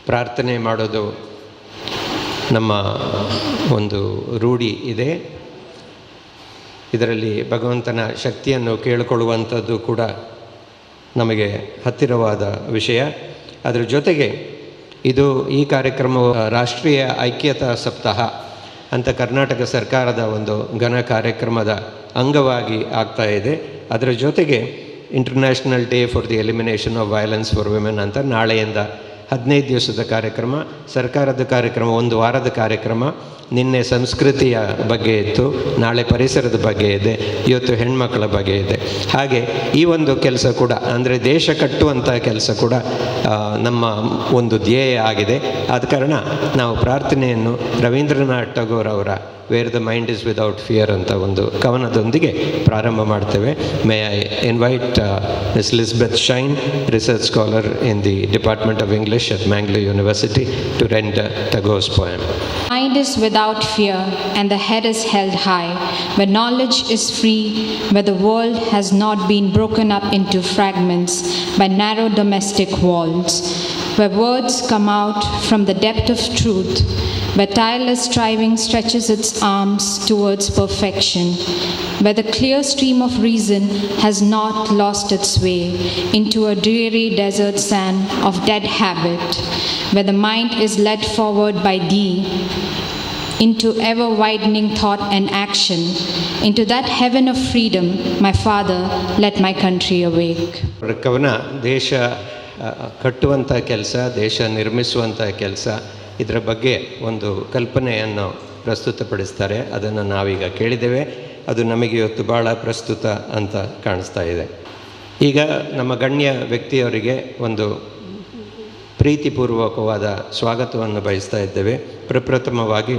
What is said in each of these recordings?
ಪ್ರಾರ್ಥನೆ ಮಾಡೋದು ನಮ್ಮ ಒಂದು ರೂಢಿ ಇದೆ. ಇದರಲ್ಲಿ ಭಗವಂತನ ಶಕ್ತಿಯನ್ನು ಕೇಳಿಕೊಳ್ಳುವಂಥದ್ದು ಕೂಡ ನಮಗೆ ಹತ್ತಿರವಾದ ವಿಷಯ. ಅದರ ಜೊತೆಗೆ ಈ ಕಾರ್ಯಕ್ರಮವು ರಾಷ್ಟ್ರೀಯ ಐಕ್ಯತಾ ಸಪ್ತಾಹ ಅಂತ ಕರ್ನಾಟಕ ಸರ್ಕಾರದ ಒಂದು ಘನ ಕಾರ್ಯಕ್ರಮದ ಅಂಗವಾಗಿ ಆಗ್ತಾ ಇದೆ. ಅದರ ಜೊತೆಗೆ international day for the elimination of violence for women ಅಂತ ನಾಳೆಯಿಂದ 15 ದಿವಸದ ಕಾರ್ಯಕ್ರಮ, ಸರ್ಕಾರದ ಕಾರ್ಯಕ್ರಮ 1 ವಾರದ ಕಾರ್ಯಕ್ರಮ. ನಿನ್ನೆ ಸಂಸ್ಕೃತಿಯ ಬಗ್ಗೆ ಇತ್ತು, ನಾಳೆ ಪರಿಸರದ ಬಗ್ಗೆ ಇದೆ, ಇವತ್ತು ಹೆಣ್ಮಕ್ಕಳ ಬಗ್ಗೆ ಇದೆ. ಹಾಗೆ ಈ ಒಂದು ಕೆಲಸ ಕೂಡ ಅಂದರೆ ದೇಶ ಕಟ್ಟುವಂಥ ಕೆಲಸ ಕೂಡ ನಮ್ಮ ಒಂದು ಧ್ಯೇಯ ಆಗಿದೆ. ಆದ ಕಾರಣ ನಾವು ಪ್ರಾರ್ಥನೆಯನ್ನು ರವೀಂದ್ರನಾಥ್ ಠಾಗೋರ್ ಅವರ where the mind is without fear ಅಂತ ಒಂದು ಕವನದೊಂದಿಗೆ ಪ್ರಾರಂಭ ಮಾಡ್ತೇವೆ. May I invite miss Lisbeth Shine, research scholar in the department of English at Mangalore University, to render Tagore's poem. Mind is without fear and the head is held high, where knowledge is free, where the world has not been broken up into fragments by narrow domestic walls, where words come out from the depth of truth, where tireless striving stretches its arms towards perfection, where the clear stream of reason has not lost its way into a dreary desert sand of dead habit, where the mind is led forward by thee into ever-widening thought and action, into that heaven of freedom, my Father, let my country awake. ಕವನ ದೇಶ ಕಟ್ಟುವಂಥ ಕೆಲಸ, ದೇಶ ನಿರ್ಮಿಸುವಂಥ ಕೆಲಸ, ಇದರ ಬಗ್ಗೆ ಒಂದು ಕಲ್ಪನೆಯನ್ನು ಪ್ರಸ್ತುತಪಡಿಸ್ತಾರೆ. ಅದನ್ನು ನಾವೀಗ ಕೇಳಿದ್ದೇವೆ. ಅದು ನಮಗೆ ಇವತ್ತು ಭಾಳ ಪ್ರಸ್ತುತ ಅಂತ ಕಾಣಿಸ್ತಾ ಇದೆ. ಈಗ ನಮ್ಮ ಗಣ್ಯ ವ್ಯಕ್ತಿಯವರಿಗೆ ಒಂದು ಪ್ರೀತಿಪೂರ್ವಕವಾದ ಸ್ವಾಗತವನ್ನು ಬಯಸ್ತಾ ಇದ್ದೇವೆ. ಪ್ರಪ್ರಥಮವಾಗಿ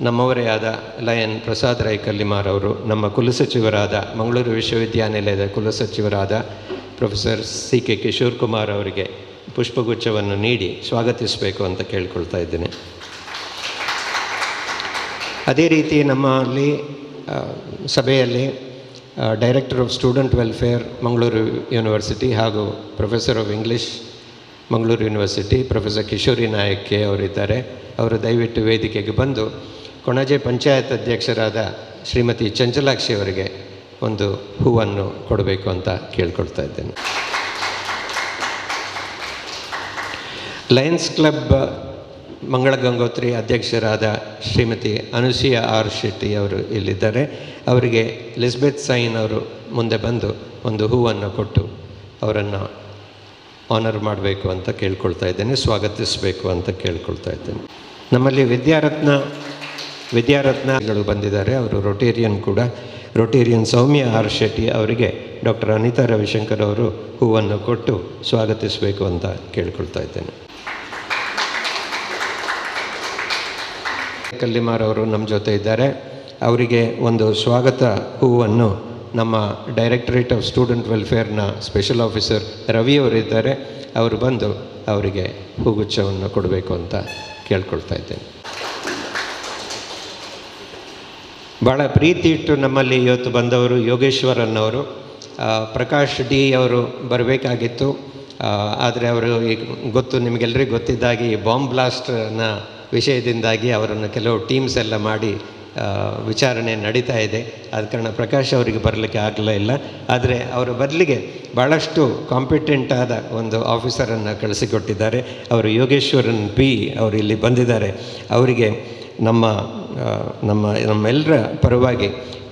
ನಮ್ಮವರೇ ಆದ ಲಯನ್ ಪ್ರಸಾದ್ ರೈ ಕಲ್ಲಿಮಾರ್ ಅವರು, ನಮ್ಮ ಕುಲಸಚಿವರಾದ ಮಂಗಳೂರು ವಿಶ್ವವಿದ್ಯಾನಿಲಯದ ಕುಲಸಚಿವರಾದ ಪ್ರೊಫೆಸರ್ CK ಕಿಶೋರ್ ಕುಮಾರ್ ಅವರಿಗೆ ಪುಷ್ಪಗುಚ್ಛವನ್ನು ನೀಡಿ ಸ್ವಾಗತಿಸಬೇಕು ಅಂತ ಕೇಳ್ಕೊಳ್ತಾ ಇದ್ದೇನೆ. ಅದೇ ರೀತಿ ನಮ್ಮಲ್ಲಿ ಸಭೆಯಲ್ಲಿ director of student welfare Mangaluru university ಹಾಗೂ professor of English Mangaluru university professor Kishori Nayak K ಅವರಿದ್ದಾರೆ. ಅವರು ದಯವಿಟ್ಟು ವೇದಿಕೆಗೆ ಬಂದು ಕೊಣಾಜೆ ಪಂಚಾಯತ್ ಅಧ್ಯಕ್ಷರಾದ ಶ್ರೀಮತಿ ಚಂಚಲಾಕ್ಷಿ ಅವರಿಗೆ ಒಂದು ಹೂವನ್ನು ಕೊಡಬೇಕು ಅಂತ ಕೇಳ್ಕೊಳ್ತಾ ಇದ್ದೇನೆ. ಲಯನ್ಸ್ ಕ್ಲಬ್ ಮಂಗಳ ಗಂಗೋತ್ರಿ ಅಧ್ಯಕ್ಷರಾದ ಶ್ರೀಮತಿ ಅನುಸೂಯ ಆರ್ ಶೆಟ್ಟಿ ಅವರು ಇಲ್ಲಿದ್ದಾರೆ. ಅವರಿಗೆ ಲಿಸ್ಬೆತ್ ಸೈನ್ ಅವರು ಮುಂದೆ ಬಂದು ಒಂದು ಹೂವನ್ನು ಕೊಟ್ಟು ಅವರನ್ನು ಆನರ್ ಮಾಡಬೇಕು ಅಂತ ಕೇಳ್ಕೊಳ್ತಾ ಇದ್ದೇನೆ, ಸ್ವಾಗತಿಸಬೇಕು ಅಂತ ಕೇಳ್ಕೊಳ್ತಾ ಇದ್ದೇನೆ. ನಮ್ಮಲ್ಲಿ ವಿದ್ಯಾರತ್ನಗಳು ಬಂದಿದ್ದಾರೆ. ಅವರು ರೊಟೇರಿಯನ್ ಕೂಡ. ರೊಟೇರಿಯನ್ ಸೌಮ್ಯ ಆರ್ ಶೆಟ್ಟಿ ಅವರಿಗೆ ಡಾಕ್ಟರ್ ಅನಿತಾ ರವಿಶಂಕರ್ ಅವರು ಹೂವನ್ನು ಕೊಟ್ಟು ಸ್ವಾಗತಿಸಬೇಕು ಅಂತ ಕೇಳ್ಕೊಳ್ತಾ ಇದ್ದೇನೆ. ಕಲ್ಲಿಮಾರ್ ಅವರು ನಮ್ಮ ಜೊತೆ ಇದ್ದಾರೆ. ಅವರಿಗೆ ಒಂದು ಸ್ವಾಗತ ಹೂವನ್ನು ನಮ್ಮ ಡೈರೆಕ್ಟರೇಟ್ ಆಫ್ ಸ್ಟೂಡೆಂಟ್ ವೆಲ್ಫೇರ್ನ ಸ್ಪೆಷಲ್ ಆಫೀಸರ್ ರವಿ ಅವರಿದ್ದಾರೆ. ಅವರು ಬಂದು ಅವರಿಗೆ ಹೂಗುಚ್ಛವನ್ನು ಕೊಡಬೇಕು ಅಂತ ಕೇಳ್ಕೊಳ್ತಾ ಇದ್ದೇನೆ. ಭಾಳ ಪ್ರೀತಿ ಇಟ್ಟು ನಮ್ಮಲ್ಲಿ ಇವತ್ತು ಬಂದವರು ಯೋಗೇಶ್ವರನ್ ಅವರು. ಪ್ರಕಾಶ್ ಡಿ ಅವರು ಬರಬೇಕಾಗಿತ್ತು, ಆದರೆ ಅವರು ಈಗ ನಿಮಗೆಲ್ಲರಿಗೂ ಗೊತ್ತಿದ್ದಾಗಿ ಬಾಂಬ್ ಬ್ಲಾಸ್ಟ್ನ ವಿಷಯದಿಂದಾಗಿ ಅವರನ್ನು ಕೆಲವು ಟೀಮ್ಸ್ ಎಲ್ಲ ಮಾಡಿ ವಿಚಾರಣೆ ನಡೀತಾ ಇದೆ. ಆದ ಕಾರಣ ಪ್ರಕಾಶ್ ಅವರಿಗೆ ಬರಲಿಕ್ಕೆ ಆಗಲಿಲ್ಲ. ಆದರೆ ಅವರ ಬದಲಿಗೆ ಭಾಳಷ್ಟು ಕಾಂಪಿಟೆಂಟ್ ಆದ ಒಂದು ಆಫೀಸರನ್ನು ಕಳಿಸಿಕೊಟ್ಟಿದ್ದಾರೆ. ಅವರು ಯೋಗೇಶ್ವರನ್ ಪಿ ಅವರು ಇಲ್ಲಿ ಬಂದಿದ್ದಾರೆ. ಅವರಿಗೆ ನಮ್ಮೆಲ್ಲರ ಪರವಾಗಿ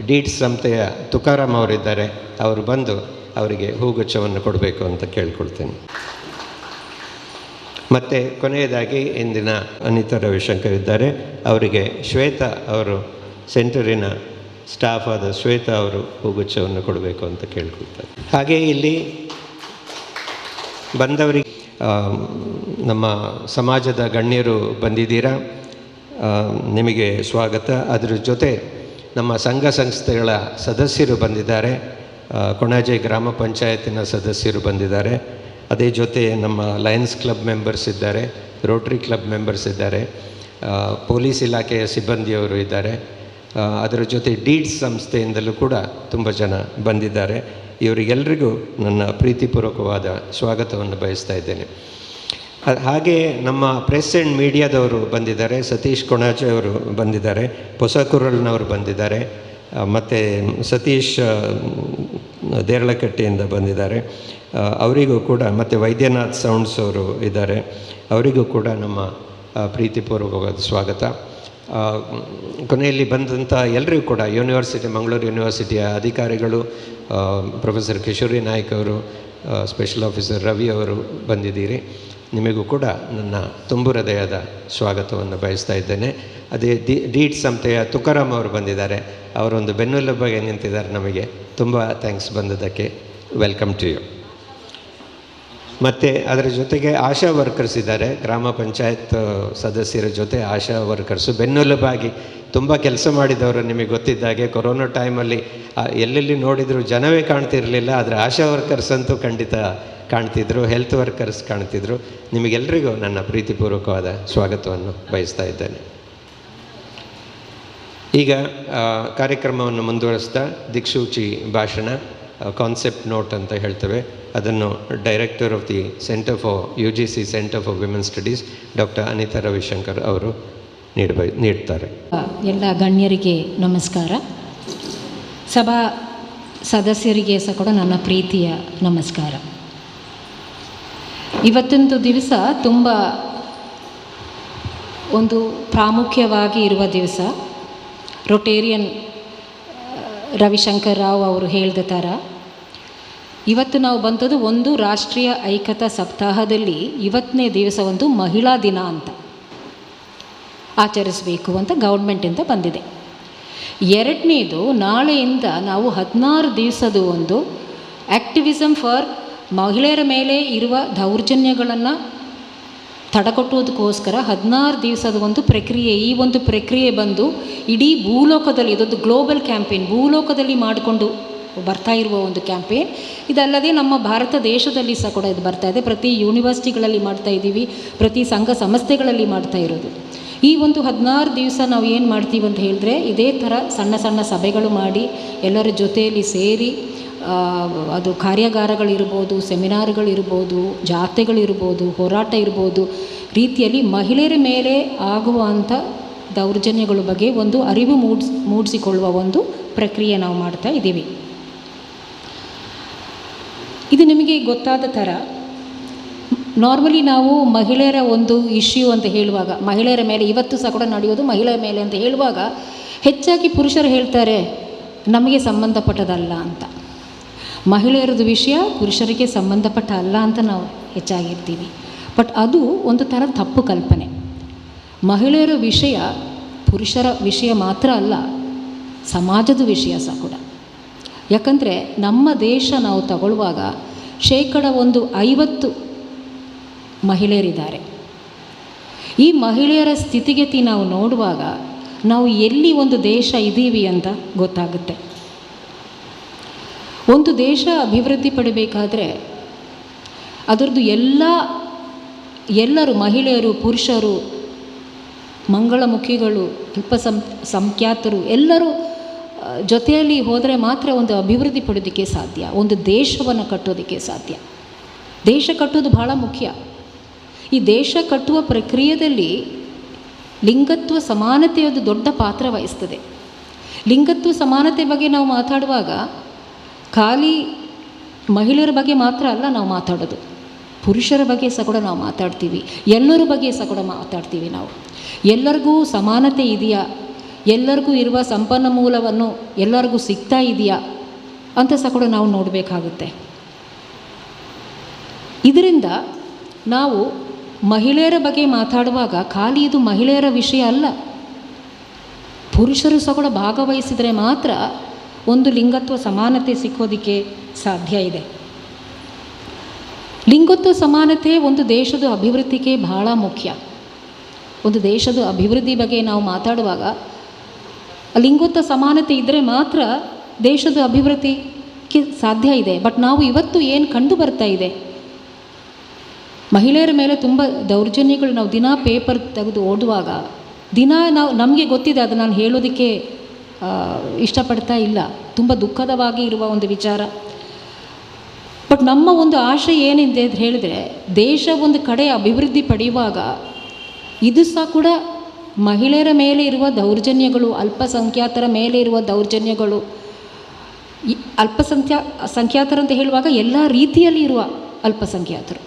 ಡೀಡ್ಸ್ ಸಂಸ್ಥೆಯ ತುಕಾರಾಮ್ ಅವರಿದ್ದಾರೆ. ಅವರು ಬಂದು ಅವರಿಗೆ ಹೂಗುಚ್ಛವನ್ನು ಕೊಡಬೇಕು ಅಂತ ಕೇಳ್ಕೊಳ್ತೇನೆ. ಮತ್ತು ಕೊನೆಯದಾಗಿ ಇಂದಿನ ಅನಿತಾ ರವಿಶಂಕರ್ ಇದ್ದಾರೆ. ಅವರಿಗೆ ಶ್ವೇತಾ ಅವರು, ಸೆಂಟರಿನ ಸ್ಟಾಫ್ ಆದ ಶ್ವೇತಾ ಅವರು ಹೂಗುಚ್ಛವನ್ನು ಕೊಡಬೇಕು ಅಂತ ಕೇಳ್ಕೊಳ್ತಾರೆ. ಹಾಗೆ ಇಲ್ಲಿ ಬಂದವರಿಗೆ ನಮ್ಮ ಸಮಾಜದ ಗಣ್ಯರು ಬಂದಿದ್ದೀರಾ, ನಿಮಗೆ ಸ್ವಾಗತ. ಅದರ ಜೊತೆ ನಮ್ಮ ಸಂಘ ಸಂಸ್ಥೆಗಳ ಸದಸ್ಯರು ಬಂದಿದ್ದಾರೆ. ಕೊಣಾಜೆ ಗ್ರಾಮ ಪಂಚಾಯತಿನ ಸದಸ್ಯರು ಬಂದಿದ್ದಾರೆ. ಅದೇ ಜೊತೆ ನಮ್ಮ ಲಯನ್ಸ್ ಕ್ಲಬ್ ಮೆಂಬರ್ಸ್ ಇದ್ದಾರೆ, ರೋಟ್ರಿ ಕ್ಲಬ್ ಮೆಂಬರ್ಸ್ ಇದ್ದಾರೆ, ಪೊಲೀಸ್ ಇಲಾಖೆಯ ಸಿಬ್ಬಂದಿಯವರು ಇದ್ದಾರೆ. ಅದರ ಜೊತೆ ಡೀಡ್ಸ್ ಸಂಸ್ಥೆಯಿಂದಲೂ ಕೂಡ ತುಂಬ ಜನ ಬಂದಿದ್ದಾರೆ. ಇವರಿಗೆಲ್ಲರಿಗೂ ನನ್ನ ಪ್ರೀತಿಪೂರ್ವಕವಾದ ಸ್ವಾಗತವನ್ನು ಬಯಸ್ತಾ ಇದ್ದೇನೆ. ಹಾಗೆ ನಮ್ಮ ಪ್ರೆಸ್ ಆ್ಯಂಡ್ ಮೀಡಿಯಾದವರು ಬಂದಿದ್ದಾರೆ, ಸತೀಶ್ ಕೊಣಾಜೆ ಅವರು ಬಂದಿದ್ದಾರೆ, ಹೊಸಕುರಲ್ನವರು ಬಂದಿದ್ದಾರೆ, ಮತ್ತು ಸತೀಶ್ ದೇರಳಕಟ್ಟೆಯಿಂದ ಬಂದಿದ್ದಾರೆ. ಅವರಿಗೂ ಕೂಡ, ಮತ್ತು ವೈದ್ಯನಾಥ್ ಸೌಂಡ್ಸ್ ಅವರು ಇದ್ದಾರೆ, ಅವರಿಗೂ ಕೂಡ ನಮ್ಮ ಪ್ರೀತಿಪೂರ್ವಕವಾದ ಸ್ವಾಗತ. ಕೊನೆಯಲ್ಲಿ ಬಂದಂಥ ಎಲ್ಲರಿಗೂ ಕೂಡ ಮಂಗಳೂರು ಯೂನಿವರ್ಸಿಟಿಯ ಅಧಿಕಾರಿಗಳು, ಪ್ರೊಫೆಸರ್ ಕಿಶೋರಿ ನಾಯ್ಕ್ ಅವರು, ಸ್ಪೆಷಲ್ ಆಫೀಸರ್ ರವಿ ಅವರು ಬಂದಿದ್ದೀರಿ. ನಿಮಗೂ ಕೂಡ ನನ್ನ ತುಂಬು ಹೃದಯದ ಸ್ವಾಗತವನ್ನು ಬಯಸ್ತಾ ಇದ್ದೇನೆ. ಅದೇ ಡೀಟ್ ಸಂಸ್ಥೆಯ ತುಕಾರಾಮ್ ಅವರು ಬಂದಿದ್ದಾರೆ, ಅವರೊಂದು ಬೆನ್ನೆಲುಬಾಗಿ ನಿಂತಿದ್ದಾರೆ. ನಮಗೆ ತುಂಬ ಥ್ಯಾಂಕ್ಸ್ ಬಂದದ್ದಕ್ಕೆ. Welcome to you. ಮತ್ತು ಅದರ ಜೊತೆಗೆ ಆಶಾ ವರ್ಕರ್ಸ್ ಇದ್ದಾರೆ, ಗ್ರಾಮ ಪಂಚಾಯತ್ ಸದಸ್ಯರ ಜೊತೆ ಆಶಾ ವರ್ಕರ್ಸು ಬೆನ್ನೆಲುಬಾಗಿ ತುಂಬ ಕೆಲಸ ಮಾಡಿದವರು. ನಿಮಗೆ ಗೊತ್ತಿದ್ದಾಗೆ ಕೊರೋನಾ ಟೈಮಲ್ಲಿ ಎಲ್ಲೆಲ್ಲಿ ನೋಡಿದರೂ ಜನವೇ ಕಾಣ್ತಿರಲಿಲ್ಲ, ಆದರೆ ಆಶಾ ವರ್ಕರ್ಸ್ ಅಂತೂ ಖಂಡಿತ ಕಾಣ್ತಿದ್ರು, ಹೆಲ್ತ್ ವರ್ಕರ್ಸ್ ಕಾಣ್ತಿದ್ರು. ನಿಮಗೆಲ್ಲರಿಗೂ ನನ್ನ ಪ್ರೀತಿಪೂರ್ವಕವಾದ ಸ್ವಾಗತವನ್ನು ಬಯಸ್ತಾ ಇದ್ದೇನೆ. ಈಗ ಕಾರ್ಯಕ್ರಮವನ್ನು ಮುಂದುವರಿಸ್ತಾ ದಿಕ್ಸೂಚಿ ಭಾಷಣ, ಕಾನ್ಸೆಪ್ಟ್ ನೋಟ್ ಅಂತ ಹೇಳ್ತೇವೆ, ಅದನ್ನು director of the centre for UGC centre for women studies doctor Anita Ravishankar ಅವರು ನೀಡ್ತಾರೆ. ಎಲ್ಲ ಗಣ್ಯರಿಗೆ ನಮಸ್ಕಾರ. ಸಭಾ ಸದಸ್ಯರಿಗೆ ಸಹ ಕೂಡ ನನ್ನ ಪ್ರೀತಿಯ ನಮಸ್ಕಾರ. ಇವತ್ತೊಂದು ದಿವಸ ತುಂಬ ಒಂದು ಪ್ರಾಮುಖ್ಯವಾಗಿ ಇರುವ ದಿವಸ. ರೊಟೇರಿಯನ್ ರವಿಶಂಕರ್ ರಾವ್ ಅವರು ಹೇಳಿದ ಥರ ಇವತ್ತು ನಾವು ಬಂದದ್ದು ಒಂದು ರಾಷ್ಟ್ರೀಯ ಐಕ್ಯತಾ ಸಪ್ತಾಹದಲ್ಲಿ ಇವತ್ತನೇ ದಿವಸ ಒಂದು ಮಹಿಳಾ ದಿನ ಅಂತ ಆಚರಿಸಬೇಕು ಅಂತ ಗೌರ್ಮೆಂಟಿಂದ ಬಂದಿದೆ. ಎರಡನೇದು, ನಾಳೆಯಿಂದ ನಾವು 16 ದಿವಸದ ಒಂದು ಆ್ಯಕ್ಟಿವಿಸಮ್ ಫಾರ್ ಮಹಿಳೆಯರ ಮೇಲೆ ಇರುವ ದೌರ್ಜನ್ಯಗಳನ್ನು ತಡೆಗಟ್ಟುವುದಕ್ಕೋಸ್ಕರ 16 ದಿವಸದ ಒಂದು ಪ್ರಕ್ರಿಯೆ. ಈ ಒಂದು ಪ್ರಕ್ರಿಯೆ ಬಂದು ಇಡೀ ಭೂಲೋಕದಲ್ಲಿ, ಇದೊಂದು ಗ್ಲೋಬಲ್ ಕ್ಯಾಂಪೇನ್, ಭೂಲೋಕದಲ್ಲಿ ಮಾಡಿಕೊಂಡು ಬರ್ತಾ ಇರುವ ಒಂದು ಕ್ಯಾಂಪೇನ್. ಇದಲ್ಲದೆ ನಮ್ಮ ಭಾರತ ದೇಶದಲ್ಲಿ ಸಹ ಕೂಡ ಇದು ಬರ್ತಾ ಇದೆ. ಪ್ರತಿ ಯೂನಿವರ್ಸಿಟಿಗಳಲ್ಲಿ ಮಾಡ್ತಾ ಇದ್ದೀವಿ, ಪ್ರತಿ ಸಂಘ ಸಂಸ್ಥೆಗಳಲ್ಲಿ ಮಾಡ್ತಾ ಇರೋದು. ಈ ಒಂದು 16 ದಿವಸ ನಾವು ಏನು ಮಾಡ್ತೀವಿ ಅಂತ ಹೇಳಿದ್ರೆ, ಇದೇ ಥರ ಸಣ್ಣ ಸಣ್ಣ ಸಭೆಗಳು ಮಾಡಿ ಎಲ್ಲರ ಜೊತೆಯಲ್ಲಿ ಸೇರಿ, ಅದು ಕಾರ್ಯಾಗಾರಗಳಿರ್ಬೋದು, ಸೆಮಿನಾರ್ಗಳಿರ್ಬೋದು, ಜಾಥೆಗಳಿರ್ಬೋದು, ಹೋರಾಟ ಇರ್ಬೋದು, ರೀತಿಯಲ್ಲಿ ಮಹಿಳೆಯರ ಮೇಲೆ ಆಗುವಂಥ ದೌರ್ಜನ್ಯಗಳ ಬಗ್ಗೆ ಒಂದು ಅರಿವು ಮೂಡಿಸಿಕೊಳ್ಳುವ ಒಂದು ಪ್ರಕ್ರಿಯೆ ನಾವು ಮಾಡ್ತಾ ಇದ್ದೀವಿ. ಇದು ನಿಮಗೆ ಗೊತ್ತಾದ ಥರ, ನಾರ್ಮಲಿ ನಾವು ಮಹಿಳೆಯರ ಒಂದು ಇಶ್ಯೂ ಅಂತ ಹೇಳುವಾಗ, ಮಹಿಳೆಯರ ಮೇಲೆ ಇವತ್ತು ಸಹ ಕೂಡ ನಡೆಯೋದು ಮಹಿಳೆಯರ ಮೇಲೆ ಅಂತ ಹೇಳುವಾಗ ಹೆಚ್ಚಾಗಿ ಪುರುಷರು ಹೇಳ್ತಾರೆ ನಮಗೆ ಸಂಬಂಧಪಟ್ಟದಲ್ಲ ಅಂತ. ಮಹಿಳೆಯರದು ವಿಷಯ ಪುರುಷರಿಗೆ ಸಂಬಂಧಪಟ್ಟ ಅಲ್ಲ ಅಂತ ನಾವು ಹೆಚ್ಚಾಗಿರ್ತೀವಿ. ಬಟ್ ಅದು ಒಂದು ಥರ ತಪ್ಪು ಕಲ್ಪನೆ. ಮಹಿಳೆಯರ ವಿಷಯ ಪುರುಷರ ವಿಷಯ ಮಾತ್ರ ಅಲ್ಲ, ಸಮಾಜದ ವಿಷಯ ಸಹ ಕೂಡ. ಯಾಕಂದರೆ ನಮ್ಮ ದೇಶ ನಾವು ತಗೊಳ್ಳುವಾಗ 50% ಮಹಿಳೆಯರಿದ್ದಾರೆ. ಈ ಮಹಿಳೆಯರ ಸ್ಥಿತಿಗತಿ ನಾವು ನೋಡುವಾಗ ನಾವು ಎಲ್ಲಿ ಒಂದು ದೇಶ ಇದ್ದೀವಿ ಅಂತ ಗೊತ್ತಾಗುತ್ತೆ. ಒಂದು ದೇಶ ಅಭಿವೃದ್ಧಿ ಪಡಬೇಕಾದ್ರೆ ಅದರದ್ದು ಎಲ್ಲರೂ ಮಹಿಳೆಯರು, ಪುರುಷರು, ಮಂಗಳಮುಖಿಗಳು, ಅಲ್ಪಸಂಖ್ಯಾತರು ಎಲ್ಲರೂ ಜೊತೆಯಲ್ಲಿ ಹೋದರೆ ಮಾತ್ರ ಒಂದು ಅಭಿವೃದ್ಧಿ ಪಡೋದಕ್ಕೆ ಸಾಧ್ಯ, ಒಂದು ದೇಶವನ್ನು ಕಟ್ಟೋದಕ್ಕೆ ಸಾಧ್ಯ. ದೇಶ ಕಟ್ಟೋದು ಬಹಳ ಮುಖ್ಯ. ಈ ದೇಶ ಕಟ್ಟುವ ಪ್ರಕ್ರಿಯೆಯಲ್ಲಿ ಲಿಂಗತ್ವ ಸಮಾನತೆಯದು ದೊಡ್ಡ ಪಾತ್ರ ವಹಿಸ್ತದೆ. ಲಿಂಗತ್ವ ಸಮಾನತೆ ಬಗ್ಗೆ ನಾವು ಮಾತಾಡುವಾಗ ಖಾಲಿ ಮಹಿಳೆಯರ ಬಗ್ಗೆ ಮಾತ್ರ ಅಲ್ಲ ನಾವು ಮಾತಾಡೋದು, ಪುರುಷರ ಬಗ್ಗೆ ಸಹ ಕೂಡ ನಾವು ಮಾತಾಡ್ತೀವಿ, ಎಲ್ಲರ ಬಗ್ಗೆ ಸಹ ಕೂಡ ಮಾತಾಡ್ತೀವಿ. ನಾವು ಎಲ್ಲರಿಗೂ ಸಮಾನತೆ ಇದೆಯಾ, ಎಲ್ಲರಿಗೂ ಇರುವ ಸಂಪನ್ಮೂಲವನ್ನು ಎಲ್ಲರಿಗೂ ಸಿಗ್ತಾ ಇದೆಯಾ ಅಂತ ಸಹ ಕೂಡ ನಾವು ನೋಡಬೇಕಾಗುತ್ತೆ. ಇದರಿಂದ ನಾವು ಮಹಿಳೆಯರ ಬಗ್ಗೆ ಮಾತಾಡುವಾಗ ಖಾಲಿ ಇದು ಮಹಿಳೆಯರ ವಿಷಯ ಅಲ್ಲ, ಪುರುಷರು ಸಹ ಕೂಡ ಭಾಗವಹಿಸಿದರೆ ಮಾತ್ರ ಒಂದು ಲಿಂಗತ್ವ ಸಮಾನತೆ ಸಿಕ್ಕೋದಕ್ಕೆ ಸಾಧ್ಯ ಇದೆ. ಲಿಂಗತ್ವ ಸಮಾನತೆ ಒಂದು ದೇಶದ ಅಭಿವೃದ್ಧಿಗೆ ಬಹಳ ಮುಖ್ಯ. ಒಂದು ದೇಶದ ಅಭಿವೃದ್ಧಿ ಬಗ್ಗೆ ನಾವು ಮಾತಾಡುವಾಗ ಲಿಂಗತ್ವ ಸಮಾನತೆ ಇದ್ದರೆ ಮಾತ್ರ ದೇಶದ ಅಭಿವೃದ್ಧಿಗೆ ಸಾಧ್ಯ ಇದೆ. ಬಟ್ ನಾವು ಇವತ್ತು ಏನು ಕಂಡು ಬರ್ತಾ ಇದೆ, ಮಹಿಳೆಯರ ಮೇಲೆ ತುಂಬ ದೌರ್ಜನ್ಯಗಳು ನಾವು ದಿನ ಪೇಪರ್ ತೆಗೆದು ಓದುವಾಗ ನಮಗೆ ಗೊತ್ತಿದೆ, ಅದು ನಾನು ಹೇಳೋದಕ್ಕೆ ಇಷ್ಟಪಡ್ತಾ ಇಲ್ಲ, ತುಂಬ ದುಃಖದವಾಗಿ ಇರುವ ಒಂದು ವಿಚಾರ. ಬಟ್ ನಮ್ಮ ಒಂದು ಆಶೆ ಏನಿದೆ ಅಂತ ಹೇಳಿದರೆ, ದೇಶ ಒಂದು ಕಡೆ ಅಭಿವೃದ್ಧಿ ಪಡೆಯುವಾಗ ಇದು ಸಹ ಕೂಡ ಮಹಿಳೆಯರ ಮೇಲೆ ಇರುವ ದೌರ್ಜನ್ಯಗಳು, ಅಲ್ಪಸಂಖ್ಯಾತರ ಮೇಲೆ ಇರುವ ದೌರ್ಜನ್ಯಗಳು, ಸಂಖ್ಯಾತರಂತ ಹೇಳುವಾಗ ಎಲ್ಲ ರೀತಿಯಲ್ಲಿ ಇರುವ ಅಲ್ಪಸಂಖ್ಯಾತರು,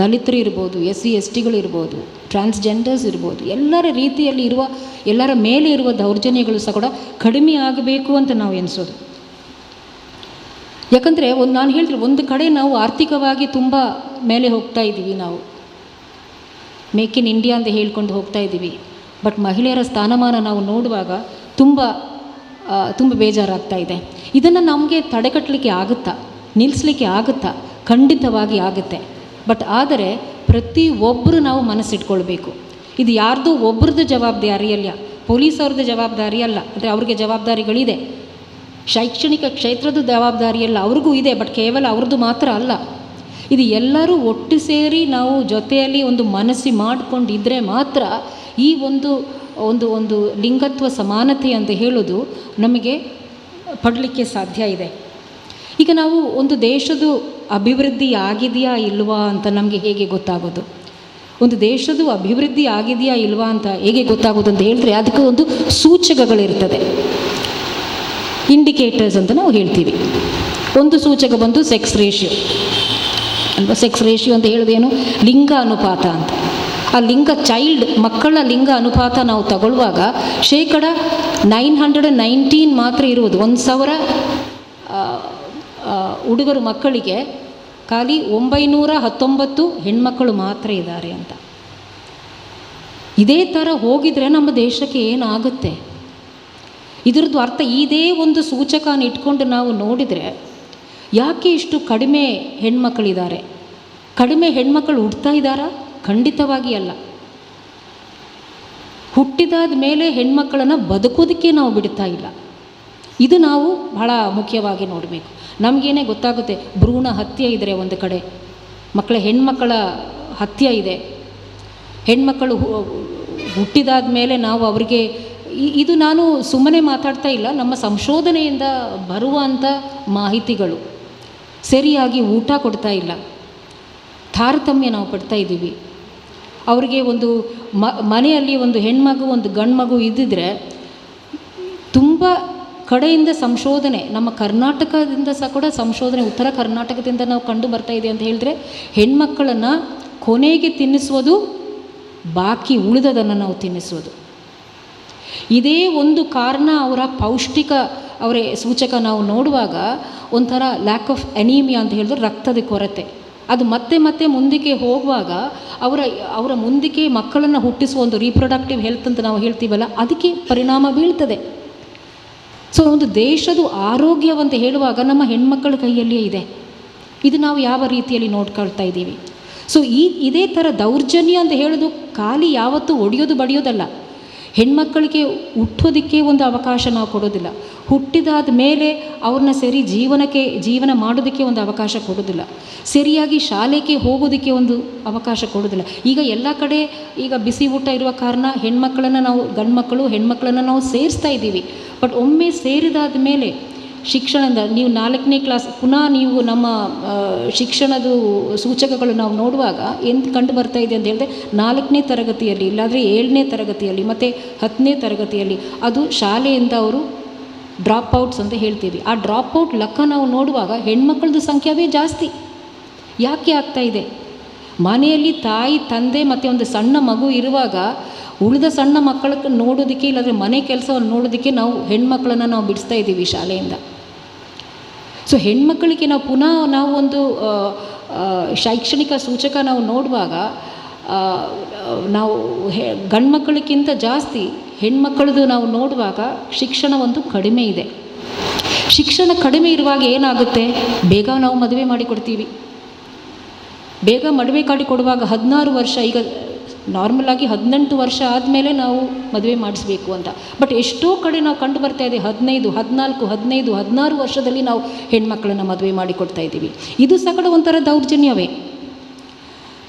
ದಲಿತರು ಇರ್ಬೋದು, SC ST ಇರ್ಬೋದು, ಟ್ರಾನ್ಸ್ಜೆಂಡರ್ಸ್ ಇರ್ಬೋದು, ಎಲ್ಲರ ರೀತಿಯಲ್ಲಿ ಇರುವ, ಎಲ್ಲರ ಮೇಲೆ ಇರುವ ದೌರ್ಜನ್ಯಗಳು ಸಹ ಕೂಡ ಕಡಿಮೆ ಆಗಬೇಕು ಅಂತ ನಾವು ಎನಿಸೋದು. ಯಾಕಂದರೆ ನಾನು ಹೇಳಿದ್ರೆ, ಒಂದು ಕಡೆ ನಾವು ಆರ್ಥಿಕವಾಗಿ ತುಂಬ ಮೇಲೆ ಹೋಗ್ತಾ ಇದ್ದೀವಿ, ನಾವು ಮೇಕ್ ಇನ್ ಇಂಡಿಯಾ ಅಂತ ಹೇಳ್ಕೊಂಡು ಹೋಗ್ತಾ ಇದ್ದೀವಿ. ಬಟ್ ಮಹಿಳೆಯರ ಸ್ಥಾನಮಾನ ನಾವು ನೋಡುವಾಗ ತುಂಬ ಬೇಜಾರಾಗ್ತಾ ಇದೆ. ಇದನ್ನು ನಮಗೆ ತಡೆಗಟ್ಟಲಿಕ್ಕೆ ಆಗುತ್ತಾ, ನಿಲ್ಲಿಸಲಿಕ್ಕೆ ಆಗುತ್ತಾ? ಖಂಡಿತವಾಗಿ ಆಗುತ್ತೆ. ಬಟ್ ಆದರೆ ಪ್ರತಿಯೊಬ್ಬರು ನಾವು ಮನಸ್ಸಿಟ್ಕೊಳ್ಬೇಕು, ಇದು ಯಾರ್ದು ಒಬ್ರದ್ದು ಜವಾಬ್ದಾರಿ ಅಲ್ಲ, ಪೊಲೀಸ್ ಅವ್ರದ್ದು ಜವಾಬ್ದಾರಿ ಅಲ್ಲ. ಅಂದರೆ ಅವ್ರಿಗೆ ಜವಾಬ್ದಾರಿಗಳಿದೆ, ಶೈಕ್ಷಣಿಕ ಕ್ಷೇತ್ರದ ಜವಾಬ್ದಾರಿ ಅಲ್ಲ, ಅವ್ರಿಗೂ ಇದೆ. ಬಟ್ ಕೇವಲ ಅವ್ರದ್ದು ಮಾತ್ರ ಅಲ್ಲ, ಇದು ಎಲ್ಲರೂ ಒಟ್ಟು ಸೇರಿ ನಾವು ಜೊತೆಯಲ್ಲಿ ಒಂದು ಮನಸ್ಸು ಮಾಡಿಕೊಂಡಿದ್ದರೆ ಮಾತ್ರ ಈ ಒಂದು ಒಂದು ಒಂದು ಲಿಂಗತ್ವ ಸಮಾನತೆ ಅಂತ ಹೇಳೋದು ನಮಗೆ ಪಡಲಿಕ್ಕೆ ಸಾಧ್ಯ ಇದೆ. ಈಗ ನಾವು ಒಂದು ದೇಶದ ಅಭಿವೃದ್ಧಿ ಆಗಿದೆಯಾ ಇಲ್ವಾ ಅಂತ ನಮಗೆ ಹೇಗೆ ಗೊತ್ತಾಗೋದು? ಒಂದು ದೇಶದ ಅಭಿವೃದ್ಧಿ ಆಗಿದೆಯಾ ಇಲ್ವಾ ಅಂತ ಹೇಗೆ ಗೊತ್ತಾಗೋದು ಅಂತ ಹೇಳಿದ್ರೆ, ಅದಕ್ಕೆ ಒಂದು ಸೂಚಕಗಳಿರ್ತದೆ, ಇಂಡಿಕೇಟರ್ಸ್ ಅಂತ ನಾವು ಹೇಳ್ತೀವಿ. ಒಂದು ಸೂಚಕ ಬಂದು ಸೆಕ್ಸ್ ರೇಷಿಯೋ ಅಲ್ವಾ. ಸೆಕ್ಸ್ ರೇಷಿಯೋ ಅಂತ ಹೇಳೋದೇನು? ಲಿಂಗ ಅನುಪಾತ ಅಂತ. ಆ ಮಕ್ಕಳ ಲಿಂಗ ಅನುಪಾತ ನಾವು ತಗೊಳ್ಳುವಾಗ 919 ಮಾತ್ರ ಇರುವುದು. 1000 ಹುಡುಗರು ಮಕ್ಕಳಿಗೆ ಖಾಲಿ 919 ಹೆಣ್ಮಕ್ಕಳು ಮಾತ್ರ ಇದ್ದಾರೆ ಅಂತ. ಇದೇ ಥರ ಹೋಗಿದರೆ ನಮ್ಮ ದೇಶಕ್ಕೆ ಏನಾಗುತ್ತೆ? ಇದರದ್ದು ಅರ್ಥ, ಇದೇ ಒಂದು ಸೂಚಕನ ಇಟ್ಕೊಂಡು ನಾವು ನೋಡಿದರೆ ಯಾಕೆ ಇಷ್ಟು ಕಡಿಮೆ ಹೆಣ್ಮಕ್ಕಳಿದ್ದಾರೆ? ಕಡಿಮೆ ಹೆಣ್ಮಕ್ಕಳು ಹುಡ್ತಾ ಇದ್ದಾರಾ? ಖಂಡಿತವಾಗಿ ಅಲ್ಲ. ಹುಟ್ಟಿದಾದ ಮೇಲೆ ಹೆಣ್ಮಕ್ಕಳನ್ನು ಬದುಕೋದಕ್ಕೆ ನಾವು ಬಿಡ್ತಾ ಇಲ್ಲ. ಇದು ನಾವು ಬಹಳ ಮುಖ್ಯವಾಗಿ ನೋಡಬೇಕು. ನಮಗೇನೆ ಗೊತ್ತಾಗುತ್ತೆ, ಭ್ರೂಣ ಹತ್ಯೆ ಇದ್ದರೆ ಒಂದು ಕಡೆ, ಹೆಣ್ಮಕ್ಕಳ ಹತ್ಯೆ ಇದೆ, ಹೆಣ್ಮಕ್ಕಳು ಹುಟ್ಟಿದಾದ ಮೇಲೆ ನಾವು ಅವರಿಗೆ, ಇದು ನಾನು ಸುಮ್ಮನೆ ಮಾತಾಡ್ತಾ ಇಲ್ಲ, ನಮ್ಮ ಸಂಶೋಧನೆಯಿಂದ ಬರುವಂಥ ಮಾಹಿತಿಗಳು. ಸರಿಯಾಗಿ ಊಟ ಕೊಡ್ತಾ ಇಲ್ಲ, ತಾರತಮ್ಯ ನಾವು ಪಡ್ತಾ ಇದ್ದೀವಿ. ಅವರಿಗೆ ಒಂದು ಮನೆಯಲ್ಲಿ ಒಂದು ಹೆಣ್ಮಗು ಒಂದು ಗಂಡು ಮಗು ಇದ್ದಿದ್ರೆ ತುಂಬ ಕಡೆಯಿಂದ ಸಂಶೋಧನೆ, ನಮ್ಮ ಕರ್ನಾಟಕದಿಂದ ಸಹ ಕೂಡ ಸಂಶೋಧನೆ, ಉತ್ತರ ಕರ್ನಾಟಕದಿಂದ ನಾವು ಕಂಡು ಬರ್ತಾ ಇದೆ ಅಂತ ಹೇಳಿದ್ರೆ, ಹೆಣ್ಮಕ್ಕಳನ್ನು ಕೊನೆಗೆ ತಿನ್ನಿಸೋದು, ಬಾಕಿ ಉಳಿದದನ್ನು ನಾವು ತಿನ್ನಿಸೋದು. ಇದೇ ಒಂದು ಕಾರಣ. ಅವರ ಸೂಚಕ ನಾವು ನೋಡುವಾಗ ಒಂಥರ ಲ್ಯಾಕ್ ಆಫ್ ಅನೀಮಿಯಾ ಅಂತ ಹೇಳಿದ್ರೆ ರಕ್ತದ ಕೊರತೆ. ಅದು ಮತ್ತೆ ಮತ್ತೆ ಮುಂದಕ್ಕೆ ಹೋಗುವಾಗ ಅವರ ಮುಂದಕ್ಕೆ ಮಕ್ಕಳನ್ನು ಹುಟ್ಟಿಸುವ ಒಂದು ರೀಪ್ರೊಡಕ್ಟಿವ್ ಹೆಲ್ತ್ ಅಂತ ನಾವು ಹೇಳ್ತೀವಲ್ಲ, ಅದಕ್ಕೆ ಪರಿಣಾಮ ಬೀಳ್ತದೆ. ಸೊ ಒಂದು ದೇಶದ ಆರೋಗ್ಯವಂತ ಹೇಳುವಾಗ ನಮ್ಮ ಹೆಣ್ಮಕ್ಕಳ ಕೈಯಲ್ಲಿಯೇ ಇದೆ. ಇದು ನಾವು ಯಾವ ರೀತಿಯಲ್ಲಿ ನೋಡ್ಕೊಳ್ತಾ ಇದ್ದೀವಿ. ಸೊ ಇದೇ ಥರ ದೌರ್ಜನ್ಯ ಅಂತ ಹೇಳೋದು ಖಾಲಿ ಯಾವತ್ತೂ ಒಡೆಯೋದು ಬಡಿಯೋದಲ್ಲ. ಹೆಣ್ಮಕ್ಕಳಿಗೆ ಹುಟ್ಟೋದಕ್ಕೆ ಒಂದು ಅವಕಾಶ ನಾವು ಕೊಡೋದಿಲ್ಲ, ಹುಟ್ಟಿದಾದ ಮೇಲೆ ಅವ್ರನ್ನ ಜೀವನ ಮಾಡೋದಕ್ಕೆ ಒಂದು ಅವಕಾಶ ಕೊಡೋದಿಲ್ಲ, ಸರಿಯಾಗಿ ಶಾಲೆಗೆ ಹೋಗೋದಕ್ಕೆ ಒಂದು ಅವಕಾಶ ಕೊಡೋದಿಲ್ಲ. ಈಗ ಎಲ್ಲ ಕಡೆ ಈಗ ಬಿಸಿ ಊಟ ಇರುವ ಕಾರಣ ಗಂಡು ಮಕ್ಕಳು ಹೆಣ್ಮಕ್ಳನ್ನು ನಾವು ಸೇರಿಸ್ತಾ ಇದ್ದೀವಿ. ಬಟ್ ಒಮ್ಮೆ ಸೇರಿದಾದ ಮೇಲೆ ಶಿಕ್ಷಣದ ನೀವು 4ನೇ ಕ್ಲಾಸ್ ಪುನಃ ನೀವು ನಮ್ಮ ಶಿಕ್ಷಣದ ಸೂಚಕಗಳು ನಾವು ನೋಡುವಾಗ ಏನು ಕಂಡು ಬರ್ತಾ ಇದೆ ಅಂತ ಹೇಳಿದ್ರೆ, 4ನೇ ತರಗತಿಯಲ್ಲಿ ಇಲ್ಲಾಂದರೆ 7ನೇ ತರಗತಿಯಲ್ಲಿ ಮತ್ತು 10ನೇ ತರಗತಿಯಲ್ಲಿ ಅದು ಶಾಲೆಯಿಂದ ಅವರು ಡ್ರಾಪ್ಔಟ್ಸ್ ಅಂತ ಹೇಳ್ತೀವಿ. ಆ ಡ್ರಾಪ್ಔಟ್ ಲೆಕ್ಕ ನಾವು ನೋಡುವಾಗ ಹೆಣ್ಮಕ್ಳದ್ದು ಸಂಖ್ಯೆವೇ ಜಾಸ್ತಿ. ಯಾಕೆ ಆಗ್ತಾ ಇದೆ? ಮನೆಯಲ್ಲಿ ತಾಯಿ ತಂದೆ ಮತ್ತು ಒಂದು ಸಣ್ಣ ಮಗು ಇರುವಾಗ ಉಳಿದ ಸಣ್ಣ ಮಕ್ಕಳಕ್ಕೆ ನೋಡೋದಕ್ಕೆ, ಇಲ್ಲಾಂದರೆ ಮನೆ ಕೆಲಸವನ್ನು ನೋಡೋದಕ್ಕೆ ನಾವು ಹೆಣ್ಮಕ್ಳನ್ನು ನಾವು ಬಿಡಿಸ್ತಾ ಇದ್ದೀವಿ ಶಾಲೆಯಿಂದ. ಸೊ ಹೆಣ್ಮಕ್ಕಳಿಗೆ ನಾವು ಒಂದು ಶೈಕ್ಷಣಿಕ ಸೂಚಕ ನಾವು ನೋಡುವಾಗ ನಾವು ಗಂಡು ಮಕ್ಕಳಿಗಿಂತ ಜಾಸ್ತಿ ಹೆಣ್ಮಕ್ಕಳದು ನಾವು ನೋಡುವಾಗ ಶಿಕ್ಷಣ ಒಂದು ಕಡಿಮೆ ಇದೆ. ಶಿಕ್ಷಣ ಕಡಿಮೆ ಇರುವಾಗ ಏನಾಗುತ್ತೆ? ಬೇಗ ನಾವು ಮದುವೆ ಮಾಡಿಕೊಡ್ತೀವಿ. ಬೇಗ ಮದುವೆ ಕೊಡುವಾಗ 16 ವರ್ಷ, ಈಗ ನಾರ್ಮಲಾಗಿ 18 ವರ್ಷ ಆದಮೇಲೆ ನಾವು ಮದುವೆ ಮಾಡಿಸ್ಬೇಕು ಅಂತ. ಬಟ್ ಎಷ್ಟೋ ಕಡೆ ನಾವು ಕಂಡು ಬರ್ತಾ ಇದೆ 15, 14, 15, 16 ವರ್ಷದಲ್ಲಿ ನಾವು ಹೆಣ್ಮಕ್ಳನ್ನು ಮದುವೆ ಮಾಡಿಕೊಡ್ತಾ ಇದ್ದೀವಿ. ಇದು ಸಹ ಒಂಥರ ದೌರ್ಜನ್ಯವೇ.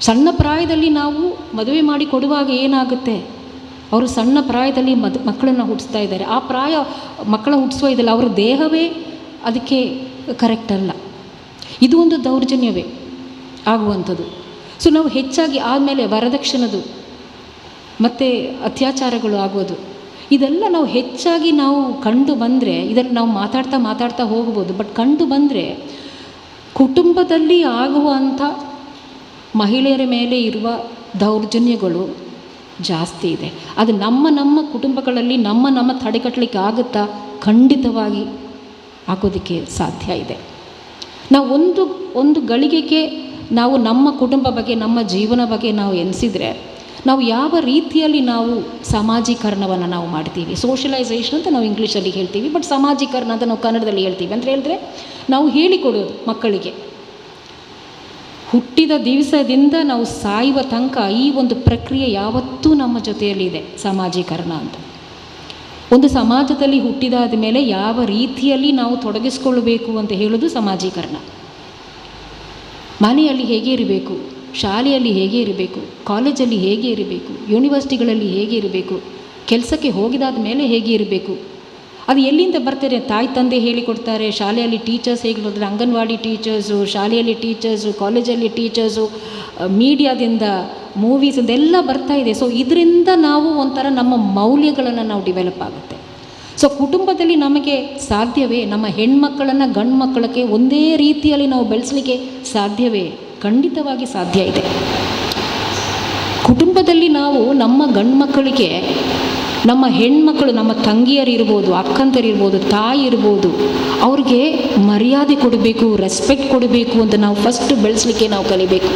ಸಣ್ಣ ಪ್ರಾಯದಲ್ಲಿ ನಾವು ಮದುವೆ ಮಾಡಿ ಕೊಡುವಾಗ ಏನಾಗುತ್ತೆ? ಅವರು ಸಣ್ಣ ಪ್ರಾಯದಲ್ಲಿ ಮಕ್ಕಳನ್ನು ಹುಟ್ಟಿಸ್ತಾ ಇದ್ದಾರೆ. ಆ ಪ್ರಾಯ ಮಕ್ಕಳ ಹುಟ್ಟಿಸುವ ಇದಲ್ಲ, ಅವರ ದೇಹವೇ ಅದಕ್ಕೆ ಕರೆಕ್ಟ್ ಅಲ್ಲ. ಇದು ಒಂದು ದೌರ್ಜನ್ಯವೇ ಆಗುವಂಥದ್ದು. ಸೊ ನಾವು ಹೆಚ್ಚಾಗಿ ಆದಮೇಲೆ ವರದಕ್ಷಿಣೆದು ಮತ್ತು ಅತ್ಯಾಚಾರಗಳು ಆಗೋದು, ಇದೆಲ್ಲ ನಾವು ಹೆಚ್ಚಾಗಿ ನಾವು ಕಂಡು ಬಂದರೆ, ಇದನ್ನು ನಾವು ಮಾತಾಡ್ತಾ ಹೋಗ್ಬೋದು. ಬಟ್ ಕಂಡು ಬಂದರೆ ಕುಟುಂಬದಲ್ಲಿ ಆಗುವಂಥ ಮಹಿಳೆಯರ ಮೇಲೆ ಇರುವ ದೌರ್ಜನ್ಯಗಳು ಜಾಸ್ತಿ ಇದೆ. ಅದು ನಮ್ಮ ಕುಟುಂಬಗಳಲ್ಲಿ ನಮ್ಮ ತಡೆಗಟ್ಟಲಿಕ್ಕೆ ಆಗುತ್ತಾ? ಖಂಡಿತವಾಗಿ ಆಗೋದಕ್ಕೆ ಸಾಧ್ಯ ಇದೆ. ನಾವು ಒಂದು ಗಳಿಗೆಗೆ ನಾವು ನಮ್ಮ ಕುಟುಂಬ ಬಗ್ಗೆ, ನಮ್ಮ ಜೀವನ ಬಗ್ಗೆ ನಾವು ಎನಿಸಿದರೆ, ನಾವು ಯಾವ ರೀತಿಯಲ್ಲಿ ನಾವು ಸಾಮಾಜೀಕರಣವನ್ನು ನಾವು ಮಾಡ್ತೀವಿ, ಸೋಷಲೈಸೇಷನ್ ಅಂತ ನಾವು ಇಂಗ್ಲೀಷಲ್ಲಿ ಹೇಳ್ತೀವಿ, ಬಟ್ ಸಾಮಾಜೀಕರಣ ಅಂತ ನಾವು ಕನ್ನಡದಲ್ಲಿ ಹೇಳ್ತೀವಿ. ಅಂತ ಹೇಳಿದ್ರೆ ನಾವು ಹೇಳಿಕೊಡೋದು ಮಕ್ಕಳಿಗೆ, ಹುಟ್ಟಿದ ದಿವಸದಿಂದ ನಾವು ಸಾಯುವ ತನಕ ಈ ಒಂದು ಪ್ರಕ್ರಿಯೆ ಯಾವತ್ತೂ ನಮ್ಮ ಜೊತೆಯಲ್ಲಿದೆ, ಸಾಮಾಜೀಕರಣ ಅಂತ. ಒಂದು ಸಮಾಜದಲ್ಲಿ ಹುಟ್ಟಿದಾದ ಮೇಲೆ ಯಾವ ರೀತಿಯಲ್ಲಿ ನಾವು ತೊಡಗಿಸ್ಕೊಳ್ಬೇಕು ಅಂತ ಹೇಳೋದು ಸಾಮಾಜೀಕರಣ. ಮನೆಯಲ್ಲಿ ಹೇಗೆ ಇರಬೇಕು, ಶಾಲೆಯಲ್ಲಿ ಹೇಗೆ ಇರಬೇಕು, ಕಾಲೇಜಲ್ಲಿ ಹೇಗೆ ಇರಬೇಕು, ಯೂನಿವರ್ಸಿಟಿಗಳಲ್ಲಿ ಹೇಗೆ ಇರಬೇಕು, ಕೆಲಸಕ್ಕೆ ಹೋಗಿದಾದ ಮೇಲೆ ಹೇಗೆ ಇರಬೇಕು, ಅದು ಎಲ್ಲಿಂದ ಬರ್ತಾರೆ? ತಾಯಿ ತಂದೆ ಹೇಳಿಕೊಡ್ತಾರೆ, ಶಾಲೆಯಲ್ಲಿ ಟೀಚರ್ಸ್ ಹೇಗೆ ನೋಡಿದ್ರೆ, ಅಂಗನವಾಡಿ ಟೀಚರ್ಸು, ಶಾಲೆಯಲ್ಲಿ ಟೀಚರ್ಸು, ಕಾಲೇಜಲ್ಲಿ ಟೀಚರ್ಸು, ಮೀಡಿಯಾದಿಂದ, ಮೂವೀಸಿಂದ ಎಲ್ಲ ಬರ್ತಾ ಇದೆ. ಸೊ ಇದರಿಂದ ನಾವು ಒಂಥರ ನಮ್ಮ ಮೌಲ್ಯಗಳನ್ನು ನಾವು ಡೆವಲಪ್ ಆಗುತ್ತೆ. ಸೊ ಕುಟುಂಬದಲ್ಲಿ ನಮಗೆ ಸಾಧ್ಯವೇ ನಮ್ಮ ಹೆಣ್ಮಕ್ಕಳನ್ನು ಗಂಡು ಮಕ್ಕಳಿಗೆ ಒಂದೇ ರೀತಿಯಲ್ಲಿ ನಾವು ಬೆಳೆಸಲಿಕ್ಕೆ ಸಾಧ್ಯವೇ? ಖಂಡಿತವಾಗಿ ಸಾಧ್ಯ ಇದೆ. ಕುಟುಂಬದಲ್ಲಿ ನಾವು ನಮ್ಮ ಗಂಡು ಮಕ್ಕಳಿಗೆ, ನಮ್ಮ ಹೆಣ್ಮಕ್ಕಳು, ನಮ್ಮ ತಂಗಿಯರಿರ್ಬೋದು, ಅಕ್ಕಂತರಿರ್ಬೋದು, ತಾಯಿ ಇರ್ಬೋದು, ಅವ್ರಿಗೆ ಮರ್ಯಾದೆ ಕೊಡಬೇಕು, ರೆಸ್ಪೆಕ್ಟ್ ಕೊಡಬೇಕು ಅಂತ ನಾವು ಫಸ್ಟ್ ಬೆಳೆಸಲಿಕ್ಕೆ ನಾವು ಕಲಿಬೇಕು.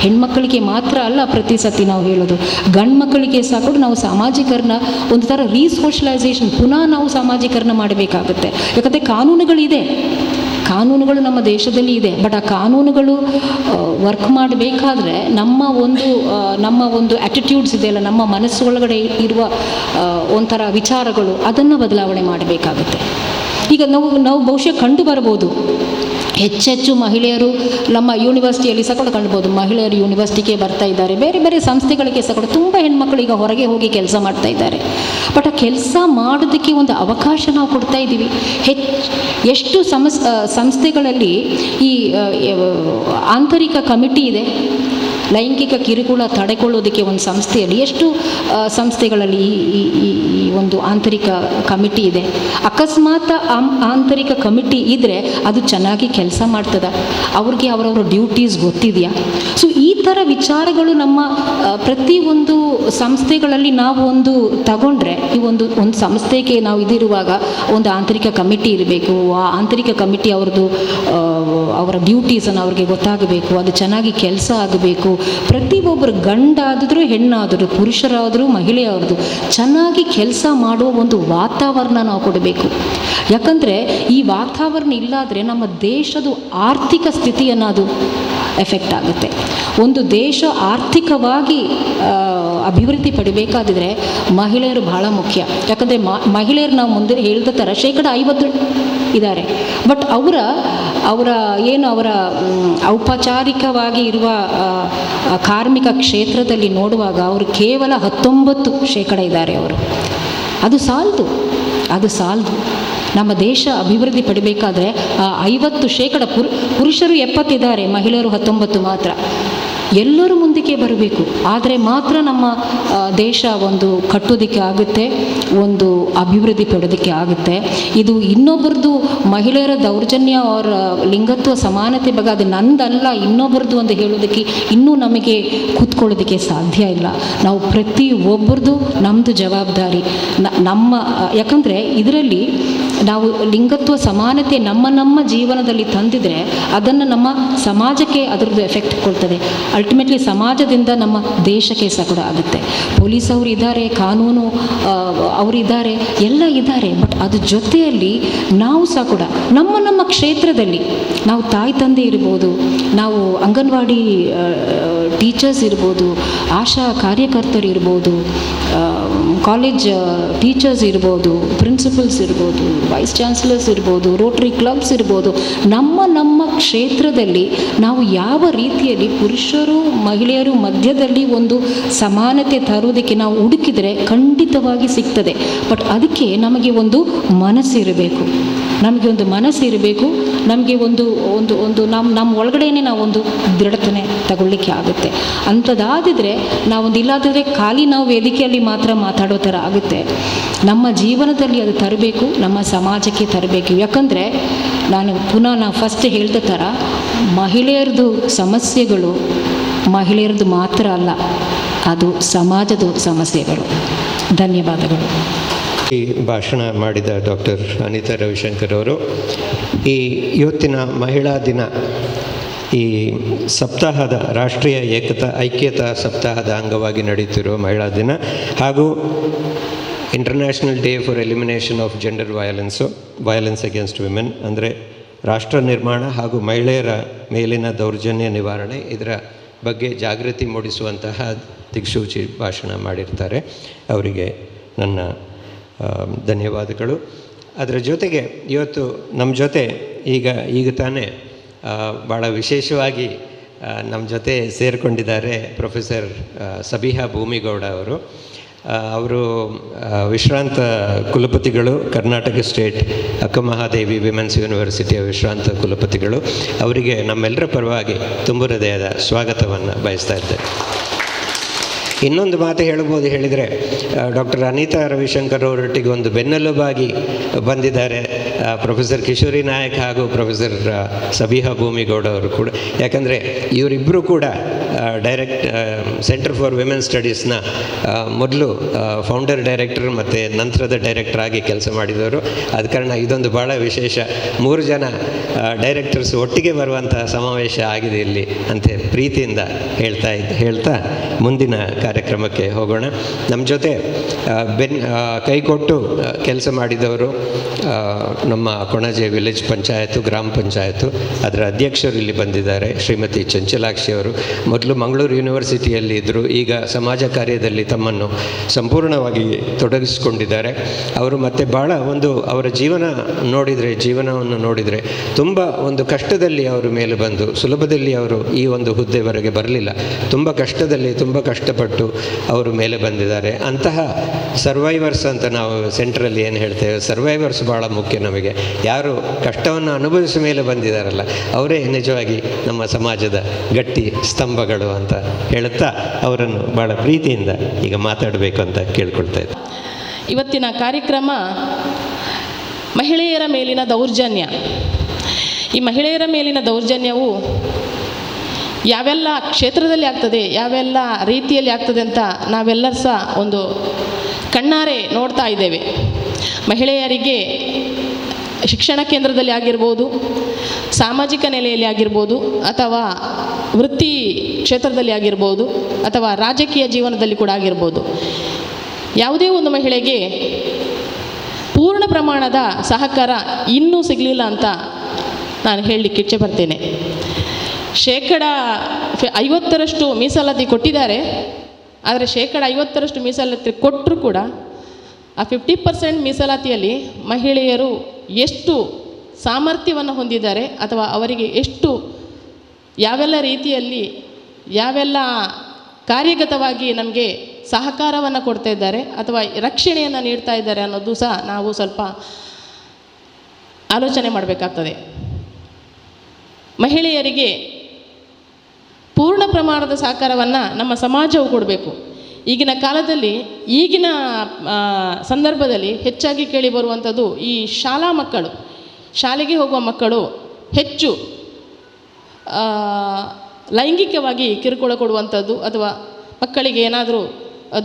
ಹೆಣ್ಮಕ್ಕಳಿಗೆ ಮಾತ್ರ ಅಲ್ಲ ಪ್ರತಿ ಸತಿ ನಾವು ಹೇಳೋದು, ಗಂಡು ಮಕ್ಕಳಿಗೆ ಸಹ ಕೂಡ ನಾವು ಸಾಮಾಜೀಕರಣ, ಒಂದು ಥರ ರೀಸೋಷಲೈಸೇಷನ್, ಪುನಃ ನಾವು ಸಾಮಾಜೀಕರಣ ಮಾಡಬೇಕಾಗುತ್ತೆ. ಯಾಕಂದರೆ ಕಾನೂನುಗಳು ನಮ್ಮ ದೇಶದಲ್ಲಿ ಇದೆ, ಬಟ್ ಆ ಕಾನೂನುಗಳು ವರ್ಕ್ ಮಾಡಬೇಕಾದ್ರೆ ನಮ್ಮ ಒಂದು ಆ್ಯಟಿಟ್ಯೂಡ್ಸ್ ಇದೆಯಲ್ಲ, ನಮ್ಮ ಮನಸ್ಸು ಒಳಗಡೆ ಇರುವ ಒಂಥರ ವಿಚಾರಗಳು, ಅದನ್ನು ಬದಲಾವಣೆ ಮಾಡಬೇಕಾಗುತ್ತೆ. ಈಗ ನಾವು ಬಹುಶಃ ಕಂಡು ಬರ್ಬೋದು, ಹೆಚ್ಚೆಚ್ಚು ಮಹಿಳೆಯರು ನಮ್ಮ ಯೂನಿವರ್ಸಿಟಿಯಲ್ಲಿ ಸಹ ಕೂಡ ಕಾಣ್ಬೋದು, ಮಹಿಳೆಯರು ಯೂನಿವರ್ಸಿಟಿಗೆ ಬರ್ತಾ ಇದ್ದಾರೆ, ಬೇರೆ ಬೇರೆ ಸಂಸ್ಥೆಗಳಿಗೆ ಸಹ ಕೂಡ ತುಂಬ ಹೆಣ್ಮಕ್ಳು ಈಗ ಹೊರಗೆ ಹೋಗಿ ಕೆಲಸ ಮಾಡ್ತಾ ಇದ್ದಾರೆ. ಬಟ್ ಆ ಕೆಲಸ ಮಾಡೋದಕ್ಕೆ ಒಂದು ಅವಕಾಶ ನಾವು ಕೊಡ್ತಾ ಇದ್ದೀವಿ. ಎಷ್ಟು ಸಂಸ್ಥೆಗಳಲ್ಲಿ ಈ ಆಂತರಿಕ ಕಮಿಟಿ ಇದೆ, ಲೈಂಗಿಕ ಕಿರುಕುಳ ತಡೆಕೊಳ್ಳೋದಕ್ಕೆ ಒಂದು ಸಂಸ್ಥೆಯಲ್ಲಿ, ಎಷ್ಟು ಸಂಸ್ಥೆಗಳಲ್ಲಿ ಈ ಒಂದು ಆಂತರಿಕ ಕಮಿಟಿ ಇದೆ. ಅಕಸ್ಮಾತ್ ಆಂತರಿಕ ಕಮಿಟಿ ಇದ್ದರೆ ಅದು ಚೆನ್ನಾಗಿ ಕೆಲಸ ಮಾಡ್ತದ, ಅವ್ರಿಗೆ ಅವರವರ ಡ್ಯೂಟೀಸ್ ಗೊತ್ತಿದೆಯಾ? ಸೊ ಈ ಥರ ವಿಚಾರಗಳು ನಮ್ಮ ಪ್ರತಿಯೊಂದು ಸಂಸ್ಥೆಗಳಲ್ಲಿ ನಾವು ಒಂದು ತಗೊಂಡ್ರೆ, ಈ ಒಂದು ಸಂಸ್ಥೆಗೆ ನಾವು ಇದಿರುವಾಗ ಒಂದು ಆಂತರಿಕ ಕಮಿಟಿ ಇರಬೇಕು, ಆ ಆಂತರಿಕ ಕಮಿಟಿ ಅವರ ಡ್ಯೂಟೀಸನ್ನು ಅವ್ರಿಗೆ ಗೊತ್ತಾಗಬೇಕು, ಅದು ಚೆನ್ನಾಗಿ ಕೆಲಸ ಆಗಬೇಕು. ಪ್ರತಿಯೊಬ್ಬರು ಗಂಡಾದರೂ ಹೆಣ್ಣಾದರೂ ಪುರುಷರಾದರೂ ಮಹಿಳೆಯಾದರೂ ಚೆನ್ನಾಗಿ ಕೆಲಸ ಮಾಡುವ ಒಂದು ವಾತಾವರಣ ನಾವು ಕೊಡಬೇಕು. ಯಾಕಂದರೆ ಈ ವಾತಾವರಣ ಇಲ್ಲಾದರೆ ನಮ್ಮ ದೇಶದ ಆರ್ಥಿಕ ಸ್ಥಿತಿಯನ್ನು ಅದು ಎಫೆಕ್ಟ್ ಆಗುತ್ತೆ. ಒಂದು ದೇಶ ಆರ್ಥಿಕವಾಗಿ ಅಭಿವೃದ್ಧಿ ಪಡಿಬೇಕಾದಿದ್ರೆ ಮಹಿಳೆಯರು ಬಹಳ ಮುಖ್ಯ. ಯಾಕಂದರೆ ಮಹಿಳೆಯರು ನಾವು ಮುಂದೆ ಹೇಳಿದ ಥರ 50% ಇದ್ದಾರೆ, ಬಟ್ ಅವರ ಔಪಚಾರಿಕವಾಗಿ ಇರುವ ಕಾರ್ಮಿಕ ಕ್ಷೇತ್ರದಲ್ಲಿ ನೋಡುವಾಗ ಅವರು ಕೇವಲ 19% ಇದ್ದಾರೆ. ಅದು ಸಾಲದು. ನಮ್ಮ ದೇಶ ಅಭಿವೃದ್ಧಿ ಪಡಿಬೇಕಾದ್ರೆ 50% ಪುರುಷರು 70 ಇದ್ದಾರೆ, ಮಹಿಳೆಯರು 19 ಮಾತ್ರ. ಎಲ್ಲರೂ ಮುಂದಕ್ಕೆ ಬರಬೇಕು, ಆದರೆ ಮಾತ್ರ ನಮ್ಮ ದೇಶ ಒಂದು ಕಟ್ಟೋದಕ್ಕೆ ಆಗುತ್ತೆ, ಒಂದು ಅಭಿವೃದ್ಧಿ ಪಡೋದಕ್ಕೆ ಆಗುತ್ತೆ. ಇದು ಇನ್ನೊಬ್ಬರದು ಮಹಿಳೆಯರ ದೌರ್ಜನ್ಯ ಅವರ ಲಿಂಗತ್ವ ಸಮಾನತೆ ಬಗ್ಗೆ ಅದು ನಂದಲ್ಲ, ಇನ್ನೊಬ್ಬರದು ಅಂತ ಹೇಳೋದಕ್ಕೆ ಇನ್ನೂ ನಮಗೆ ಕೂತ್ಕೊಳ್ಳೋದಕ್ಕೆ ಸಾಧ್ಯ ಇಲ್ಲ. ನಾವು ಪ್ರತಿಯೊಬ್ಬರದು ನಮ್ಮದು ಜವಾಬ್ದಾರಿ. ಯಾಕಂದರೆ ಇದರಲ್ಲಿ ನಾವು ಲಿಂಗತ್ವ ಸಮಾನತೆ ನಮ್ಮ ಜೀವನದಲ್ಲಿ ತಂದಿದ್ರೆ ಅದನ್ನು ನಮ್ಮ ಸಮಾಜಕ್ಕೆ ಅದರದ್ದು ಎಫೆಕ್ಟ್ ಕೊಡ್ತದೆ. ಅಲ್ಟಿಮೇಟ್ಲಿ ಸಮಾಜದಿಂದ ನಮ್ಮ ದೇಶಕ್ಕೆ ಸಹ ಕೂಡ ಆಗುತ್ತೆ. ಪೊಲೀಸ್ ಅವರು ಇದ್ದಾರೆ, ಕಾನೂನು ಅವರಿದ್ದಾರೆ, ಎಲ್ಲ ಇದ್ದಾರೆ. ಬಟ್ ಅದ್ರ ಜೊತೆಯಲ್ಲಿ ನಾವು ಸಹ ಕೂಡ ನಮ್ಮ ಕ್ಷೇತ್ರದಲ್ಲಿ ನಾವು ತಾಯಿ ತಂದೆ ಇರ್ಬೋದು, ನಾವು ಅಂಗನವಾಡಿ ಟೀಚರ್ಸ್ ಇರ್ಬೋದು, ಆಶಾ ಕಾರ್ಯಕರ್ತರು ಇರ್ಬೋದು, ಕಾಲೇಜ್ ಟೀಚರ್ಸ್ ಇರ್ಬೋದು, ಪ್ರಿನ್ಸಿಪಲ್ಸ್ ಇರ್ಬೋದು, ವೈಸ್ ಚಾನ್ಸಲರ್ಸ್ ಇರ್ಬೋದು, ರೋಟರಿ ಕ್ಲಬ್ಸ್ ಇರ್ಬೋದು, ನಮ್ಮ ಕ್ಷೇತ್ರದಲ್ಲಿ ನಾವು ಯಾವ ರೀತಿಯಲ್ಲಿ ಪುರುಷರು ಮಹಿಳೆಯರು ಮಧ್ಯದಲ್ಲಿ ಒಂದು ಸಮಾನತೆ ತರುವುದಕ್ಕೆ ನಾವು ಹುಡುಕಿದರೆ ಖಂಡಿತವಾಗಿ ಸಿಗ್ತದೆ. ಬಟ್ ಅದಕ್ಕೆ ನಮಗೆ ಒಂದು ಮನಸ್ಸಿರಬೇಕು. ನಮಗೆ ಒಂದು ಮನಸ್ಸು ಇರಬೇಕು, ನಮಗೆ ಒಂದು ಒಂದು ಒಂದು ನಮ್ಮ ಒಳಗಡೆನೇ ನಾವೊಂದು ದೃಢತನೆ ತಗೊಳ್ಳಿಕ್ಕೆ ಆಗುತ್ತೆ. ಅಂಥದ್ದಾದಿದ್ರೆ ನಾವೊಂದು ಇಲ್ಲಾದರೆ ಖಾಲಿ ನಾವು ವೇದಿಕೆಯಲ್ಲಿ ಮಾತ್ರ ಮಾತಾಡೋ ಥರ ಆಗುತ್ತೆ. ನಮ್ಮ ಜೀವನದಲ್ಲಿ ಅದು ತರಬೇಕು, ನಮ್ಮ ಸಮಾಜಕ್ಕೆ ತರಬೇಕು. ಯಾಕಂದರೆ ನಾವು ಫಸ್ಟ್ ಹೇಳಿದ ಥರ ಮಹಿಳೆಯರದು ಸಮಸ್ಯೆಗಳು ಮಹಿಳೆಯರದು ಮಾತ್ರ ಅಲ್ಲ, ಅದು ಸಮಾಜದ ಸಮಸ್ಯೆಗಳು. ಧನ್ಯವಾದಗಳು. ಈ ಭಾಷಣ ಮಾಡಿದ ಡಾಕ್ಟರ್ ಅನಿತಾ ರವಿಶಂಕರ್ ಅವರು ಇವತ್ತಿನ ಮಹಿಳಾ ದಿನ, ಈ ಸಪ್ತಾಹದ ರಾಷ್ಟ್ರೀಯ ಐಕ್ಯತಾ ಸಪ್ತಾಹದ ಅಂಗವಾಗಿ ನಡೆಯುತ್ತಿರುವ ಮಹಿಳಾ ದಿನ ಹಾಗೂ international day for elimination of gender violence against women, ಅಂದರೆ ರಾಷ್ಟ್ರ ನಿರ್ಮಾಣ ಹಾಗೂ ಮಹಿಳೆಯರ ಮೇಲಿನ ದೌರ್ಜನ್ಯ ನಿವಾರಣೆ, ಇದರ ಬಗ್ಗೆ ಜಾಗೃತಿ ಮೂಡಿಸುವಂತಹ ದಿಕ್ಸೂಚಿ ಭಾಷಣ ಮಾಡಿರ್ತಾರೆ. ಅವರಿಗೆ ನನ್ನ ಧನ್ಯವಾದಗಳು. ಅದರ ಜೊತೆಗೆ ಇವತ್ತು ನಮ್ಮ ಜೊತೆ ಈಗ ತಾನೇ ಭಾಳ ವಿಶೇಷವಾಗಿ ನಮ್ಮ ಜೊತೆ ಸೇರಿಕೊಂಡಿದ್ದಾರೆ ಪ್ರೊಫೆಸರ್ ಸಬಿಹಾ ಭೂಮಿಗೌಡ ಅವರು. ಅವರು ವಿಶ್ರಾಂತ ಕುಲಪತಿಗಳು, ಕರ್ನಾಟಕ ಸ್ಟೇಟ್ ಅಕ್ಕಮಹಾದೇವಿ ವಿಮೆನ್ಸ್ ಯೂನಿವರ್ಸಿಟಿಯ ವಿಶ್ರಾಂತ ಕುಲಪತಿಗಳು. ಅವರಿಗೆ ನಮ್ಮೆಲ್ಲರ ಪರವಾಗಿ ತುಂಬು ಹೃದಯದ ಸ್ವಾಗತವನ್ನು ಬಯಸ್ತಾ ಇದ್ದೇನೆ. ಇನ್ನೊಂದು ಮಾತು ಹೇಳಿದರೆ ಡಾಕ್ಟರ್ ಅನಿತಾ ರವಿಶಂಕರ್ ಅವರೊಟ್ಟಿಗೆ ಒಂದು ಬೆನ್ನೆಲುಬಾಗಿ ಬಂದಿದ್ದಾರೆ ಪ್ರೊಫೆಸರ್ ಕಿಶೋರಿ ನಾಯಕ್ ಹಾಗೂ ಪ್ರೊಫೆಸರ್ ಸಬಿಹಾ ಭೂಮಿಗೌಡ ಅವರು ಕೂಡ. ಯಾಕಂದರೆ ಇವರಿಬ್ಬರು ಕೂಡ ಸೆಂಟರ್ ಫಾರ್ ವಿಮೆನ್ ಸ್ಟಡೀಸ್ನ ಮೊದಲು ಫೌಂಡರ್ ಡೈರೆಕ್ಟರ್ ಮತ್ತು ನಂತರದ ಡೈರೆಕ್ಟರ್ ಆಗಿ ಕೆಲಸ ಮಾಡಿದವರು. ಆದ ಕಾರಣ ಇದೊಂದು ಭಾಳ ವಿಶೇಷ, 3 ಜನ ಡೈರೆಕ್ಟರ್ಸ್ ಒಟ್ಟಿಗೆ ಬರುವಂತಹ ಸಮಾವೇಶ ಆಗಿದೆ ಇಲ್ಲಿ ಅಂತ ಪ್ರೀತಿಯಿಂದ ಹೇಳ್ತಾ ಮುಂದಿನ ಕಾರ್ಯಕ್ರಮಕ್ಕೆ ಹೋಗೋಣ. ನಮ್ಮ ಜೊತೆ ಕೈಕೊಟ್ಟು ಕೆಲಸ ಮಾಡಿದವರು ನಮ್ಮ ಕೊಣಾಜೆ ವಿಲೇಜ್ ಪಂಚಾಯತು, ಗ್ರಾಮ ಪಂಚಾಯತು, ಅದರ ಅಧ್ಯಕ್ಷರು ಇಲ್ಲಿ ಬಂದಿದ್ದಾರೆ, ಶ್ರೀಮತಿ ಚಂಚಲಾಕ್ಷಿ ಅವರು. ಮೊದಲು ಮಂಗಳೂರು ಯೂನಿವರ್ಸಿಟಿಯಲ್ಲಿ ಇದ್ದರು, ಈಗ ಸಮಾಜ ಕಾರ್ಯದಲ್ಲಿ ತಮ್ಮನ್ನು ಸಂಪೂರ್ಣವಾಗಿ ತೊಡಗಿಸಿಕೊಂಡಿದ್ದಾರೆ. ಅವರು ಮತ್ತೆ ಭಾಳ ಅವರ ಜೀವನವನ್ನು ನೋಡಿದರೆ ತುಂಬ ಒಂದು ಕಷ್ಟದಲ್ಲಿ ಅವರು ಮೇಲೆ ಬಂದು ಸುಲಭದಲ್ಲಿ ಅವರು ಈ ಒಂದು ಹುದ್ದೆವರೆಗೆ ಬರಲಿಲ್ಲ. ತುಂಬ ಕಷ್ಟದಲ್ಲಿ ತುಂಬ ಕಷ್ಟಪಟ್ಟು ಅವರು ಮೇಲೆ ಬಂದಿದ್ದಾರೆ. ಅಂತಹ ಸರ್ವೈವರ್ಸ್ ಅಂತ ನಾವು ಸೆಂಟ್ರಲ್ಲಿ ಏನು ಹೇಳ್ತೇವೆ, ಸರ್ವೈವರ್ಸ್ ಭಾಳ ಮುಖ್ಯ ನಮಗೆ. ಯಾರು ಕಷ್ಟವನ್ನು ಅನುಭವಿಸಿದ ಮೇಲೆ ಬಂದಿದ್ದಾರಲ್ಲ, ಅವರೇ ನಿಜವಾಗಿ ನಮ್ಮ ಸಮಾಜದ ಗಟ್ಟಿ ಸ್ತಂಭಗಳು ಅಂತ ಹೇಳುತ್ತಾ ಅವರನ್ನು ಭಾಳ ಪ್ರೀತಿಯಿಂದ ಈಗ ಮಾತಾಡಬೇಕು ಅಂತ ಕೇಳ್ಕೊಳ್ತಾ ಇದ್ದೆ. ಇವತ್ತಿನ ಕಾರ್ಯಕ್ರಮ ಮಹಿಳೆಯರ ಮೇಲಿನ ದೌರ್ಜನ್ಯ. ಈ ಮಹಿಳೆಯರ ಮೇಲಿನ ದೌರ್ಜನ್ಯವು ಯಾವೆಲ್ಲ ಕ್ಷೇತ್ರದಲ್ಲಿ ಆಗ್ತದೆ, ಯಾವೆಲ್ಲ ರೀತಿಯಲ್ಲಿ ಆಗ್ತದೆ ಅಂತ ನಾವೆಲ್ಲರೂ ಸಹ ಒಂದು ಕಣ್ಣಾರೆ ನೋಡ್ತಾ ಇದ್ದೇವೆ. ಮಹಿಳೆಯರಿಗೆ ಶಿಕ್ಷಣ ಕೇಂದ್ರದಲ್ಲಿ ಆಗಿರ್ಬೋದು, ಸಾಮಾಜಿಕ ನೆಲೆಯಲ್ಲಿ ಆಗಿರ್ಬೋದು, ಅಥವಾ ವೃತ್ತಿ ಕ್ಷೇತ್ರದಲ್ಲಿ ಆಗಿರ್ಬೋದು, ಅಥವಾ ರಾಜಕೀಯ ಜೀವನದಲ್ಲಿ ಕೂಡ ಆಗಿರ್ಬೋದು, ಯಾವುದೇ ಒಂದು ಮಹಿಳೆಗೆ ಪೂರ್ಣ ಪ್ರಮಾಣದ ಸಹಕಾರ ಇನ್ನೂ ಸಿಗಲಿಲ್ಲ ಅಂತ ನಾನು ಹೇಳಲಿಕ್ಕೆ ಇಚ್ಛೆ ಪಡ್ತೇನೆ. 50% ಮೀಸಲಾತಿ ಕೊಟ್ಟಿದ್ದಾರೆ. ಆದರೆ 50% ಮೀಸಲಾತಿ ಕೊಟ್ಟರೂ ಕೂಡ ಆ 50% ಮೀಸಲಾತಿಯಲ್ಲಿ ಮಹಿಳೆಯರು ಎಷ್ಟು ಸಾಮರ್ಥ್ಯವನ್ನು ಹೊಂದಿದ್ದಾರೆ, ಅಥವಾ ಅವರಿಗೆ ಎಷ್ಟು ಯಾವೆಲ್ಲ ರೀತಿಯಲ್ಲಿ ಯಾವೆಲ್ಲ ಕಾರ್ಯಗತವಾಗಿ ನಮಗೆ ಸಹಕಾರವನ್ನು ಕೊಡ್ತಾ ಇದ್ದಾರೆ ಅಥವಾ ರಕ್ಷಣೆಯನ್ನು ನೀಡ್ತಾ ಇದ್ದಾರೆ ಅನ್ನೋದು ಸಹ ನಾವು ಸ್ವಲ್ಪ ಆಲೋಚನೆ ಮಾಡಬೇಕಾಗ್ತದೆ. ಮಹಿಳೆಯರಿಗೆ ಪೂರ್ಣ ಪ್ರಮಾಣದ ಸಹಕಾರವನ್ನು ನಮ್ಮ ಸಮಾಜವು ಕೊಡಬೇಕು. ಈಗಿನ ಕಾಲದಲ್ಲಿ, ಈಗಿನ ಸಂದರ್ಭದಲ್ಲಿ ಹೆಚ್ಚಾಗಿ ಕೇಳಿ ಬರುವಂಥದ್ದು ಈ ಶಾಲೆಗೆ ಹೋಗುವ ಮಕ್ಕಳು ಹೆಚ್ಚು ಲೈಂಗಿಕವಾಗಿ ಕಿರುಕುಳ ಕೊಡುವಂಥದ್ದು ಅಥವಾ ಮಕ್ಕಳಿಗೆ ಏನಾದರೂ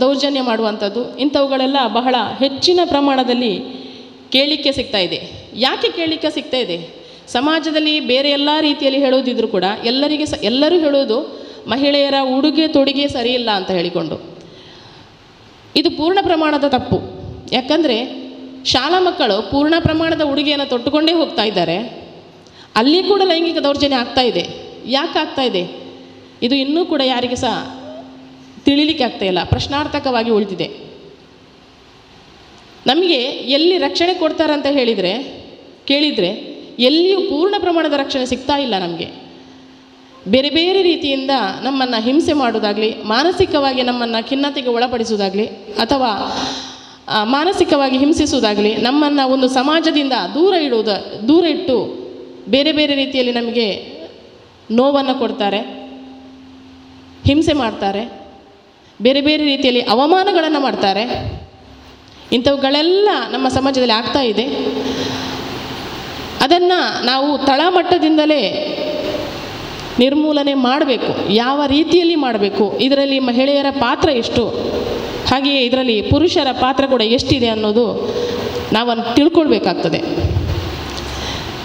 ದೌರ್ಜನ್ಯ ಮಾಡುವಂಥದ್ದು, ಇಂಥವುಗಳೆಲ್ಲ ಬಹಳ ಹೆಚ್ಚಿನ ಪ್ರಮಾಣದಲ್ಲಿ ಕೇಳಲಿಕ್ಕೆ ಸಿಗ್ತಾ ಇದೆ. ಯಾಕೆ ಕೇಳಲಿಕ್ಕೆ ಸಿಗ್ತಾ ಇದೆ? ಸಮಾಜದಲ್ಲಿ ಬೇರೆ ಎಲ್ಲ ರೀತಿಯಲ್ಲಿ ಹೇಳೋದಿದ್ರು ಕೂಡ ಎಲ್ಲರೂ ಹೇಳೋದು ಮಹಿಳೆಯರ ಉಡುಗೆ ತೊಡುಗೆ ಸರಿಯಿಲ್ಲ ಅಂತ ಹೇಳಿಕೊಂಡು. ಇದು ಪೂರ್ಣ ಪ್ರಮಾಣದ ತಪ್ಪು. ಯಾಕಂದರೆ ಶಾಲಾ ಮಕ್ಕಳು ಪೂರ್ಣ ಪ್ರಮಾಣದ ಉಡುಗೆಯನ್ನು ತೊಟ್ಟುಕೊಂಡೇ ಹೋಗ್ತಾ ಇದ್ದಾರೆ. ಅಲ್ಲಿ ಕೂಡ ಲೈಂಗಿಕ ದೌರ್ಜನ್ಯ ಆಗ್ತಾ ಇದೆ. ಯಾಕೆ ಆಗ್ತಾ ಇದೆ? ಇದು ಇನ್ನೂ ಕೂಡ ಯಾರಿಗೆ ಸಹ ತಿಳಿಲಿಕ್ಕೆ ಆಗ್ತಾ ಇಲ್ಲ, ಪ್ರಶ್ನಾರ್ಥಕವಾಗಿ ಉಳಿದಿದೆ. ನಮಗೆ ಎಲ್ಲಿ ರಕ್ಷಣೆ ಕೊಡ್ತಾರಂತ ಕೇಳಿದರೆ ಎಲ್ಲಿಯೂ ಪೂರ್ಣ ಪ್ರಮಾಣದ ರಕ್ಷಣೆ ಸಿಗ್ತಾ ಇಲ್ಲ. ನಮಗೆ ಬೇರೆ ಬೇರೆ ರೀತಿಯಿಂದ ನಮ್ಮನ್ನು ಹಿಂಸೆ ಮಾಡೋದಾಗಲಿ, ಮಾನಸಿಕವಾಗಿ ನಮ್ಮನ್ನು ಖಿನ್ನತೆಗೆ ಒಳಪಡಿಸೋದಾಗಲಿ, ಅಥವಾ ಮಾನಸಿಕವಾಗಿ ಹಿಂಸಿಸುವುದಾಗಲಿ, ನಮ್ಮನ್ನು ಒಂದು ಸಮಾಜದಿಂದ ದೂರ ಇಟ್ಟು ಬೇರೆ ಬೇರೆ ರೀತಿಯಲ್ಲಿ ನಮಗೆ ನೋವನ್ನು ಕೊಡ್ತಾರೆ, ಹಿಂಸೆ ಮಾಡ್ತಾರೆ, ಬೇರೆ ಬೇರೆ ರೀತಿಯಲ್ಲಿ ಅವಮಾನಗಳನ್ನು ಮಾಡ್ತಾರೆ. ಇಂಥವುಗಳೆಲ್ಲ ನಮ್ಮ ಸಮಾಜದಲ್ಲಿ ಆಗ್ತಾ ಇದೆ. ಅದನ್ನು ನಾವು ತಳಮಟ್ಟದಿಂದಲೇ ನಿರ್ಮೂಲನೆ ಮಾಡಬೇಕು. ಯಾವ ರೀತಿಯಲ್ಲಿ ಮಾಡಬೇಕು, ಇದರಲ್ಲಿ ಮಹಿಳೆಯರ ಪಾತ್ರ ಎಷ್ಟು, ಹಾಗೆಯೇ ಇದರಲ್ಲಿ ಪುರುಷರ ಪಾತ್ರ ಕೂಡ ಎಷ್ಟಿದೆ ಅನ್ನೋದು ನಾವು ತಿಳ್ಕೊಳ್ಬೇಕಾಗ್ತದೆ.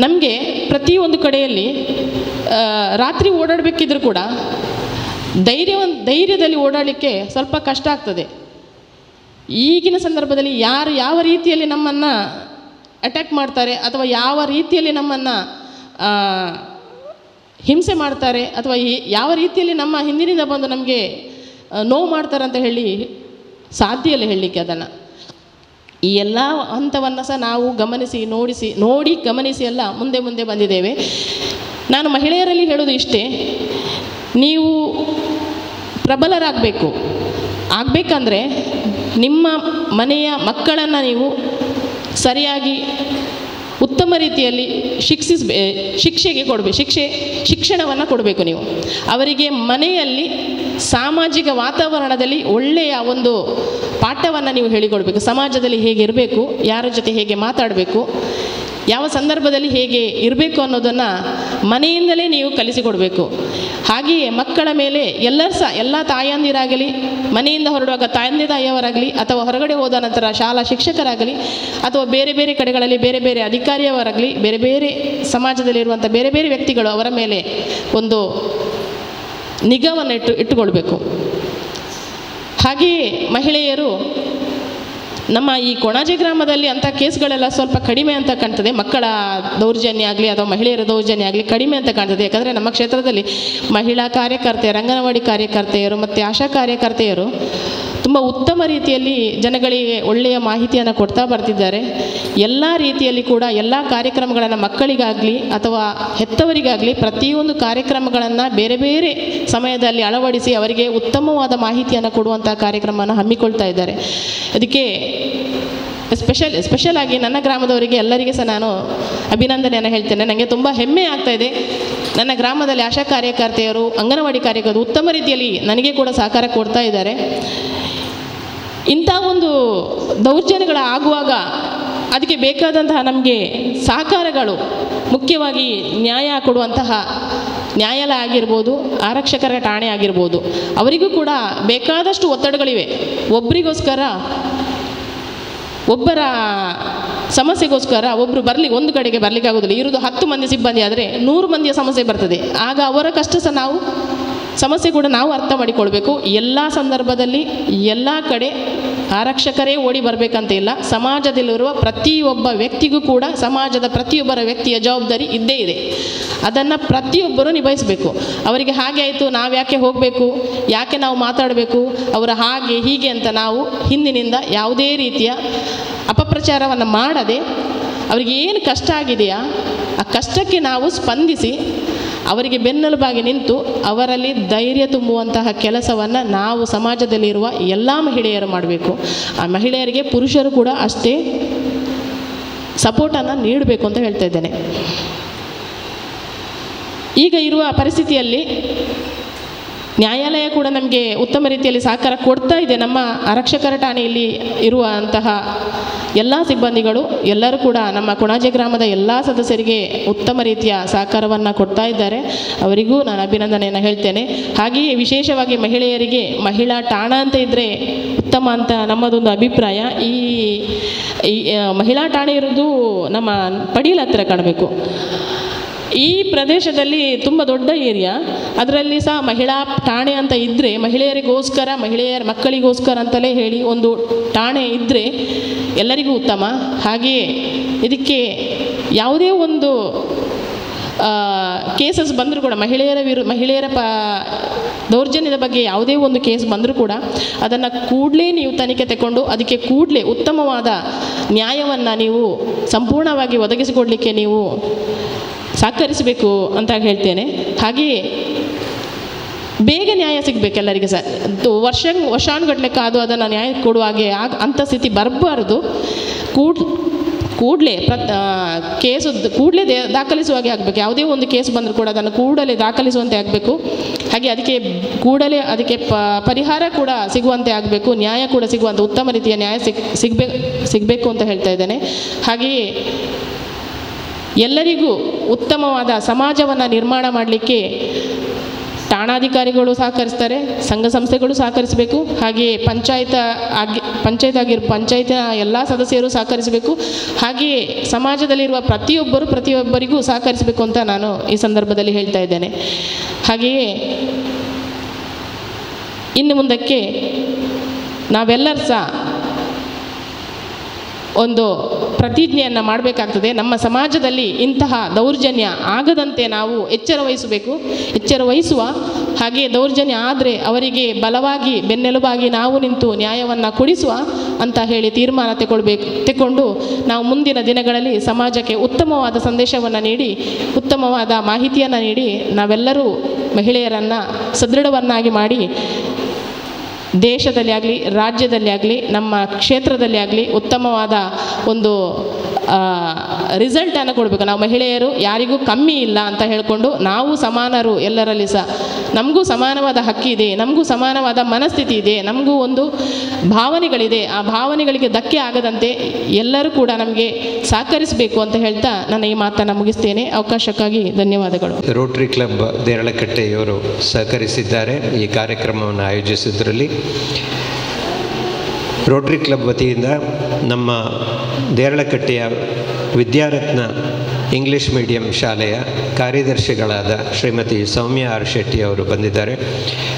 ನಮಗೆ ಪ್ರತಿಯೊಂದು ಕಡೆಯಲ್ಲಿ ರಾತ್ರಿ ಓಡಾಡಬೇಕಿದ್ರೂ ಕೂಡ ಧೈರ್ಯದಲ್ಲಿ ಓಡಾಡಲಿಕ್ಕೆ ಸ್ವಲ್ಪ ಕಷ್ಟ ಆಗ್ತದೆ. ಈಗಿನ ಸಂದರ್ಭದಲ್ಲಿ ಯಾರು ಯಾವ ರೀತಿಯಲ್ಲಿ ನಮ್ಮನ್ನು ಅಟ್ಯಾಕ್ ಮಾಡ್ತಾರೆ ಅಥವಾ ಯಾವ ರೀತಿಯಲ್ಲಿ ನಮ್ಮನ್ನು ಹಿಂಸೆ ಮಾಡ್ತಾರೆ ಅಥವಾ ಯಾವ ರೀತಿಯಲ್ಲಿ ನಮ್ಮ ಹಿಂದಿನಿಂದ ಬಂದು ನಮಗೆ ನೋವು ಮಾಡ್ತಾರೆ ಅಂತ ಹೇಳಿ ಸಾಧ್ಯ ಇಲ್ಲ ಹೇಳಲಿಕ್ಕೆ. ಅದನ್ನು ಈ ಎಲ್ಲ ಹಂತವನ್ನು ಸಹ ನಾವು ಗಮನಿಸಿ ಎಲ್ಲ ಮುಂದೆ ಬಂದಿದ್ದೇವೆ. ನಾನು ಮಹಿಳೆಯರಲ್ಲಿ ಹೇಳೋದು ಇಷ್ಟೇ, ನೀವು ಪ್ರಬಲರಾಗಬೇಕು. ಆಗಬೇಕಂದ್ರೆ ನಿಮ್ಮ ಮನೆಯ ಮಕ್ಕಳನ್ನು ನೀವು ಸರಿಯಾಗಿ ಉತ್ತಮ ರೀತಿಯಲ್ಲಿ ಶಿಕ್ಷಣವನ್ನು ಕೊಡಬೇಕು. ನೀವು ಅವರಿಗೆ ಮನೆಯಲ್ಲಿ ಸಾಮಾಜಿಕ ವಾತಾವರಣದಲ್ಲಿ ಒಳ್ಳೆಯ ಒಂದು ಪಾಠವನ್ನು ನೀವು ಹೇಳಿಕೊಡಬೇಕು. ಸಮಾಜದಲ್ಲಿ ಹೇಗೆ ಇರಬೇಕು, ಯಾರ ಜೊತೆ ಹೇಗೆ ಮಾತಾಡಬೇಕು, ಯಾವ ಸಂದರ್ಭದಲ್ಲಿ ಹೇಗೆ ಇರಬೇಕು ಅನ್ನೋದನ್ನು ಮನೆಯಿಂದಲೇ ನೀವು ಕಲಿಸಿಕೊಡಬೇಕು. ಹಾಗೆಯೇ ಮಕ್ಕಳ ಮೇಲೆ ಎಲ್ಲ ತಾಯಂದಿರಾಗಲಿ, ಮನೆಯಿಂದ ಹೊರಡುವಾಗ ತಂದೆ ತಾಯಿಯವರಾಗಲಿ, ಅಥವಾ ಹೊರಗಡೆ ಹೋದ ನಂತರ ಶಾಲಾ ಶಿಕ್ಷಕರಾಗಲಿ, ಅಥವಾ ಬೇರೆ ಬೇರೆ ಕಡೆಗಳಲ್ಲಿ ಬೇರೆ ಬೇರೆ ಅಧಿಕಾರಿಯವರಾಗಲಿ, ಬೇರೆ ಬೇರೆ ಸಮಾಜದಲ್ಲಿರುವಂಥ ಬೇರೆ ಬೇರೆ ವ್ಯಕ್ತಿಗಳು ಅವರ ಮೇಲೆ ಒಂದು ನಿಗಾವನ್ನು ಇಟ್ಟುಕೊಳ್ಬೇಕು. ಹಾಗೆಯೇ ಮಹಿಳೆಯರು ನಮ್ಮ ಈ ಕೊಣಾಜೆ ಗ್ರಾಮದಲ್ಲಿ ಅಂಥ ಕೇಸ್ಗಳೆಲ್ಲ ಸ್ವಲ್ಪ ಕಡಿಮೆ ಅಂತ ಕಾಣ್ತದೆ. ಮಕ್ಕಳ ದೌರ್ಜನ್ಯ ಆಗಲಿ ಅಥವಾ ಮಹಿಳೆಯರ ದೌರ್ಜನ್ಯ ಆಗಲಿ ಕಡಿಮೆ ಅಂತ ಕಾಣ್ತದೆ. ಯಾಕಂದರೆ ನಮ್ಮ ಕ್ಷೇತ್ರದಲ್ಲಿ ಮಹಿಳಾ ಕಾರ್ಯಕರ್ತೆಯರು, ಅಂಗನವಾಡಿ ಕಾರ್ಯಕರ್ತೆಯರು ಮತ್ತು ಆಶಾ ಕಾರ್ಯಕರ್ತೆಯರು ತುಂಬ ಉತ್ತಮ ರೀತಿಯಲ್ಲಿ ಜನಗಳಿಗೆ ಒಳ್ಳೆಯ ಮಾಹಿತಿಯನ್ನು ಕೊಡ್ತಾ ಬರ್ತಿದ್ದಾರೆ. ಎಲ್ಲ ರೀತಿಯಲ್ಲಿ ಕೂಡ ಎಲ್ಲ ಕಾರ್ಯಕ್ರಮಗಳನ್ನು ಮಕ್ಕಳಿಗಾಗಲಿ ಅಥವಾ ಹೆತ್ತವರಿಗಾಗಲಿ ಪ್ರತಿಯೊಂದು ಕಾರ್ಯಕ್ರಮಗಳನ್ನು ಬೇರೆ ಬೇರೆ ಸಮಯದಲ್ಲಿ ಅಳವಡಿಸಿ ಅವರಿಗೆ ಉತ್ತಮವಾದ ಮಾಹಿತಿಯನ್ನು ಕೊಡುವಂಥ ಕಾರ್ಯಕ್ರಮವನ್ನು ಹಮ್ಮಿಕೊಳ್ತಾ ಇದ್ದಾರೆ. ಅದಕ್ಕೆ ಸ್ಪೆಷಲ್ ಆಗಿ ನನ್ನ ಗ್ರಾಮದವರಿಗೆ ಎಲ್ಲರಿಗೆ ಸಹ ನಾನು ಅಭಿನಂದನೆಯನ್ನು ಹೇಳ್ತೇನೆ. ನನಗೆ ತುಂಬ ಹೆಮ್ಮೆ ಆಗ್ತಾಯಿದೆ. ನನ್ನ ಗ್ರಾಮದಲ್ಲಿ ಆಶಾ ಕಾರ್ಯಕರ್ತೆಯರು, ಅಂಗನವಾಡಿ ಕಾರ್ಯಕರ್ತರು ಉತ್ತಮ ರೀತಿಯಲ್ಲಿ ನನಗೆ ಕೂಡ ಸಹಕಾರ ಕೊಡ್ತಾ ಇದ್ದಾರೆ. ಇಂಥ ಒಂದು ದೌರ್ಜನ್ಯಗಳು ಆಗುವಾಗ ಅದಕ್ಕೆ ಬೇಕಾದಂತಹ ನಮಗೆ ಸಹಕಾರಗಳು, ಮುಖ್ಯವಾಗಿ ನ್ಯಾಯ ಕೊಡುವಂತಹ ನ್ಯಾಯಾಲಯ ಆಗಿರ್ಬೋದು, ಆರಕ್ಷಕರ ಠಾಣೆ ಆಗಿರ್ಬೋದು, ಅವರಿಗೂ ಕೂಡ ಬೇಕಾದಷ್ಟು ಒತ್ತಡಗಳಿವೆ. ಒಬ್ಬರ ಸಮಸ್ಯೆಗೋಸ್ಕರ ಒಬ್ಬರು ಒಂದು ಕಡೆಗೆ ಬರಲಿಕ್ಕೆ ಆಗೋದಿಲ್ಲ. ಇರೋದು 10 ಮಂದಿ ಸಿಬ್ಬಂದಿ ಆದರೆ 100 ಮಂದಿಯ ಸಮಸ್ಯೆ ಬರ್ತದೆ. ಆಗ ಅವರ ಕಷ್ಟ ಸಹ ಸಮಸ್ಯೆ ಕೂಡ ನಾವು ಅರ್ಥ ಮಾಡಿಕೊಳ್ಬೇಕು. ಎಲ್ಲ ಸಂದರ್ಭದಲ್ಲಿ ಎಲ್ಲ ಕಡೆ ಆರಕ್ಷಕರೇ ಓಡಿ ಬರಬೇಕಂತ ಇಲ್ಲ. ಸಮಾಜದಲ್ಲಿರುವ ಪ್ರತಿಯೊಬ್ಬ ವ್ಯಕ್ತಿಗೂ ಕೂಡ ಸಮಾಜದ ಪ್ರತಿಯೊಬ್ಬರ ವ್ಯಕ್ತಿಯ ಜವಾಬ್ದಾರಿ ಇದ್ದೇ ಇದೆ. ಅದನ್ನು ಪ್ರತಿಯೊಬ್ಬರೂ ನಿಭಾಯಿಸಬೇಕು. ಅವರಿಗೆ ಹಾಗೆ ಆಯಿತು, ನಾವು ಯಾಕೆ ಹೋಗಬೇಕು, ಯಾಕೆ ನಾವು ಮಾತಾಡಬೇಕು, ಅವರ ಹಾಗೆ ಹೀಗೆ ಅಂತ ನಾವು ಹಿಂದಿನಿಂದ ಯಾವುದೇ ರೀತಿಯ ಅಪಪ್ರಚಾರವನ್ನು ಮಾಡದೆ ಅವರಿಗೆ ಏನು ಕಷ್ಟ ಆಗಿದೆಯಾ ಆ ಕಷ್ಟಕ್ಕೆ ನಾವು ಸ್ಪಂದಿಸಿ ಅವರಿಗೆ ಬೆನ್ನೆಲುಬಾಗಿ ನಿಂತು ಅವರಲ್ಲಿ ಧೈರ್ಯ ತುಂಬುವಂತಹ ಕೆಲಸವನ್ನು ನಾವು ಸಮಾಜದಲ್ಲಿರುವ ಎಲ್ಲ ಮಹಿಳೆಯರು ಮಾಡಬೇಕು. ಆ ಮಹಿಳೆಯರಿಗೆ ಪುರುಷರು ಕೂಡ ಅಷ್ಟೇ ಸಪೋರ್ಟನ್ನು ನೀಡಬೇಕು ಅಂತ ಹೇಳ್ತಾ ಇದ್ದೇನೆ. ಈಗ ಇರುವ ಪರಿಸ್ಥಿತಿಯಲ್ಲಿ ನ್ಯಾಯಾಲಯ ಕೂಡ ನಮಗೆ ಉತ್ತಮ ರೀತಿಯಲ್ಲಿ ಸಹಕಾರ ಕೊಡ್ತಾ ಇದೆ. ನಮ್ಮ ಆರಕ್ಷಕರ ಠಾಣೆಯಲ್ಲಿ ಇರುವಂತಹ ಎಲ್ಲ ಸಿಬ್ಬಂದಿಗಳು ಎಲ್ಲರೂ ಕೂಡ ನಮ್ಮ ಕೊಣಾಜೆ ಗ್ರಾಮದ ಎಲ್ಲ ಸದಸ್ಯರಿಗೆ ಉತ್ತಮ ರೀತಿಯ ಸಹಕಾರವನ್ನು ಕೊಡ್ತಾ ಇದ್ದಾರೆ. ಅವರಿಗೂ ನಾನು ಅಭಿನಂದನೆಯನ್ನು ಹೇಳ್ತೇನೆ. ಹಾಗೆಯೇ ವಿಶೇಷವಾಗಿ ಮಹಿಳೆಯರಿಗೆ ಮಹಿಳಾ ಠಾಣಾ ಅಂತ ಇದ್ದರೆ ಉತ್ತಮ ಅಂತ ನಮ್ಮದೊಂದು ಅಭಿಪ್ರಾಯ. ಈ ಮಹಿಳಾ ಠಾಣೆ ಇರೋದು ನಮ್ಮ ಪಡೀಲ ಹತ್ತಿರ ಕಾಣಬೇಕು. ಈ ಪ್ರದೇಶದಲ್ಲಿ ತುಂಬ ದೊಡ್ಡ ಏರಿಯಾ, ಅದರಲ್ಲಿ ಸಹ ಮಹಿಳಾ ಠಾಣೆ ಅಂತ ಇದ್ದರೆ ಮಹಿಳೆಯರಿಗೋಸ್ಕರ, ಮಹಿಳೆಯರ ಮಕ್ಕಳಿಗೋಸ್ಕರ ಅಂತಲೇ ಹೇಳಿ ಒಂದು ಠಾಣೆ ಇದ್ದರೆ ಎಲ್ಲರಿಗೂ ಉತ್ತಮ. ಹಾಗೆಯೇ ಇದಕ್ಕೆ ಯಾವುದೇ ಒಂದು ಕೇಸಸ್ ಬಂದರೂ ಕೂಡ ಮಹಿಳೆಯರ ದೌರ್ಜನ್ಯದ ಬಗ್ಗೆ ಯಾವುದೇ ಒಂದು ಕೇಸ್ ಬಂದರೂ ಕೂಡ ಅದನ್ನು ಕೂಡಲೇ ನೀವು ತನಿಖೆ ತಗೊಂಡು ಅದಕ್ಕೆ ಕೂಡಲೇ ಉತ್ತಮವಾದ ನ್ಯಾಯವನ್ನು ನೀವು ಸಂಪೂರ್ಣವಾಗಿ ಒದಗಿಸಿಕೊಡಲಿಕ್ಕೆ ನೀವು ಸಹಕರಿಸಬೇಕು ಅಂತ ಹೇಳ್ತೇನೆ. ಹಾಗೆಯೇ ಬೇಗ ನ್ಯಾಯ ಸಿಗಬೇಕು ಎಲ್ಲರಿಗೆ ಸರ್. ವರ್ಷಾನುಗಟ್ಟಲೆ ಕಾದು ಅದನ್ನು ನ್ಯಾಯ ಕೊಡುವ ಹಾಗೆ ಅಂಥ ಸ್ಥಿತಿ ಬರಬಾರ್ದು. ಕೂಡಲೇ ಕೂಡಲೇ ದಾಖಲಿಸುವ ಹಾಗೆ ಆಗಬೇಕು. ಯಾವುದೇ ಒಂದು ಕೇಸ್ ಬಂದರೂ ಕೂಡ ಅದನ್ನು ಕೂಡಲೇ ದಾಖಲಿಸುವಂತೆ ಆಗಬೇಕು. ಹಾಗೆ ಅದಕ್ಕೆ ಪರಿಹಾರ ಕೂಡ ಸಿಗುವಂತೆ ಆಗಬೇಕು, ನ್ಯಾಯ ಕೂಡ ಸಿಗುವಂಥ ಉತ್ತಮ ರೀತಿಯ ನ್ಯಾಯ ಸಿಗಬೇಕು ಅಂತ ಹೇಳ್ತಾ ಇದ್ದೇನೆ. ಹಾಗೆಯೇ ಎಲ್ಲರಿಗೂ ಉತ್ತಮವಾದ ಸಮಾಜವನ್ನು ನಿರ್ಮಾಣ ಮಾಡಲಿಕ್ಕೆ ಠಾಣಾಧಿಕಾರಿಗಳು ಸಹಕರಿಸ್ತಾರೆ, ಸಂಘ ಸಂಸ್ಥೆಗಳು ಸಹಕರಿಸಬೇಕು. ಹಾಗೆಯೇ ಪಂಚಾಯತಿನ ಎಲ್ಲ ಸದಸ್ಯರು ಸಹಕರಿಸಬೇಕು. ಹಾಗೆಯೇ ಸಮಾಜದಲ್ಲಿರುವ ಪ್ರತಿಯೊಬ್ಬರಿಗೂ ಸಹಕರಿಸಬೇಕು ಅಂತ ನಾನು ಈ ಸಂದರ್ಭದಲ್ಲಿ ಹೇಳ್ತಾ ಇದ್ದೇನೆ. ಹಾಗೆಯೇ ಇನ್ನು ಮುಂದಕ್ಕೆ ನಾವೆಲ್ಲರೂ ಸಹ ಒಂದು ಪ್ರತಿಜ್ಞೆಯನ್ನು ಮಾಡಬೇಕಾಗ್ತದೆ. ನಮ್ಮ ಸಮಾಜದಲ್ಲಿ ಇಂತಹ ದೌರ್ಜನ್ಯ ಆಗದಂತೆ ನಾವು ಎಚ್ಚರ ವಹಿಸುವ ಹಾಗೆ ದೌರ್ಜನ್ಯ ಆದರೆ ಅವರಿಗೆ ಬಲವಾಗಿ ಬೆನ್ನೆಲುಬಾಗಿ ನಾವು ನಿಂತು ನ್ಯಾಯವನ್ನು ಕೊಡಿಸುವ ಅಂತ ಹೇಳಿ ತೀರ್ಮಾನ ತಗೊಂಡು ನಾವು ಮುಂದಿನ ದಿನಗಳಲ್ಲಿ ಸಮಾಜಕ್ಕೆ ಉತ್ತಮವಾದ ಸಂದೇಶವನ್ನು ನೀಡಿ, ಉತ್ತಮವಾದ ಮಾಹಿತಿಯನ್ನು ನೀಡಿ ನಾವೆಲ್ಲರೂ ಮಹಿಳೆಯರನ್ನು ಸದೃಢವನ್ನಾಗಿ ಮಾಡಿ ದೇಶದಲ್ಲಿ ಆಗಲಿ, ರಾಜ್ಯದಲ್ಲಿ ಆಗಲಿ, ನಮ್ಮ ಕ್ಷೇತ್ರದಲ್ಲಿ ಆಗಲಿ ಉತ್ತಮವಾದ ಒಂದು ರಿಸಲ್ಟನ್ನು ಕೊಡಬೇಕು. ನಾವು ಮಹಿಳೆಯರು ಯಾರಿಗೂ ಕಮ್ಮಿ ಇಲ್ಲ ಅಂತ ಹೇಳಿಕೊಂಡು ನಾವು ಸಮಾನರು, ಎಲ್ಲರಲ್ಲಿ ಸಹ ನಮಗೂ ಸಮಾನವಾದ ಹಕ್ಕಿದೆ, ನಮಗೂ ಸಮಾನವಾದ ಮನಸ್ಥಿತಿ ಇದೆ, ನಮಗೂ ಒಂದು ಭಾವನೆಗಳಿದೆ. ಆ ಭಾವನೆಗಳಿಗೆ ಧಕ್ಕೆ ಆಗದಂತೆ ಎಲ್ಲರೂ ಕೂಡ ನಮಗೆ ಸಹಕರಿಸಬೇಕು ಅಂತ ಹೇಳ್ತಾ ನನ್ನ ಈ ಮಾತನ್ನು ಮುಗಿಸ್ತೇನೆ. ಅವಕಾಶಕ್ಕಾಗಿ ಧನ್ಯವಾದಗಳು. ರೋಟರಿ ಕ್ಲಬ್ ದೇರಳಕಟ್ಟೆಯವರು ಸಹಕರಿಸಿದ್ದಾರೆ ಈ ಕಾರ್ಯಕ್ರಮವನ್ನು ಆಯೋಜಿಸಿದ್ರಲ್ಲಿ. ರೋಟರಿ ಕ್ಲಬ್ ವತಿಯಿಂದ ನಮ್ಮ ದೇರಳಕಟ್ಟೆಯ ವಿದ್ಯಾರತ್ನ ಇಂಗ್ಲೀಷ್ ಮೀಡಿಯಂ ಶಾಲೆಯ ಕಾರ್ಯದರ್ಶಿಗಳಾದ ಶ್ರೀಮತಿ ಸೌಮ್ಯ ಆರ್ ಶೆಟ್ಟಿ ಅವರು ಬಂದಿದ್ದಾರೆ.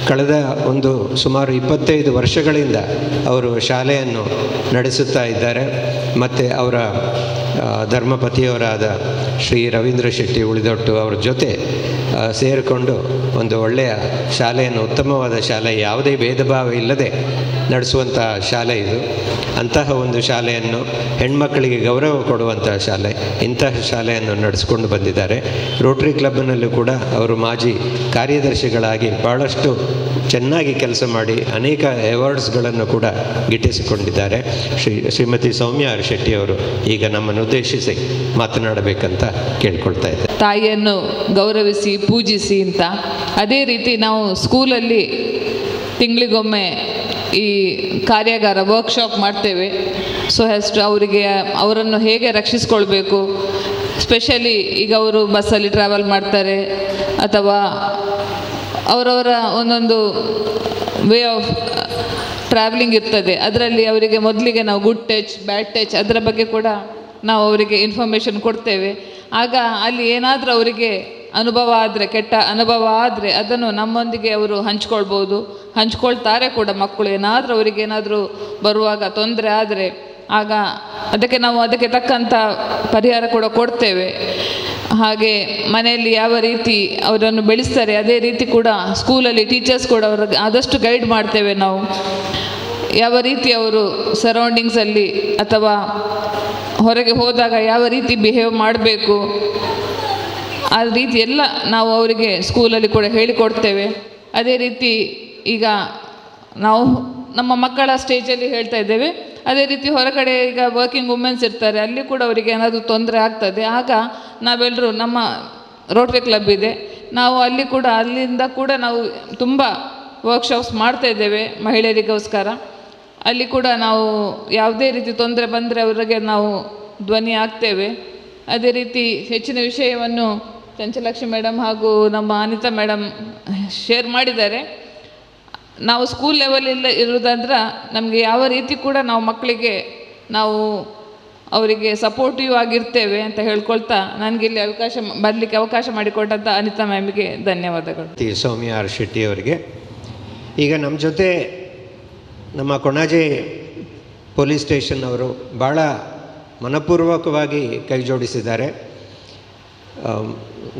ಕಳೆದ ಸುಮಾರು 25 ವರ್ಷಗಳಿಂದ ಅವರು ಶಾಲೆಯನ್ನು ನಡೆಸುತ್ತಾ ಇದ್ದಾರೆ. ಮತ್ತು ಅವರ ಧರ್ಮಪತಿಯವರಾದ ಶ್ರೀ ರವೀಂದ್ರ ಶೆಟ್ಟಿ ಉಳಿದೊಟ್ಟು ಅವರ ಜೊತೆ ಸೇರಿಕೊಂಡು ಒಂದು ಒಳ್ಳೆಯ ಶಾಲೆಯನ್ನು, ಉತ್ತಮವಾದ ಶಾಲೆ, ಯಾವುದೇ ಭೇದ ಭಾವ ಇಲ್ಲದೆ ನಡೆಸುವಂಥ ಶಾಲೆ ಇದು. ಅಂತಹ ಒಂದು ಶಾಲೆಯನ್ನು, ಹೆಣ್ಮಕ್ಕಳಿಗೆ ಗೌರವ ಕೊಡುವಂತಹ ಶಾಲೆ, ಇಂತಹ ಶಾಲೆಯನ್ನು ನಡೆಸಿಕೊಂಡು ಬಂದಿದ್ದಾರೆ. ರೋಟರಿ ಕ್ಲಬ್ನಲ್ಲೂ ಕೂಡ ಅವರು ಮಾಜಿ ಕಾರ್ಯದರ್ಶಿಗಳಾಗಿ ಭಾಳಷ್ಟು ಚೆನ್ನಾಗಿ ಕೆಲಸ ಮಾಡಿ ಅನೇಕ ಅವಾರ್ಡ್ಸ್ಗಳನ್ನು ಕೂಡ ಗಿಟ್ಟಿಸಿಕೊಂಡಿದ್ದಾರೆ. ಶ್ರೀಮತಿ ಸೌಮ್ಯ ಆರ್ ಶೆಟ್ಟಿ ಅವರು ಈಗ ನಮ್ಮನ್ನು ಉದ್ದೇಶಿಸಿ ಮಾತನಾಡಬೇಕಂತ ಕೇಳ್ಕೊಳ್ತಾ ಇದ್ದಾರೆ. ತಾಯಿಯನ್ನು ಗೌರವಿಸಿ ಪೂಜಿಸಿ ಅಂತ. ಅದೇ ರೀತಿ ನಾವು ಸ್ಕೂಲಲ್ಲಿ ತಿಂಗಳಿಗೊಮ್ಮೆ ಈ ಕಾರ್ಯಾಗಾರ ವರ್ಕ್ಶಾಪ್ ಮಾಡ್ತೇವೆ. ಸೊ ಅವರನ್ನು ಹೇಗೆ ರಕ್ಷಿಸ್ಕೊಳ್ಬೇಕು, ಸ್ಪೆಷಲಿ ಈಗ ಅವರು ಬಸ್ಸಲ್ಲಿ ಟ್ರಾವೆಲ್ ಮಾಡ್ತಾರೆ ಅಥವಾ ಅವರವರ ಒಂದೊಂದು ವೇ ಆಫ್ ಟ್ರಾವೆಲಿಂಗ್ ಇರ್ತದೆ. ಅದರಲ್ಲಿ ಅವರಿಗೆ ಮೊದಲಿಗೆ ನಾವು ಗುಡ್ ಟಚ್, ಬ್ಯಾಡ್ ಟಚ್ ಅದರ ಬಗ್ಗೆ ಕೂಡ ನಾವು ಅವರಿಗೆ ಇನ್ಫಾರ್ಮೇಷನ್ ಕೊಡ್ತೇವೆ. ಆಗ ಅಲ್ಲಿ ಏನಾದರೂ ಅವರಿಗೆ ಕೆಟ್ಟ ಅನುಭವ ಆದರೆ ಅದನ್ನು ನಮ್ಮೊಂದಿಗೆ ಅವರು ಹಂಚ್ಕೊಳ್ತಾರೆ ಕೂಡ. ಮಕ್ಕಳು ಅವರಿಗೇನಾದರೂ ಬರುವಾಗ ತೊಂದರೆ ಆದರೆ ಆಗ ಅದಕ್ಕೆ ತಕ್ಕಂಥ ಪರಿಹಾರ ಕೂಡ ಕೊಡ್ತೇವೆ. ಹಾಗೆ ಮನೆಯಲ್ಲಿ ಯಾವ ರೀತಿ ಅವರನ್ನು ಬೆಳೆಸ್ತಾರೆ ಅದೇ ರೀತಿ ಕೂಡ ಸ್ಕೂಲಲ್ಲಿ ಟೀಚರ್ಸ್ ಕೂಡ ಅವ್ರಿಗೆ ಆದಷ್ಟು ಗೈಡ್ ಮಾಡ್ತೇವೆ ನಾವು. ಯಾವ ರೀತಿ ಅವರು ಸರೌಂಡಿಂಗ್ಸಲ್ಲಿ ಅಥವಾ ಹೊರಗೆ ಹೋದಾಗ ಯಾವ ರೀತಿ ಬಿಹೇವ್ ಮಾಡಬೇಕು ಆ ರೀತಿ ಎಲ್ಲ ನಾವು ಅವರಿಗೆ ಸ್ಕೂಲಲ್ಲಿ ಕೂಡ ಹೇಳಿಕೊಡ್ತೇವೆ. ಅದೇ ರೀತಿ ಈಗ ನಾವು ನಮ್ಮ ಮಕ್ಕಳ ಸ್ಟೇಜಲ್ಲಿ ಹೇಳ್ತಾ ಇದ್ದೇವೆ. ಅದೇ ರೀತಿ ಹೊರಗಡೆ ಈಗ ವರ್ಕಿಂಗ್ ವುಮೆನ್ಸ್ ಇರ್ತಾರೆ, ಅಲ್ಲಿ ಕೂಡ ಅವರಿಗೆ ಏನಾದರೂ ತೊಂದರೆ ಆಗ್ತದೆ. ಆಗ ನಾವೆಲ್ಲರೂ ನಮ್ಮ ರೋಟರಿ ಕ್ಲಬ್ ಇದೆ, ನಾವು ಅಲ್ಲಿಂದ ಕೂಡ ನಾವು ತುಂಬ ವರ್ಕ್ಶಾಪ್ಸ್ ಮಾಡ್ತಾ ಇದ್ದೇವೆ ಮಹಿಳೆಯರಿಗೋಸ್ಕರ. ಅಲ್ಲಿ ಕೂಡ ನಾವು ಯಾವುದೇ ರೀತಿ ತೊಂದರೆ ಬಂದರೆ ಅವರಿಗೆ ನಾವು ಧ್ವನಿ ಆಗ್ತೇವೆ. ಅದೇ ರೀತಿ ಹೆಚ್ಚಿನ ವಿಷಯವನ್ನು ಚಂಚಲಾಕ್ಷಿ ಮೇಡಮ್ ಹಾಗೂ ನಮ್ಮ ಅನಿತಾ ಮೇಡಮ್ ಶೇರ್ ಮಾಡಿದ್ದಾರೆ. ನಾವು ಸ್ಕೂಲ್ ಲೆವೆಲಿಂದ ಇರೋದಂದ್ರೆ ನಮಗೆ ಯಾವ ರೀತಿ ಕೂಡ ನಾವು ಮಕ್ಕಳಿಗೆ ನಾವು ಅವರಿಗೆ ಸಪೋರ್ಟಿವ್ ಆಗಿರ್ತೇವೆ ಅಂತ ಹೇಳ್ಕೊಳ್ತಾ ನನಗೆ ಇಲ್ಲಿ ಬರಲಿಕ್ಕೆ ಅವಕಾಶ ಮಾಡಿಕೊಟ್ಟಂಥ ಅನಿತಾ ಮ್ಯಾಮಿಗೆ ಧನ್ಯವಾದಗಳು. ಸೌಮ್ಯ ಆರ್ ಶೆಟ್ಟಿ ಅವರಿಗೆ. ಈಗ ನಮ್ಮ ಜೊತೆ ನಮ್ಮ ಕೊಣಾಜೆ ಪೊಲೀಸ್ ಸ್ಟೇಷನ್ ಅವರು ಭಾಳ ಮನಪೂರ್ವಕವಾಗಿ ಕೈ ಜೋಡಿಸಿದ್ದಾರೆ.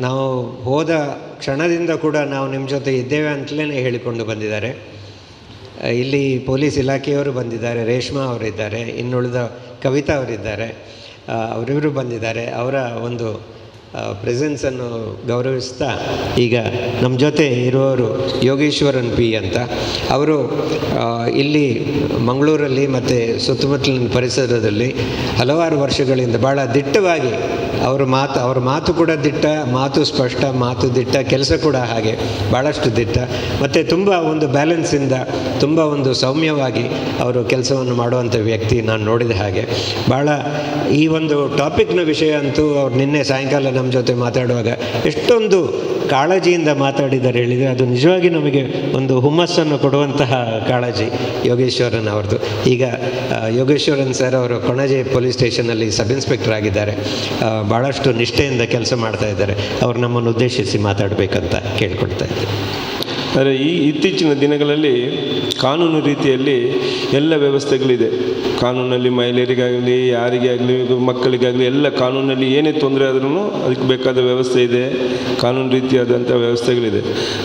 ನಾವು ಹೋದ ಕ್ಷಣದಿಂದ ಕೂಡ ನಾವು ನಿಮ್ಮ ಜೊತೆ ಇದ್ದೇವೆ ಅಂತಲೇ ಹೇಳಿಕೊಂಡು ಬಂದಿದ್ದಾರೆ. ಇಲ್ಲಿ ಪೊಲೀಸ್ ಇಲಾಖೆಯವರು ಬಂದಿದ್ದಾರೆ, ರೇಷ್ಮಾ ಅವರಿದ್ದಾರೆ, ಇನ್ನುಳಿದ ಕವಿತಾ ಅವರಿದ್ದಾರೆ, ಅವರಿವರು ಬಂದಿದ್ದಾರೆ. ಅವರ ಒಂದು ಪ್ರೆಸೆನ್ಸನ್ನು ಗೌರವಿಸ್ತಾ ಈಗ ನಮ್ಮ ಜೊತೆ ಇರುವವರು ಯೋಗೇಶ್ವರನ್ ಪಿ ಅಂತ. ಅವರು ಇಲ್ಲಿ ಮಂಗಳೂರಲ್ಲಿ ಮತ್ತು ಸುತ್ತಮುತ್ತಲಿನ ಪರಿಸರದಲ್ಲಿ ಹಲವಾರು ವರ್ಷಗಳಿಂದ ಭಾಳ ದಿಟ್ಟವಾಗಿ ಅವರ ಮಾತು ಕೂಡ ದಿಟ್ಟ, ಮಾತು ಸ್ಪಷ್ಟ, ಮಾತು ದಿಟ್ಟ, ಕೆಲಸ ಕೂಡ ಹಾಗೆ ಭಾಳಷ್ಟು ದಿಟ್ಟ, ಮತ್ತು ತುಂಬ ಒಂದು ಬ್ಯಾಲೆನ್ಸಿಂದ ತುಂಬ ಒಂದು ಸೌಮ್ಯವಾಗಿ ಅವರು ಕೆಲಸವನ್ನು ಮಾಡುವಂಥ ವ್ಯಕ್ತಿ ನಾನು ನೋಡಿದ ಹಾಗೆ. ಭಾಳ ಈ ಒಂದು ಟಾಪಿಕ್ನ ವಿಷಯ ಅಂತೂ ಅವ್ರು ನಿನ್ನೆ ಸಾಯಂಕಾಲ ನಮ್ಮ ಜೊತೆ ಮಾತಾಡುವಾಗ ಎಷ್ಟೊಂದು ಕಾಳಜಿಯಿಂದ ಮಾತಾಡಿದ್ದಾರೆ ಹೇಳಿದರೆ ಅದು ನಿಜವಾಗಿ ನಮಗೆ ಒಂದು ಹುಮ್ಮಸ್ಸನ್ನು ಕೊಡುವಂತಹ ಕಾಳಜಿ ಯೋಗೇಶ್ವರನ್ ಅವ್ರದ್ದು. ಈಗ ಯೋಗೇಶ್ವರನ್ ಸರ್ ಅವರು ಕೊಣಾಜೆ ಪೊಲೀಸ್ ಸ್ಟೇಷನಲ್ಲಿ ಸಬ್ ಇನ್ಸ್ಪೆಕ್ಟರ್ ಆಗಿದ್ದಾರೆ. ಭಾಳಷ್ಟು ನಿಷ್ಠೆಯಿಂದ ಕೆಲಸ ಮಾಡ್ತಾ ಇದ್ದಾರೆ. ಅವ್ರು ನಮ್ಮನ್ನು ಉದ್ದೇಶಿಸಿ ಮಾತಾಡಬೇಕಂತ ಕೇಳ್ಕೊಡ್ತಾ ಇದ್ದಾರೆ. ಆದರೆ ಇತ್ತೀಚಿನ ದಿನಗಳಲ್ಲಿ ಕಾನೂನು ರೀತಿಯಲ್ಲಿ ಎಲ್ಲ ವ್ಯವಸ್ಥೆಗಳಿದೆ. ಕಾನೂನಲ್ಲಿ ಮಹಿಳೆಯರಿಗಾಗಲಿ, ಯಾರಿಗೇ ಆಗಲಿ, ಮಕ್ಕಳಿಗಾಗಲಿ ಎಲ್ಲ ಕಾನೂನಲ್ಲಿ ಏನೇ ತೊಂದರೆ ಆದ್ರೂ ಅದಕ್ಕೆ ಬೇಕಾದ ವ್ಯವಸ್ಥೆ ಇದೆ, ಕಾನೂನು ರೀತಿಯಾದಂಥ ವ್ಯವಸ್ಥೆಗಳಿದೆ.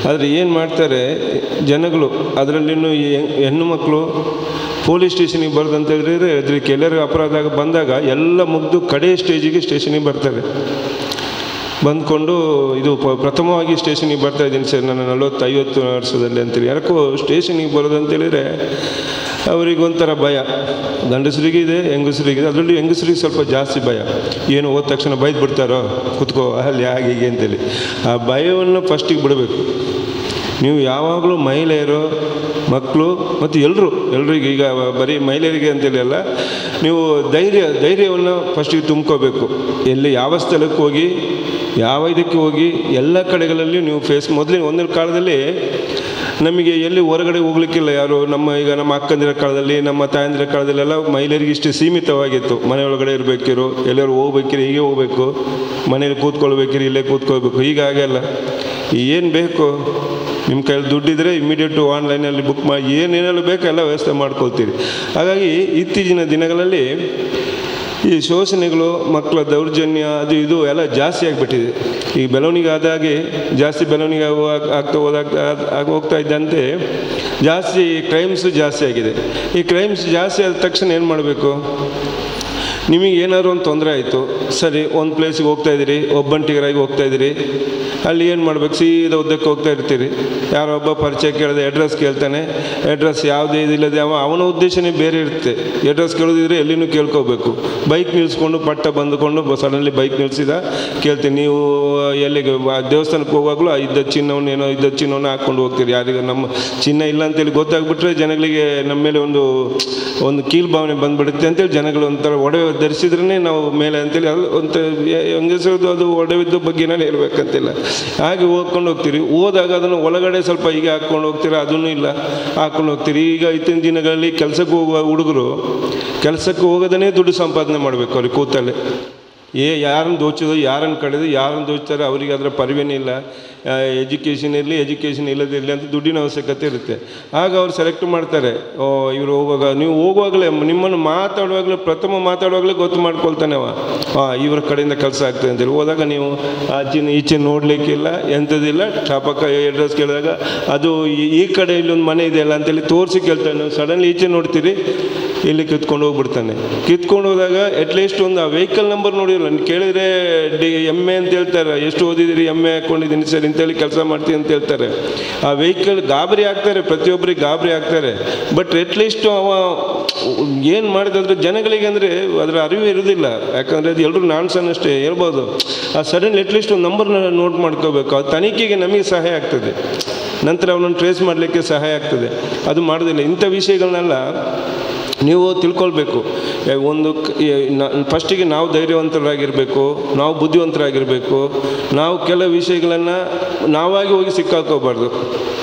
ಆದರೆ ಏನು ಮಾಡ್ತಾರೆ ಜನಗಳು, ಅದರಲ್ಲಿನೂ ಹೆಣ್ಣು ಮಕ್ಕಳು ಪೊಲೀಸ್ ಸ್ಟೇಷನಿಗೆ ಬರೋದಂತ ಹೇಳಿದರೆ ಅದಕ್ಕೆ ಎಲ್ಲರಿಗೂ ಅಪರಾಧ ಬಂದಾಗ ಎಲ್ಲ ಮುಗಿದು ಕಡೆ ಸ್ಟೇಜಿಗೆ ಸ್ಟೇಷನಿಗೆ ಬರ್ತಾರೆ. ಬಂದ್ಕೊಂಡು ಇದು ಪ್ರಥಮವಾಗಿ ಸ್ಟೇಷನಿಗೆ ಬರ್ತಾಯಿದ್ದೀನಿ ಸರ್ ನಾನು 40-50 ವರ್ಷದಲ್ಲಿ ಅಂತೇಳಿ. ಯಾಕೋ ಸ್ಟೇಷನಿಗೆ ಬರೋದಂತೇಳಿದರೆ ಅವರಿಗೊಂಥರ ಭಯ. ಗಂಡಸರಿಗಿದೆ, ಹೆಂಗಸರಿಗಿದೆ. ಅದರಲ್ಲಿ ಹೆಂಗಸರಿಗೆ ಸ್ವಲ್ಪ ಜಾಸ್ತಿ ಭಯ. ಏನು ಹೋದ ತಕ್ಷಣ ಬೈದು ಬಿಡ್ತಾರೋ, ಕುತ್ಕೋ ಅಲ್ಲಿ ಹಾಗೆ ಹೀಗೆ ಅಂತೇಳಿ. ಆ ಭಯವನ್ನು ಫಸ್ಟಿಗೆ ಬಿಡಬೇಕು. ನೀವು ಯಾವಾಗಲೂ ಮಹಿಳೆಯರು, ಮಕ್ಕಳು ಮತ್ತು ಎಲ್ರಿಗೂ, ಈಗ ಬರೀ ಮಹಿಳೆಯರಿಗೆ ಅಂತೇಳಿ ಅಲ್ಲ, ನೀವು ಧೈರ್ಯವನ್ನು ಫಸ್ಟಿಗೆ ತುಂಬ್ಕೋಬೇಕು. ಎಲ್ಲಿ ಯಾವ ಸ್ಥಳಕ್ಕೆ ಹೋಗಿ, ಯಾವ ಇದಕ್ಕೆ ಹೋಗಿ, ಎಲ್ಲ ಕಡೆಗಳಲ್ಲಿ ನೀವು ಮೊದಲಿನ ಒಂದನೇ ಕಾಲದಲ್ಲಿ ನಮಗೆ ಎಲ್ಲಿ ಹೊರಗಡೆ ಹೋಗ್ಲಿಕ್ಕಿಲ್ಲ ಯಾರು. ಈಗ ನಮ್ಮ ಅಕ್ಕಂದಿರ ಕಾಲದಲ್ಲಿ, ನಮ್ಮ ತಾಯಂದಿರ ಕಾಲದಲ್ಲೆಲ್ಲ ಮಹಿಳೆಯರಿಗೆ ಇಷ್ಟು ಸೀಮಿತವಾಗಿತ್ತು. ಮನೆಯೊಳಗಡೆ ಇರಬೇಕಿರು, ಎಲ್ಲರೂ ಹೋಗ್ಬೇಕಿರಿ ಹೀಗೆ ಹೋಗಬೇಕು, ಮನೇಲಿ ಕೂತ್ಕೊಳ್ಬೇಕಿರಿ ಇಲ್ಲೇ ಕೂತ್ಕೊಳ್ಬೇಕು. ಈಗ ಹಾಗೆಲ್ಲ ಏನು ಬೇಕು ನಿಮ್ಮ ಕೈಯಲ್ಲಿ ದುಡ್ಡಿದ್ರೆ ಇಮ್ಮಿಡಿಯೇಟು ಆನ್ಲೈನಲ್ಲಿ ಬುಕ್ ಮಾಡಿ ಏನೇನೆಲ್ಲ ಬೇಕೋ ಎಲ್ಲ ವ್ಯವಸ್ಥೆ ಮಾಡ್ಕೊಳ್ತೀರಿ. ಹಾಗಾಗಿ ಇತ್ತೀಚಿನ ದಿನಗಳಲ್ಲಿ ಈ ಶೋಷಣೆಗಳು, ಮಕ್ಕಳ ದೌರ್ಜನ್ಯ, ಅದು ಇದು ಎಲ್ಲ ಜಾಸ್ತಿ ಆಗಿಬಿಟ್ಟಿದೆ. ಈ ಬೆಳವಣಿಗೆ ಆದಾಗೆ ಜಾಸ್ತಿ ಬೆಳವಣಿಗೆ ಹೋಗ್ತಾ ಇದ್ದಂತೆ ಜಾಸ್ತಿ ಕ್ರೈಮ್ಸು ಜಾಸ್ತಿ ಆಗಿದೆ. ಈ ಕ್ರೈಮ್ಸ್ ಜಾಸ್ತಿ ಆದ ತಕ್ಷಣ ಏನು ಮಾಡಬೇಕು? ನಿಮಗೆ ಏನಾದ್ರು ಒಂದು ತೊಂದರೆ ಆಯಿತು, ಸರಿ ಒಂದು ಪ್ಲೇಸಿಗೆ ಹೋಗ್ತಾಯಿದ್ದೀರಿ, ಒಬ್ಬಂಟಿಗರಾಗಿ ಹೋಗ್ತಾಯಿದ್ದೀರಿ, ಅಲ್ಲಿ ಏನು ಮಾಡ್ಬೇಕು? ಸೀದಾ ಉದ್ದಕ್ಕೆ ಹೋಗ್ತಾ ಇರ್ತೀರಿ. ಯಾರೋ ಒಬ್ಬ ಪರಿಚಯ ಕೇಳಿದೆ, ಅಡ್ರೆಸ್ ಕೇಳ್ತಾನೆ. ಅಡ್ರೆಸ್ ಯಾವುದೇ ಇದಿಲ್ಲದೆ ಅವನ ಉದ್ದೇಶನೇ ಬೇರೆ ಇರುತ್ತೆ. ಅಡ್ರೆಸ್ ಕೇಳೋದಿದ್ರೆ ಎಲ್ಲಿನೂ ಕೇಳ್ಕೋಬೇಕು. ಬೈಕ್ ನಿಲ್ಲಿಸ್ಕೊಂಡು ಪಟ್ಟ ಬಂದುಕೊಂಡು ಸಡನ್ಲಿ ಬೈಕ್ ನಿಲ್ಲಿಸಿದ ಕೇಳ್ತೀನಿ, ನೀವು ಎಲ್ಲಿಗೆ ದೇವಸ್ಥಾನಕ್ಕೆ ಹೋಗುವಾಗಲೂ ಇದ್ದ ಚಿನ್ನವನ್ನು ಹಾಕ್ಕೊಂಡು ಹೋಗ್ತೀರಿ. ಯಾರಿಗೂ ನಮ್ಮ ಚಿನ್ನ ಇಲ್ಲ ಅಂತೇಳಿ ಗೊತ್ತಾಗ್ಬಿಟ್ರೆ ಜನಗಳಿಗೆ ನಮ್ಮ ಮೇಲೆ ಒಂದು ಕೀಳು ಭಾವನೆ ಬಂದುಬಿಡುತ್ತೆ ಅಂತೇಳಿ ಜನಗಳು ಒಂಥರ ಒಡವೆ ಧರಿಸಿದ್ರೇ ನಾವು ಮೇಲೆ ಅಂತೇಳಿ ಅದು ಒಂದು ಹೆಂಗಸರದು ಅದು ಒಡವಿದ್ದ ಬಗ್ಗೆ ನಾನು ಹೇಳ್ಬೇಕಂತಿಲ್ಲ. ಹಾಗೆ ಹೋಗ್ಕೊಂಡು ಹೋಗ್ತೀರಿ. ಹೋದಾಗ ಅದನ್ನು ಒಳಗಡೆ ಸ್ವಲ್ಪ ಹೀಗೆ ಹಾಕ್ಕೊಂಡು ಹೋಗ್ತೀರ, ಅದನ್ನು ಇಲ್ಲ ಹಾಕ್ಕೊಂಡು ಹೋಗ್ತೀರಿ. ಈಗ ಇತ್ತಿನ ದಿನಗಳಲ್ಲಿ ಕೆಲಸಕ್ಕೆ ಹೋಗುವ ಹುಡುಗರು ಕೆಲಸಕ್ಕೆ ಹೋಗೋದನ್ನೇ ದುಡ್ಡು ಸಂಪಾದನೆ ಮಾಡಬೇಕು. ಅವ್ರಿಗೆ ಕೂತಲ್ಲೇ ಯಾರನ್ನು ದೋಚೋದು, ಯಾರನ್ನು ಕಳೆದು, ಯಾರನ್ನು ದೋಚ್ತಾರೆ ಅವರಿಗೆ ಅದರ ಪರಿವೇನೇ ಇಲ್ಲ. ಎಜುಕೇಷನ್ ಇರಲಿ, ಎಜುಕೇಷನ್ ಇಲ್ಲದಿರಲಿ ಅಂತ ದುಡ್ಡಿನ ಅವಶ್ಯಕತೆ ಇರುತ್ತೆ. ಆಗ ಅವ್ರು ಸೆಲೆಕ್ಟ್ ಮಾಡ್ತಾರೆ. ಇವರು ಹೋಗುವಾಗ, ನೀವು ಹೋಗುವಾಗಲೇ ನಿಮ್ಮನ್ನು ಪ್ರಥಮ ಮಾತಾಡುವಾಗಲೇ ಗೊತ್ತು ಮಾಡ್ಕೊಳ್ತಾನೆ ಇವ್ರ ಕಡೆಯಿಂದ ಕೆಲಸ ಆಗ್ತದೆ ಅಂತೇಳಿ. ಹೋದಾಗ ನೀವು ಈಚೆ ನೋಡಲಿಕ್ಕಿಲ್ಲ, ಎಂಥದ್ದಿಲ್ಲ. ಟಾಪಕ್ಕ ಅಡ್ರೆಸ್ ಕೇಳಿದಾಗ ಅದು ಈ ಕಡೆ ಇಲ್ಲೊಂದು ಮನೆ ಇದೆಯಲ್ಲ ಅಂತೇಳಿ ತೋರಿಸಿ ಕೇಳ್ತಾನೆ. ಸಡನ್ಲಿ ಈಚೆ ನೋಡ್ತೀರಿ, ಇಲ್ಲಿ ಕಿತ್ಕೊಂಡು ಹೋಗ್ಬಿಡ್ತಾನೆ. ಕಿತ್ಕೊಂಡು ಹೋದಾಗ ಅಟ್ಲೀಸ್ಟ್ ಒಂದು ಆ ವೆಹಿಕಲ್ ನಂಬರ್ ನೋಡಿರಲ್ಲ, ಕೇಳಿದರೆ ಎಮ್ಮೆ ಅಂತ ಹೇಳ್ತಾರೆ. ಎಷ್ಟು ಓದಿದಿರಿ? ಎಮ್ಮೆ ಹಾಕ್ಕೊಂಡಿದ್ದೀನಿ ಸರ್ ಇಂತೇಳಿ ಕೆಲಸ ಮಾಡ್ತೀನಿ ಅಂತ ಹೇಳ್ತಾರೆ. ಆ ವೆಹಿಕಲ್ ಗಾಬರಿ ಆಗ್ತಾರೆ, ಪ್ರತಿಯೊಬ್ಬರಿಗೆ ಗಾಬರಿ ಆಗ್ತಾರೆ. ಬಟ್ ಅಟ್ಲೀಸ್ಟ್ ಅವ ಏನು ಮಾಡಿದಂದ್ರೆ ಜನಗಳಿಗೆ ಅಂದರೆ ಅದರ ಅರಿವು ಇರೋದಿಲ್ಲ. ಯಾಕಂದರೆ ಅದು ಎಲ್ಲರೂ ನಾನ್ಸನ್ ಅಷ್ಟೇ ಹೇಳ್ಬೋದು. ಆ ಸಡನ್ಲಿ ಅಟ್ಲೀಸ್ಟ್ ಒಂದು ನಂಬರ್ನ ನೋಟ್ ಮಾಡ್ಕೋಬೇಕು. ಅದು ತನಿಖೆಗೆ ನಮಗೆ ಸಹಾಯ ಆಗ್ತದೆ, ನಂತರ ಅವನನ್ನು ಟ್ರೇಸ್ ಮಾಡಲಿಕ್ಕೆ ಸಹಾಯ ಆಗ್ತದೆ. ಅದು ಮಾಡೋದಿಲ್ಲ. ಇಂಥ ವಿಷಯಗಳನ್ನೆಲ್ಲ ನೀವು ತಿಳ್ಕೊಳ್ಬೇಕು. ಫಸ್ಟಿಗೆ ನಾವು ಧೈರ್ಯವಂತರಾಗಿರಬೇಕು, ನಾವು ಬುದ್ಧಿವಂತರಾಗಿರಬೇಕು. ನಾವು ಕೆಲವು ವಿಷಯಗಳನ್ನು ನಾವಾಗಿ ಹೋಗಿ ಸಿಕ್ಕಾಕೋಬಾರ್ದು.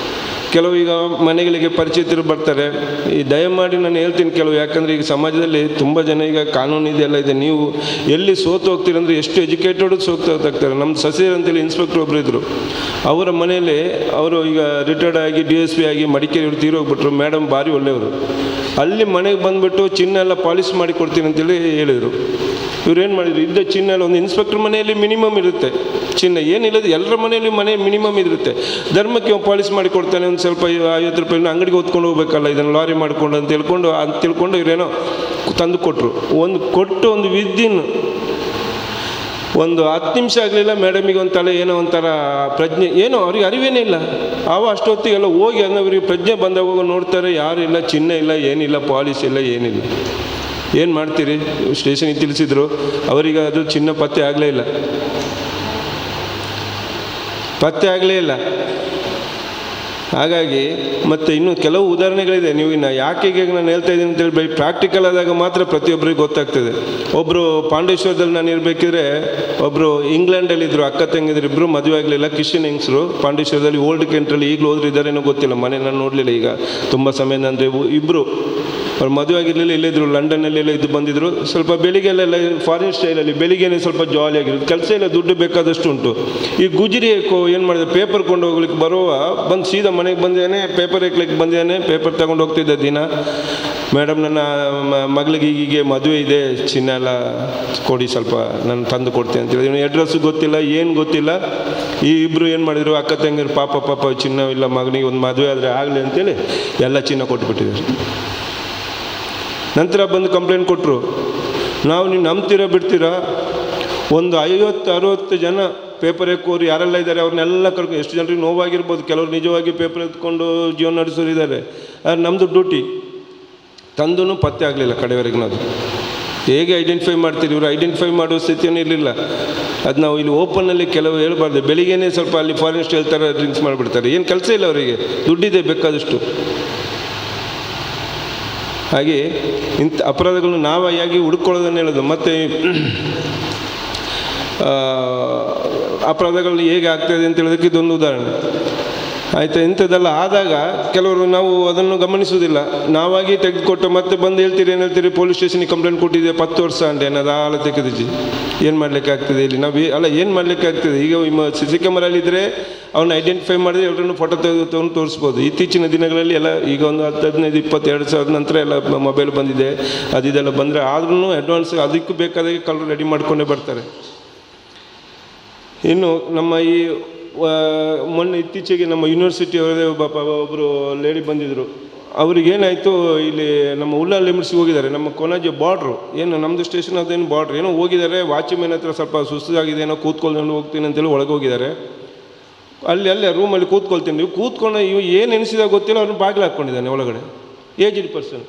ಕೆಲವು ಈಗ ಮನೆಗಳಿಗೆ ಪರಿಚಿತರು ಬರ್ತಾರೆ. ಈ ದಯಮಾಡಿ ನಾನು ಹೇಳ್ತೀನಿ ಕೆಲವು, ಯಾಕಂದರೆ ಈಗ ಸಮಾಜದಲ್ಲಿ ತುಂಬ ಜನ ಈಗ ಕಾನೂನು ಇದೆಲ್ಲ ಇದೆ. ನೀವು ಎಲ್ಲಿ ಸೋತು ಹೋಗ್ತೀರಿ ಅಂದರೆ ಎಷ್ಟು ಎಜುಕೇಟೆಡ್ ಹೋಗ್ತಾರೆ. ನಮ್ಮ ಸಸೀರ್ ಅಂತೇಳಿ ಇನ್ಸ್ಪೆಕ್ಟರ್ ಒಬ್ಬರು ಇದ್ದರು. ಅವರ ಮನೆಯಲ್ಲಿ ಅವರು ಈಗ ರಿಟೈರ್ಡ್ ಆಗಿ DSP ಆಗಿ ಮಡಿಕೇರಿ ತೀರೋಗ್ಬಿಟ್ರು. ಮೇಡಮ್ ಭಾರಿ ಒಳ್ಳೆಯವರು. ಅಲ್ಲಿ ಮನೆಗೆ ಬಂದುಬಿಟ್ಟು ಚಿನ್ನ ಎಲ್ಲ ಪಾಲಿಶ್ ಮಾಡಿ ಕೊಡ್ತೀನಿ ಅಂತೇಳಿ ಹೇಳಿದರು. ಇವ್ರು ಏನು ಮಾಡಿದ್ರು, ಇದ್ದ ಚಿನ್ನ ಎಲ್ಲ ಒಂದು ಇನ್ಸ್ಪೆಕ್ಟರ್ ಮನೆಯಲ್ಲಿ ಮಿನಿಮಮ್ ಇರುತ್ತೆ ಚಿನ್ನ, ಏನಿಲ್ಲದೆ ಎಲ್ಲರ ಮನೆಯಲ್ಲಿ ಮಿನಿಮಮ್ ಇರುತ್ತೆ. ಧರ್ಮಕ್ಕೆ ಪಾಲಿಶ್ ಮಾಡಿ ಕೊಡ್ತಾನೆ, ಒಂದು ಸ್ವಲ್ಪ 50 ರೂಪಾಯಿನ ಅಂಗಡಿಗೆ ಹೊತ್ಕೊಂಡು ಹೋಗ್ಬೇಕಲ್ಲ, ಇದನ್ನು ಲಾರಿ ಮಾಡಿಕೊಂಡು ಅಂತ ತಿಳ್ಕೊಂಡು ಇವರೇನೋ ತಂದು ಕೊಟ್ಟರು. ಒಂದು ವಿದಿನ್ ಒಂದು 10 ನಿಮಿಷ ಆಗಲಿಲ್ಲ ಮೇಡಮಿಗೆ ಒಂಥರ ಏನೋ ಒಂಥರ ಪ್ರಜ್ಞೆ, ಏನೋ ಅವ್ರಿಗೆ ಅರಿವೇನೇ ಇಲ್ಲ. ಅಷ್ಟೊತ್ತಿಗೆಲ್ಲ ಹೋಗಿ ಅವರಿಗೆ ಪ್ರಜ್ಞೆ ಬಂದಾಗ ನೋಡ್ತಾರೆ, ಯಾರು ಇಲ್ಲ, ಚಿನ್ನ ಇಲ್ಲ, ಏನಿಲ್ಲ, ಪಾಲಿಶ್ ಇಲ್ಲ, ಏನಿಲ್ಲ. ಏನು ಮಾಡ್ತೀರಿ? ಸ್ಟೇಷನಿಗೆ ತಿಳಿಸಿದ್ರು, ಅವರಿಗೆ ಅದು ಚಿನ್ನ ಪತ್ತೆ ಆಗಲೇ ಇಲ್ಲ. ಹಾಗಾಗಿ ಮತ್ತು ಇನ್ನೂ ಕೆಲವು ಉದಾಹರಣೆಗಳಿದೆ. ನೀವು ಯಾಕೆ ನಾನು ಹೇಳ್ತಾ ಇದ್ದೀನಿ ಅಂತೇಳಿ ಬೈ ಪ್ರಾಕ್ಟಿಕಲ್ ಆದಾಗ ಮಾತ್ರ ಪ್ರತಿಯೊಬ್ಬರಿಗೆ ಗೊತ್ತಾಗ್ತದೆ. ಒಬ್ಬರು ಪಾಂಡೇಶ್ವರದಲ್ಲಿ ನಾನು ಇರಬೇಕಿದ್ರೆ ಒಬ್ಬರು ಇಂಗ್ಲೆಂಡಲ್ಲಿದ್ದರು, ಅಕ್ಕ ತಂಗಿದ್ರು, ಇಬ್ಬರು ಮದುವೆ ಆಗಲಿಲ್ಲ, ಕ್ರಿಶ್ಚಿಯನ್ ಹೆಂಗಸರು. ಪಾಂಡೇಶ್ವರದಲ್ಲಿ ಓಲ್ಡ್ ಕೆಂಟ್ರಲ್ಲಿ ಈಗಲೂ ಹೋದ್ರು ಇದ್ದಾರೇನೋ ಗೊತ್ತಿಲ್ಲ, ಮನೆ ನಾನು ನೋಡಲಿಲ್ಲ ಈಗ ತುಂಬ ಸಮಯ. ಅಂದರೆ ಇಬ್ಬರು ಅವ್ರು ಮದುವೆ ಆಗಿರಲಿಲ್ಲ, ಇಲ್ಲಿದ್ದರು ಲಂಡನ್ನಲ್ಲೆಲ್ಲ ಇದು ಬಂದಿದ್ದರು. ಸ್ವಲ್ಪ ಬೆಳಿಗ್ಗೆಲ್ಲ ಫಾರಿನ್ ಸ್ಟೈಲಲ್ಲಿ ಬೆಳಿಗ್ಗೆನೇ ಸ್ವಲ್ಪ ಜಾಲಿಯಾಗಿರೋದು, ಕೆಲಸ ಇಲ್ಲ, ದುಡ್ಡು ಬೇಕಾದಷ್ಟು ಉಂಟು. ಈ ಗುಜರಿ ಏನು ಮಾಡಿದೆ, ಪೇಪರ್ ಕೊಂಡು ಹೋಗ್ಲಿಕ್ಕೆ ಬರುವ ಬಂದು ಸೀದಾ ಮನೆಗೆ ಬಂದಿದ್ದಾನೆ, ಪೇಪರ್ ಹಾಕ್ಲಿಕ್ಕೆ ಬಂದಿದ್ದಾನೆ, ಪೇಪರ್ ತಗೊಂಡು ಹೋಗ್ತಿದ್ದ ದಿನ. ಮೇಡಮ್, ನನ್ನ ಮಗಳಿಗೆ ಹೀಗೆ ಮದುವೆ ಇದೆ, ಚಿನ್ನ ಎಲ್ಲ ಕೊಡಿ ಸ್ವಲ್ಪ, ನಾನು ತಂದು ಕೊಡ್ತೇನೆ ಅಂತೇಳಿ. ಇವನು ಅಡ್ರೆಸ್ಸು ಗೊತ್ತಿಲ್ಲ, ಏನು ಗೊತ್ತಿಲ್ಲ. ಈ ಇಬ್ಬರು ಏನು ಮಾಡಿದರು, ಅಕ್ಕ ತಂಗಿರು, ಪಾಪ ಚಿನ್ನ ಇಲ್ಲ, ಮಗನಿಗೆ ಒಂದು ಮದುವೆ ಆದರೆ ಆಗಲಿ ಅಂತೇಳಿ ಎಲ್ಲ ಚಿನ್ನ ಕೊಟ್ಬಿಟ್ಟಿದ್ದಾರೆ. ನಂತರ ಬಂದು ಕಂಪ್ಲೇಂಟ್ ಕೊಟ್ಟರು. ನೀವು ನಂಬ್ತೀರಾ ಬಿಡ್ತೀರಾ, ಒಂದು 50-60 ಜನ ಪೇಪರ್ ಎಕ್ಕೋರು ಯಾರೆಲ್ಲ ಇದ್ದಾರೆ ಅವ್ರನ್ನೆಲ್ಲ ಕರ್ಕೊಂಡು, ಎಷ್ಟು ಜನರಿಗೆ ನೋವಾಗಿರ್ಬೋದು, ಕೆಲವರು ನಿಜವಾಗಿ ಪೇಪರ್ ಎತ್ಕೊಂಡು ಜೀವನ ನಡೆಸೋರು ಇದ್ದಾರೆ. ಆದರೆ ನಮ್ಮದು ಡ್ಯೂಟಿ ತಂದೂ ಪತ್ತೆ ಆಗಲಿಲ್ಲ ಕಡೆವರೆಗೆ. ನಾವು ಹೇಗೆ ಐಡೆಂಟಿಫೈ ಮಾಡ್ತೀರಿ? ಇವರು ಐಡೆಂಟಿಫೈ ಮಾಡೋ ಸ್ಥಿತಿಯೂ ಇರಲಿಲ್ಲ. ಅದು ನಾವು ಇಲ್ಲಿ ಓಪನ್ನಲ್ಲಿ ಕೆಲವು ಹೇಳ್ಬಾರ್ದು. ಬೆಳಿಗ್ಗೆನೇ ಸ್ವಲ್ಪ ಅಲ್ಲಿ ಫಾರೆಸ್ಟ್ ಹೇಳ್ತಾರೆ, ಡ್ರಿಂಕ್ಸ್ ಮಾಡಿಬಿಡ್ತಾರೆ, ಏನು ಕೆಲಸ ಇಲ್ಲ ಅವರಿಗೆ, ದುಡ್ಡಿದೆ ಬೇಕಾದಷ್ಟು. ಹಾಗೆ ಇಂಥ ಅಪರಾಧಗಳನ್ನು ನಾವಾಗಿ ಹುಡುಕೊಳ್ಳೋದನ್ನು ಹೇಳೋದು. ಮತ್ತು ಅಪರಾಧಗಳು ಹೇಗೆ ಆಗ್ತಾಯಿದೆ ಅಂತ ಹೇಳೋದಕ್ಕೆ ಇದೊಂದು ಉದಾಹರಣೆ ಆಯಿತಾ. ಇಂಥದ್ದೆಲ್ಲ ಆದಾಗ ಕೆಲವರು ನಾವು ಅದನ್ನು ಗಮನಿಸೋದಿಲ್ಲ, ನಾವಾಗಿ ತೆಗೆದುಕೊಟ್ಟು ಮತ್ತೆ ಬಂದು ಹೇಳ್ತೀರಿ, ಏನು ಹೇಳ್ತೀರಿ, ಪೊಲೀಸ್ ಸ್ಟೇಷನಿಗೆ ಕಂಪ್ಲೇಂಟ್ ಕೊಟ್ಟಿದ್ದೆ 10 ವರ್ಷ ಅಂಡೆ, ಅದು ಆಳ ತೆಗೆದಿಜ್ಜಿ ಏನು ಮಾಡಲಿಕ್ಕೆ ಆಗ್ತದೆ ಇಲ್ಲಿ ನಾವು? ಏನು ಮಾಡಲಿಕ್ಕೆ ಆಗ್ತದೆ? ಈಗ CC ಕ್ಯಾಮರಾಲಿದ್ದರೆ ಅವನ್ನ ಐಡೆಂಟಿಫೈ ಮಾಡಿದ್ರೆ ಎಲ್ಲರನ್ನು ಫೋಟೋ ತೆಗೆದು ತೋರಿಸ್ಬೋದು. ಇತ್ತೀಚಿನ ದಿನಗಳಲ್ಲಿ ಎಲ್ಲ ಈಗ ಒಂದು 10-15-22 ಸಾವಿರದ ನಂತರ ಎಲ್ಲ ಮೊಬೈಲ್ ಬಂದಿದೆ, ಇದೆಲ್ಲ ಬಂದರೆ ಆದ್ರೂ ಅಡ್ವಾನ್ಸ್ ಅದಕ್ಕೂ ಬೇಕಾದಾಗೆ ಕಳ್ಳರು ರೆಡಿ ಮಾಡಿಕೊಂಡೇ ಬರ್ತಾರೆ. ಇನ್ನು ನಮ್ಮ ಈ ಮೊನ್ನೆ ಇತ್ತೀಚೆಗೆ ನಮ್ಮ ಯೂನಿವರ್ಸಿಟಿ ಅವರದೇ ಒಬ್ಬರು ಲೇಡಿ ಬಂದಿದ್ದರು. ಅವ್ರಿಗೇನಾಯಿತು, ಇಲ್ಲಿ ನಮ್ಮ ಉಳ್ಳಾ ಲಿಮಿಟ್ಸ್ಗೆ ಹೋಗಿದ್ದಾರೆ, ನಮ್ಮ ಕೊನಾಜಿ ಬಾರ್ಡ್ರು, ಏನು ನಮ್ಮದು ಸ್ಟೇಷನ್ ಅದೇನು ಬಾರ್ಡ್ರ್ ಏನೋ ಹೋಗಿದ್ದಾರೆ. ವಾಚ್ಮ್ಯಾನ್ ಹತ್ರ ಸ್ವಲ್ಪ ಸುಸ್ತಾಗಿದೆ, ಏನೋ ಕೂತ್ಕೊಂಡು ಹೋಗ್ತೀನಿ ಅಂತೇಳಿ ಒಳಗೆ ಹೋಗಿದ್ದಾರೆ. ಅಲ್ಲೇ ರೂಮಲ್ಲಿ ಕೂತ್ಕೊಳ್ತೀನಿ. ಕೂತ್ಕೊಂಡು ಏನು ಎನಿಸಿದಾಗ ಗೊತ್ತಿಲ್ಲ, ಅವ್ರನ್ನ ಬಾಗಿಲು ಹಾಕ್ಕೊಂಡಿದ್ದಾನೆ ಒಳಗಡೆ, ಏಜ್ಡ್ ಪರ್ಸನ್.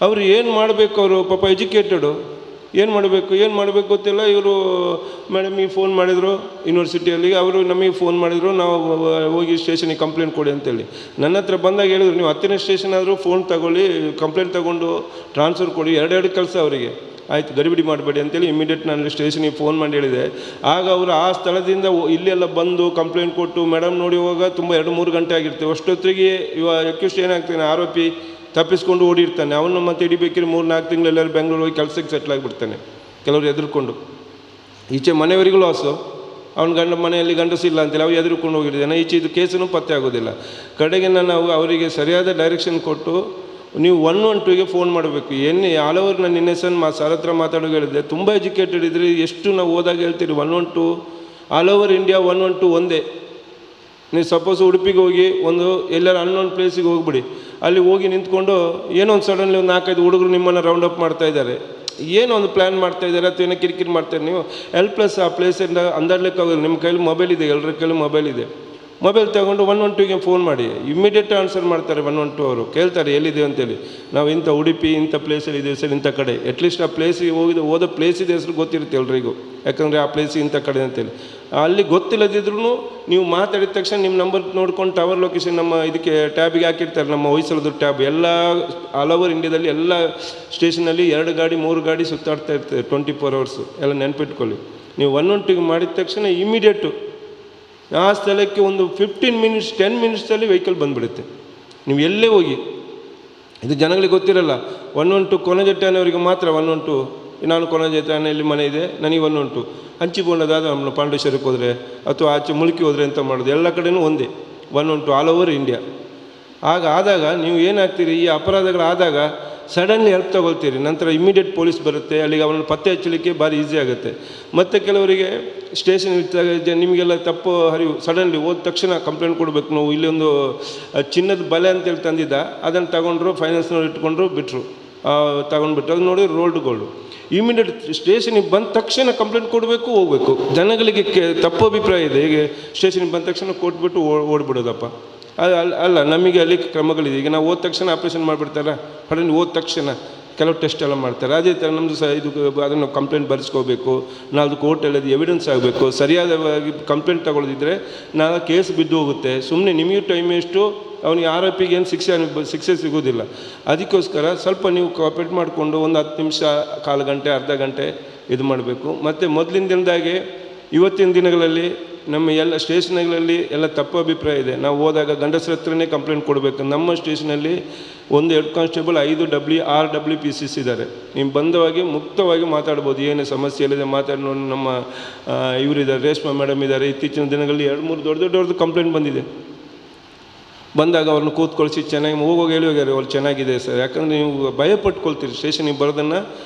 ಅವರು ಏನು ಮಾಡಬೇಕು, ಅವರು ಪಾಪ ಎಜುಕೇಟೆಡು, ಏನು ಮಾಡಬೇಕು ಗೊತ್ತಿಲ್ಲ. ಇವರು ಮೇಡಮಿಗೆ ಫೋನ್ ಮಾಡಿದರು ಯೂನಿವರ್ಸಿಟಿಯಲ್ಲಿ, ಅವರು ನಮಗೆ ಫೋನ್ ಮಾಡಿದರು, ನಾವು ಹೋಗಿ ಸ್ಟೇಷನಿಗೆ ಕಂಪ್ಲೇಂಟ್ ಕೊಡಿ ಅಂತೇಳಿ. ನನ್ನ ಹತ್ರ ಬಂದಾಗ ಹೇಳಿದ್ರು, ನೀವು 10ನೇ ಸ್ಟೇಷನ್ ಆದರೂ ಫೋನ್ ತಗೊಳ್ಳಿ, ಕಂಪ್ಲೇಂಟ್ ತಗೊಂಡು ಟ್ರಾನ್ಸ್ಫರ್ ಕೊಡಿ, ಎರಡು ಕೆಲಸ ಅವರಿಗೆ. ಆಯಿತು, ಗಡಿಬಿಡಿ ಮಾಡಬೇಡಿ ಅಂತೇಳಿ ಇಮಿಡಿಯೇಟ್ ನಾನು ಸ್ಟೇಷನಿಗೆ ಫೋನ್ ಮಾಡಿ ಹೇಳಿದೆ. ಆಗ ಅವರು ಆ ಸ್ಥಳದಿಂದ ಇಲ್ಲೆಲ್ಲ ಬಂದು ಕಂಪ್ಲೇಂಟ್ ಕೊಟ್ಟು ಮೇಡಮ್ ನೋಡಿ ಹೋಗ ತುಂಬ 2-3 ಗಂಟೆ ಆಗಿರ್ತೇವೆ. ಅಷ್ಟೊತ್ತಿಗೆ ಅಕ್ಯೂಸ್ಟ್ ಏನಾಗ್ತಾನೆ, ಆರೋಪಿ ತಪ್ಪಿಸ್ಕೊಂಡು ಓಡಿರ್ತಾನೆ. ಅವನು ಮತ್ತೆ ಹಿಡಿಬೇಕಿದ್ರೆ 3-4 ತಿಂಗಳೆಲ್ಲರೂ ಬೆಂಗಳೂರು ಹೋಗಿ ಕೆಲಸಕ್ಕೆ ಸೆಟ್ಲ್ ಆಗಿಬಿಡ್ತಾನೆ. ಕೆಲವರು ಎದುರ್ಕೊಂಡು, ಈಚೆ ಮನೆಯವರಿಗೂ ಲಾಸು, ಅವ್ನ ಮನೆಯಲ್ಲಿ ಗಂಡಸಿಲ್ಲ ಅಂತೇಳಿ ಅವ್ರು ಎದುರ್ಕೊಂಡು ಹೋಗಿರ್ತಾನೆ. ಈಚೆ ಇದು ಕೇಸನ್ನು ಪತ್ತೆ ಆಗೋದಿಲ್ಲ. ಕಡೆಗೆ ನಾವು ಅವರಿಗೆ ಸರಿಯಾದ ಡೈರೆಕ್ಷನ್ ಕೊಟ್ಟು, ನೀವು 112ಗೆ ಫೋನ್ ಮಾಡಬೇಕು. ಆಲ್ ಓವರ್ ನಾನು ನಿನ್ನೆ ಸರ್ ಹತ್ರ ಮಾತಾಡೋಕೆ ಹೇಳಿದ್ದೆ, ತುಂಬ ಎಜುಕೇಟೆಡ್ ಇದ್ದರೆ ಎಷ್ಟು ನಾವು ಹೋದಾಗ ಹೇಳ್ತೀರಿ 112 ಆಲ್ ಓವರ್ ಇಂಡಿಯಾ 112 ಒಂದೇ. ನೀವು ಸಪೋಸ್ ಉಡುಪಿಗೆ ಹೋಗಿ ಒಂದು ಎಲ್ಲರ ಅನ್ನೋನ್ ಪ್ಲೇಸಿಗೆ ಹೋಗ್ಬಿಡಿ, ಅಲ್ಲಿ ಹೋಗಿ ನಿಂತ್ಕೊಂಡು ಏನೋ ಒಂದು ಸಡನ್ಲಿ ಒಂದು 4-5 ಹುಡುಗರು ನಿಮ್ಮನ್ನು ರೌಂಡ್ ಅಪ್ ಮಾಡ್ತಾಯಿದ್ದಾರೆ, ಏನೋ ಒಂದು ಪ್ಲ್ಯಾನ್ ಮಾಡ್ತಾಯಿದ್ದಾರೆ ಅಥವಾ ಏನೋ ಕಿರಿಕಿರಿ ಮಾಡ್ತಾರೆ. ನೀವು ಹೆಲ್ಪ್ಲೆಸ್ ಆ ಪ್ಲೇಸಿಂದ ಅಂದಾಡ್ಲಿಕ್ಕೆ ಆಗೋದಿಲ್ಲ. ನಿಮ್ಮ ಕೈಲಿ ಮೊಬೈಲ್ ಇದೆ, ಎಲ್ಲರ ಕೈಲಿ ಮೊಬೈಲ್ ಇದೆ. ಮೊಬೈಲ್ ತಗೊಂಡು 112ಗೆ ಫೋನ್ ಮಾಡಿ, ಇಮ್ಮಿಡಿಯೇಟ್ ಆನ್ಸರ್ ಮಾಡ್ತಾರೆ 112 ಅವರು. ಕೇಳ್ತಾರೆ ಎಲ್ಲಿದೆ ಅಂತೇಳಿ. ನಾವು ಇಂಥ ಉಡುಪಿ ಇಂಥ ಪ್ಲೇಸಲ್ಲಿ ಇದ್ದೀವಿ ಸರ್, ಇಂಥ ಕಡೆ. ಅಟ್ಲೀಸ್ಟ್ ಆ ಪ್ಲೇಸಿಗೆ ಹೋದ ಪ್ಲೇಸಿದ ಹೆಸರು ಗೊತ್ತಿರುತ್ತೆ ಎಲ್ರಿಗೂ, ಯಾಕಂದರೆ ಆ ಪ್ಲೇಸಿಗೆ ಇಂಥ ಕಡೆ ಅಂತೇಳಿ. ಅಲ್ಲಿ ಗೊತ್ತಿಲ್ಲದಿದ್ರೂ ನೀವು ಮಾತಾಡಿದ ತಕ್ಷಣ ನಿಮ್ಮ ನಂಬರ್ ನೋಡ್ಕೊಂಡು ಟವರ್ ಲೊಕೇಶನ್ ನಮ್ಮ ಇದಕ್ಕೆ ಟ್ಯಾಬಿಗೆ ಹಾಕಿರ್ತಾರೆ, ನಮ್ಮ ಹೊಯ್ಸಳದ ಟ್ಯಾಬ್. ಎಲ್ಲ ಆಲ್ ಓವರ್ ಇಂಡಿಯಾದಲ್ಲಿ ಎಲ್ಲ ಸ್ಟೇಷನಲ್ಲಿ 2 ಗಾಡಿ 3 ಗಾಡಿ ಸುತ್ತಾಡ್ತಾ ಇರ್ತದೆ 24 ಅವರ್ಸು. ಎಲ್ಲ ನೆನಪಿಟ್ಕೊಳ್ಳಿ. ನೀವು 112ಗೆ ಮಾಡಿದ ತಕ್ಷಣ ಇಮಿಡಿಯೇಟು ಆ ಸ್ಥಳಕ್ಕೆ ಒಂದು 15 ಮಿನಿಟ್ಸ್ 10 ಮಿನಿಟ್ಸಲ್ಲಿ ವೆಹಿಕಲ್ ಬಂದುಬಿಡುತ್ತೆ. ನೀವು ಎಲ್ಲೇ ಹೋಗಿ, ಇದು ಜನಗಳಿಗೆ ಗೊತ್ತಿರಲ್ಲ. 112 ಕೊನಜೆಟ್ಟಾನೆಯವರಿಗೆ ಮಾತ್ರ 112. ನಾನು ಕೊನಜೆಟ್ಟಾನೆಯಲ್ಲಿ ಮನೆ ಇದೆ, ನನಗೆ 112. ಹಂಚಿಕೊಂಡದಾದ ನಮ್ಮ ಪಾಂಡೇಶ್ವರಕ್ಕೆ ಹೋದರೆ ಅಥವಾ ಆಚೆ ಮುಳುಕಿ ಹೋದರೆ ಅಂತ ಮಾಡೋದು, ಎಲ್ಲ ಕಡೆಯೂ ಒಂದೇ 112 ಆಲ್ ಓವರ್ ಇಂಡಿಯಾ. ಆದಾಗ ನೀವು ಏನಾಗ್ತೀರಿ, ಈ ಅಪರಾಧಗಳಾದಾಗ ಸಡನ್ಲಿ ಹೆಲ್ಪ್ ತಗೊಳ್ತೀರಿ. ನಂತರ ಇಮಿಡಿಯೇಟ್ ಪೊಲೀಸ್ ಬರುತ್ತೆ, ಅಲ್ಲಿಗೆ ಅವನನ್ನು ಪತ್ತೆ ಹಚ್ಚಲಿಕ್ಕೆ ಭಾರಿ ಈಸಿ ಆಗುತ್ತೆ. ಮತ್ತು ಕೆಲವರಿಗೆ ಸ್ಟೇಷನ್ ಇರ್ತಾಗ ನಿಮಗೆಲ್ಲ ತಪ್ಪು ಹರಿವು, ಸಡನ್ಲಿ ಹೋದ ತಕ್ಷಣ ಕಂಪ್ಲೇಂಟ್ ಕೊಡಬೇಕು. ನಾವು ಇಲ್ಲಿ ಒಂದು ಚಿನ್ನದ ಬಲೆ ಅಂತೇಳಿ ತಂದಿದ್ದ, ಅದನ್ನು ತಗೊಂಡ್ರು, ಫೈನಾನ್ಸ್ನವ್ರು ಇಟ್ಕೊಂಡ್ರು, ಬಿಟ್ಟರು, ತಗೊಂಡ್ಬಿಟ್ಟು ಅದು ನೋಡಿ ರೋಲ್ಡ್ ಗೋಲ್ಡು. ಇಮಿಡಿಯೇಟ್ ಸ್ಟೇಷನಿಗೆ ಬಂದ ತಕ್ಷಣ ಕಂಪ್ಲೇಂಟ್ ಕೊಡಬೇಕು, ಹೋಗಬೇಕು. ಜನಗಳಿಗೆ ತಪ್ಪು ಅಭಿಪ್ರಾಯ ಇದೆ, ಹೇಗೆ ಸ್ಟೇಷನಿಗೆ ಬಂದ ತಕ್ಷಣ ಕೊಟ್ಬಿಟ್ಟು ಓಡ್ಬಿಡೋದಪ್ಪ. ಅಲ್ಲ, ನಮಗೆ ಅಲ್ಲಿ ಕ್ರಮಗಳಿದೆ. ಈಗ ನಾವು ಹೋದ ತಕ್ಷಣ ಆಪ್ರೇಷನ್ ಮಾಡಿಬಿಡ್ತಾರ, ಹೊರಗೆ ಹೋದ ತಕ್ಷಣ ಕೆಲವು ಟೆಸ್ಟ್ ಎಲ್ಲ ಮಾಡ್ತಾರೆ. ಅದೇ ಥರ ನಮ್ಮದು ಸಹ ಇದು ಅದನ್ನು ಕಂಪ್ಲೇಂಟ್ ಬರೆಸ್ಕೋಬೇಕು, ನಾಲ್ದು ಕೋರ್ಟಲ್ಲಿ ಅದು ಎವಿಡೆನ್ಸ್ ಆಗಬೇಕು. ಸರಿಯಾದವಾಗಿ ಕಂಪ್ಲೇಂಟ್ ತಗೊಳ್ಳೋದಿದ್ದರೆ ನಾಳೆ ಕೇಸ್ ಬಿದ್ದು ಹೋಗುತ್ತೆ. ಸುಮ್ಮನೆ ನಿಮಗೆ ಟೈಮ್ ಎಷ್ಟು, ಅವನಿಗೆ ಆರೋಪಿಗೆ ಏನು ಶಿಕ್ಷೆ ಸಿಗೋದಿಲ್ಲ. ಅದಕ್ಕೋಸ್ಕರ ಸ್ವಲ್ಪ ನೀವು ಕೋಆಪ್ರೇಟ್ ಮಾಡಿಕೊಂಡು ಒಂದು 10 ನಿಮಿಷ, ಕಾಲು ಗಂಟೆ, ಅರ್ಧ ಗಂಟೆ ಇದು ಮಾಡಬೇಕು. ಮತ್ತು ಮೊದಲಿನ ದಿನದಾಗೆ ಇವತ್ತಿನ ದಿನಗಳಲ್ಲಿ ನಮ್ಮ ಎಲ್ಲ ಸ್ಟೇಷನ್ಗಳಲ್ಲಿ ಎಲ್ಲ ತಪ್ಪು ಅಭಿಪ್ರಾಯ ಇದೆ. ನಾವು ಹೋದಾಗ ಗಂಡಸರ ಹತ್ರನೇ ಕಂಪ್ಲೇಂಟ್ ಕೊಡಬೇಕು. ನಮ್ಮ ಸ್ಟೇಷನಲ್ಲಿ ಒಂದು ಹೆಡ್ ಕಾನ್ಸ್ಟೇಬಲ್ 5 RWPCs ಇದ್ದಾರೆ. ನೀವು ಬಂದವಾಗಿ ಮುಕ್ತವಾಗಿ ಮಾತಾಡ್ಬೋದು, ಏನು ಸಮಸ್ಯೆ ಇಲ್ಲದೆ ಮಾತಾಡಿ. ನಮ್ಮ ಇವರಿದ್ದಾರೆ, ರೇಷ್ಮಾ ಮೇಡಮ್ ಇದ್ದಾರೆ. ಇತ್ತೀಚಿನ ದಿನಗಳಲ್ಲಿ 2-3 ದೊಡ್ಡ ಕಂಪ್ಲೇಂಟ್ ಬಂದಿದೆ. ಬಂದಾಗ ಅವ್ರನ್ನ ಕೂತ್ಕೊಳಿಸಿ ಚೆನ್ನಾಗಿ ಹೋಗೋಗಿ ಹೇಳಿ ಹೋಗ್ಯಾರೆ, ಅವ್ರು ಚೆನ್ನಾಗಿದೆ ಸರ್. ಯಾಕಂದರೆ ನೀವು ಭಯಪಟ್ಕೊಳ್ತೀರಿ, ಸ್ಟೇಷನಿಗೆ ಬರೋದನ್ನು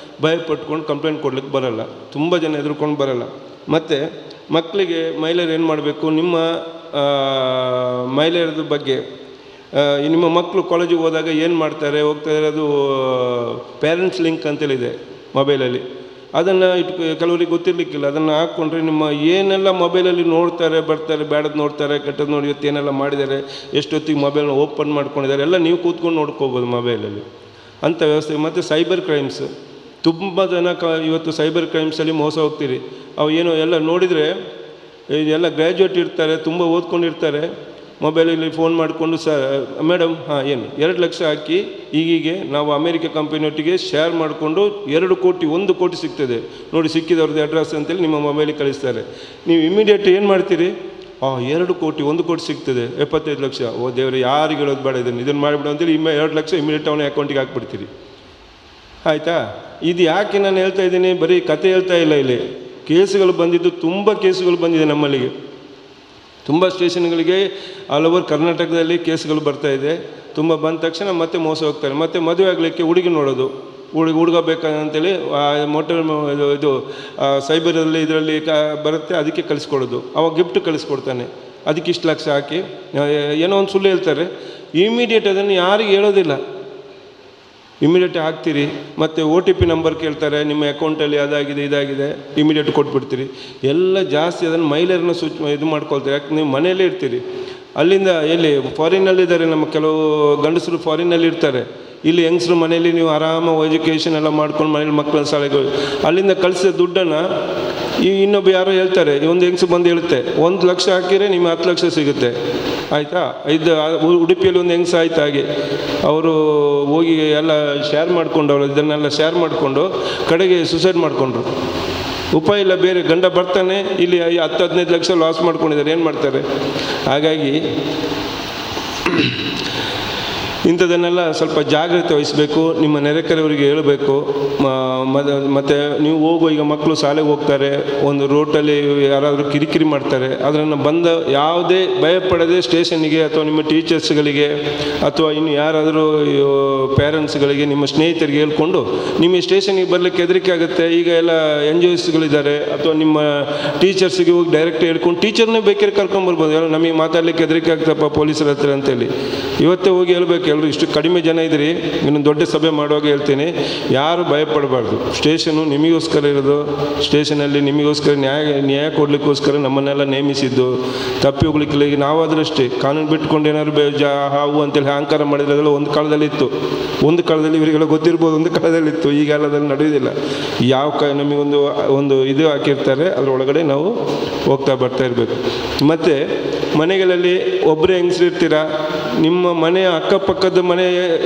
ಭಯಪಟ್ಕೊಂಡು ಕಂಪ್ಲೇಂಟ್ ಕೊಡ್ಲಿಕ್ಕೆ ಬರೋಲ್ಲ. ತುಂಬ ಜನ ಹೆದರ್ಕೊಂಡು ಬರೋಲ್ಲ. ಮತ್ತು ಮಕ್ಕಳಿಗೆ ಮಹಿಳೆಯರು ಏನು ಮಾಡಬೇಕು, ನಿಮ್ಮ ಮಹಿಳೆಯರದ ಬಗ್ಗೆ ನಿಮ್ಮ ಮಕ್ಕಳು ಕಾಲೇಜಿಗೆ ಹೋದಾಗ ಏನು ಮಾಡ್ತಾರೆ, ಹೋಗ್ತಾರೆ, ಅದು ಪೇರೆಂಟ್ಸ್ ಲಿಂಕ್ ಅಂತೇಳಿದೆ ಮೊಬೈಲಲ್ಲಿ. ಅದನ್ನು ಕೆಲವರಿಗೆ ಗೊತ್ತಿರಲಿಕ್ಕಿಲ್ಲ. ಅದನ್ನು ಹಾಕ್ಕೊಂಡ್ರೆ ನಿಮ್ಮ ಏನೆಲ್ಲ ಮೊಬೈಲಲ್ಲಿ ನೋಡ್ತಾರೆ, ಬರ್ತಾರೆ, ಬೇಡದು ನೋಡ್ತಾರೆ, ಕೆಟ್ಟದ್ದು ನೋಡಿ ಏನೆಲ್ಲ ಮಾಡಿದ್ದಾರೆ, ಎಷ್ಟೊತ್ತಿಗೆ ಮೊಬೈಲ್ನ ಓಪನ್ ಮಾಡ್ಕೊಂಡಿದ್ದಾರೆ, ಎಲ್ಲ ನೀವು ಕೂತ್ಕೊಂಡು ನೋಡ್ಕೋಬೋದು ಮೊಬೈಲಲ್ಲಿ. ಅಂಥ ವ್ಯವಸ್ಥೆ. ಮತ್ತು ಸೈಬರ್ ಕ್ರೈಮ್ಸ್ ತುಂಬ ಜನ ಇವತ್ತು ಸೈಬರ್ ಕ್ರೈಮ್ಸಲ್ಲಿ ಮೋಸ ಹೋಗ್ತೀರಿ. ಅವು ಏನೋ ಎಲ್ಲ ನೋಡಿದರೆ ಎಲ್ಲ ಗ್ರ್ಯಾಜುಯೇಟ್ ಇರ್ತಾರೆ, ತುಂಬ ಓದ್ಕೊಂಡಿರ್ತಾರೆ. ಮೊಬೈಲಲ್ಲಿ ಫೋನ್ ಮಾಡಿಕೊಂಡು ಮೇಡಮ್ ಏನು 2 ಲಕ್ಷ ಹಾಕಿ ಈಗೀಗೆ ನಾವು ಅಮೇರಿಕ ಕಂಪನಿಯೊಟ್ಟಿಗೆ ಶೇರ್ ಮಾಡಿಕೊಂಡು 2 ಕೋಟಿ 1 ಕೋಟಿ ಸಿಗ್ತದೆ ನೋಡಿ, ಸಿಕ್ಕಿದವ್ರದ್ದು ಅಡ್ರೆಸ್ ಅಂತೇಳಿ ನಿಮ್ಮ ಮೊಬೈಲಿಗೆ ಕಳಿಸ್ತಾರೆ. ನೀವು ಇಮಿಡಿಯೇಟ್ ಏನು ಮಾಡ್ತೀರಿ, 2 ಕೋಟಿ 1 ಕೋಟಿ ಸಿಗ್ತದೆ, 75 ಲಕ್ಷ, ಓ ದೇವರೇ ಯಾರಿಗೆ ಹೇಳೋದು ಬೇಡ, ಇದನ್ನು ಮಾಡಿಬಿಡು ಅಂತೇಳಿ 2 ಲಕ್ಷ ಇಮಿಡಿಯೇಟ್ ಅವನ ಅಕೌಂಟಿಗೆ ಹಾಕ್ಬಿಡ್ತೀರಿ. ಆಯಿತಾ? ಇದು ಯಾಕೆ ನಾನು ಹೇಳ್ತಾ ಇದ್ದೀನಿ, ಬರೀ ಕತೆ ಹೇಳ್ತಾ ಇಲ್ಲ. ಇಲ್ಲಿ ಕೇಸುಗಳು ಬಂದಿದ್ದು, ತುಂಬ ಕೇಸುಗಳು ಬಂದಿದೆ ನಮ್ಮಲ್ಲಿಗೆ. ತುಂಬ ಸ್ಟೇಷನ್ಗಳಿಗೆ ಆಲ್ ಓವರ್ ಕರ್ನಾಟಕದಲ್ಲಿ ಕೇಸುಗಳು ಬರ್ತಾಯಿದೆ. ತುಂಬ ಬಂದ ತಕ್ಷಣ ಮತ್ತೆ ಮೋಸ ಹೋಗ್ತಾರೆ. ಮತ್ತು ಮದುವೆ ಆಗಲಿಕ್ಕೆ ಹುಡುಗಿ ನೋಡೋದು, ಹುಡುಗ ಬೇಕಂತೇಳಿ ಮೋಟರ್ ಇದು ಸೈಬರಲ್ಲಿ ಇದರಲ್ಲಿ ಬರುತ್ತೆ, ಅದಕ್ಕೆ ಕಳಿಸ್ಕೊಡೋದು. ಅವಾಗ ಗಿಫ್ಟ್ ಕಳಿಸ್ಕೊಡ್ತಾನೆ, ಅದಕ್ಕೆ ಇಷ್ಟು ಲಕ್ಷ ಹಾಕಿ ಏನೋ ಒಂದು ಸುಳ್ಳು ಹೇಳ್ತಾರೆ. ಇಮಿಡಿಯೇಟ್ ಅದನ್ನು ಯಾರಿಗೆ ಹೇಳೋದಿಲ್ಲ, ಇಮಿಡಿಯೇಟ್ ಹಾಕ್ತೀರಿ. ಮತ್ತು OTP ನಂಬರ್ ಕೇಳ್ತಾರೆ, ನಿಮ್ಮ ಅಕೌಂಟಲ್ಲಿ ಅದಾಗಿದೆ ಇದಾಗಿದೆ, ಇಮಿಡಿಯೇಟ್ ಕೊಟ್ಬಿಡ್ತೀರಿ. ಎಲ್ಲ ಜಾಸ್ತಿ ಅದನ್ನು ಮಹಿಳೆಯರನ್ನ ಇದು ಮಾಡ್ಕೊಳ್ತಾರೆ. ಯಾಕೆ ನೀವು ಮನೆಯಲ್ಲೇ ಇರ್ತೀರಿ. ಅಲ್ಲಿಂದ ಎಲ್ಲಿ ಫಾರಿನ್ನಲ್ಲಿದ್ದಾರೆ, ನಮ್ಮ ಕೆಲವು ಗಂಡಸರು ಫಾರಿನ್ನಲ್ಲಿ ಇರ್ತಾರೆ. ಇಲ್ಲಿ ಹೆಂಗಸರು ಮನೆಯಲ್ಲಿ ನೀವು ಆರಾಮಾಗಿ ಎಜುಕೇಷನ್ ಎಲ್ಲ ಮಾಡ್ಕೊಂಡು ಮನೇಲಿ ಮಕ್ಕಳ ಶಾಲೆಗಳು, ಅಲ್ಲಿಂದ ಕಳಿಸಿದ ದುಡ್ಡನ್ನು ಇನ್ನೊಬ್ಬ ಯಾರೋ ಹೇಳ್ತಾರೆ, ಒಂದು ಹೆಂಗಸು ಬಂದು ಹೇಳುತ್ತೆ 1 ಲಕ್ಷ ಹಾಕಿದರೆ ನಿಮಗೆ 10 ಲಕ್ಷ ಸಿಗುತ್ತೆ. ಆಯಿತಾ? ಉಡುಪಿಯಲ್ಲಿ ಒಂದು ಹೆಂಗಸ ಆಯ್ತು ಹಾಗೆ. ಅವರು ಹೋಗಿ ಎಲ್ಲ ಶೇರ್ ಮಾಡಿಕೊಂಡು, ಅವರು ಇದನ್ನೆಲ್ಲ ಶೇರ್ ಮಾಡಿಕೊಂಡು ಕಡೆಗೆ ಸುಸೈಡ್ ಮಾಡಿಕೊಂಡ್ರು. ಉಪಾಯ ಇಲ್ಲ, ಬೇರೆ ಗಂಡ ಬರ್ತಾನೆ, ಇಲ್ಲಿ 10-15 ಲಕ್ಷ ಲಾಸ್ ಮಾಡ್ಕೊಂಡಿದ್ದಾರೆ, ಏನು ಮಾಡ್ತಾರೆ? ಹಾಗಾಗಿ ಇಂಥದನ್ನೆಲ್ಲ ಸ್ವಲ್ಪ ಜಾಗ್ರತೆ ವಹಿಸಬೇಕು. ನಿಮ್ಮ ನೆರೆಕರೆಯವರಿಗೆ ಹೇಳಬೇಕು. ಮತ್ತು ನೀವು ಈಗ ಮಕ್ಕಳು ಶಾಲೆಗೆ ಹೋಗ್ತಾರೆ, ಒಂದು ರೋಟಲ್ಲಿ ಯಾರಾದರೂ ಕಿರಿಕಿರಿ ಮಾಡ್ತಾರೆ, ಅದನ್ನು ಬಂದ ಯಾವುದೇ ಭಯಪಡದೆ ಸ್ಟೇಷನ್ನಿಗೆ ಅಥವಾ ನಿಮ್ಮ ಟೀಚರ್ಸ್ಗಳಿಗೆ ಅಥವಾ ಇನ್ನು ಯಾರಾದರೂ ಪೇರೆಂಟ್ಸ್ಗಳಿಗೆ, ನಿಮ್ಮ ಸ್ನೇಹಿತರಿಗೆ ಹೇಳ್ಕೊಂಡು ನಿಮ್ಮ ಸ್ಟೇಷನ್ಗೆ ಬರಲಿಕ್ಕೆ ಹೆದರಿಕೆ ಆಗುತ್ತೆ. ಈಗ ಎಲ್ಲ NGOsಗಳಿದ್ದಾರೆ, ಅಥವಾ ನಿಮ್ಮ ಟೀಚರ್ಸಿಗೆ ಹೋಗಿ ಡೈರೆಕ್ಟ್ ಹೇಳ್ಕೊಂಡು ಟೀಚರ್ನೇ ಬೇಕಾದ್ರೆ ಕರ್ಕೊಂಬರ್ಬೋದು. ಎಲ್ಲ ನಮಗೆ ಮಾತಾಡಲಿಕ್ಕೆ ಹೆದರಿಕೆ ಆಗ್ತಪ್ಪ ಪೊಲೀಸರ ಹತ್ರ ಅಂತೇಳಿ ಇವತ್ತೇ ಹೋಗಿ ಹೇಳ್ಬೇಕು. ಎಲ್ಲರೂ ಇಷ್ಟು ಕಡಿಮೆ ಜನ ಇದ್ದೀರಿ, ಇನ್ನೊಂದು ದೊಡ್ಡ ಸಭೆ ಮಾಡುವಾಗ ಹೇಳ್ತೀನಿ, ಯಾರು ಭಯಪಡಬಾರ್ದು. ಸ್ಟೇಷನು ನಿಮಗೋಸ್ಕರ ಇರೋದು. ಸ್ಟೇಷನಲ್ಲಿ ನಿಮಗೋಸ್ಕರ ನ್ಯಾಯ ಕೊಡಲಿಕ್ಕೋಸ್ಕರ ನಮ್ಮನ್ನೆಲ್ಲ ನೇಮಿಸಿದ್ದು. ತಪ್ಪಿ ಹೋಗ್ಲಿಕ್ಕಿಲ್ಲ. ಈಗ ನಾವಾದರೂ ಅಷ್ಟೇ ಕಾನೂನು ಬಿಟ್ಕೊಂಡು ಏನಾದ್ರು ಹಾವು ಅಂತೇಳಿ ಅಹಂಕಾರ ಮಾಡಿದ್ರೆ ಅದೆಲ್ಲ ಒಂದು ಕಾಲದಲ್ಲಿ ಇತ್ತು. ಒಂದು ಕಾಲದಲ್ಲಿ ಇವರಿಗೆಲ್ಲ ಗೊತ್ತಿರ್ಬೋದು, ಒಂದು ಕಾಲದಲ್ಲಿ ಇತ್ತು. ಈಗ ಅದನ್ನು ನಡೆಯೋದಿಲ್ಲ. ಯಾವ ನಮಗೊಂದು ಇದು ಹಾಕಿರ್ತಾರೆ, ಅದರೊಳಗಡೆ ನಾವು ಹೋಗ್ತಾ ಬರ್ತಾ ಇರಬೇಕು. ಮತ್ತು ಮನೆಗಳಲ್ಲಿ ಒಬ್ಬರೇ ಹೆಂಗಸರು ಇರ್ತೀರ, ನಿಮ್ಮ ಮನೆಯ ಅಕ್ಕಪಕ್ಕದ ಮನೆ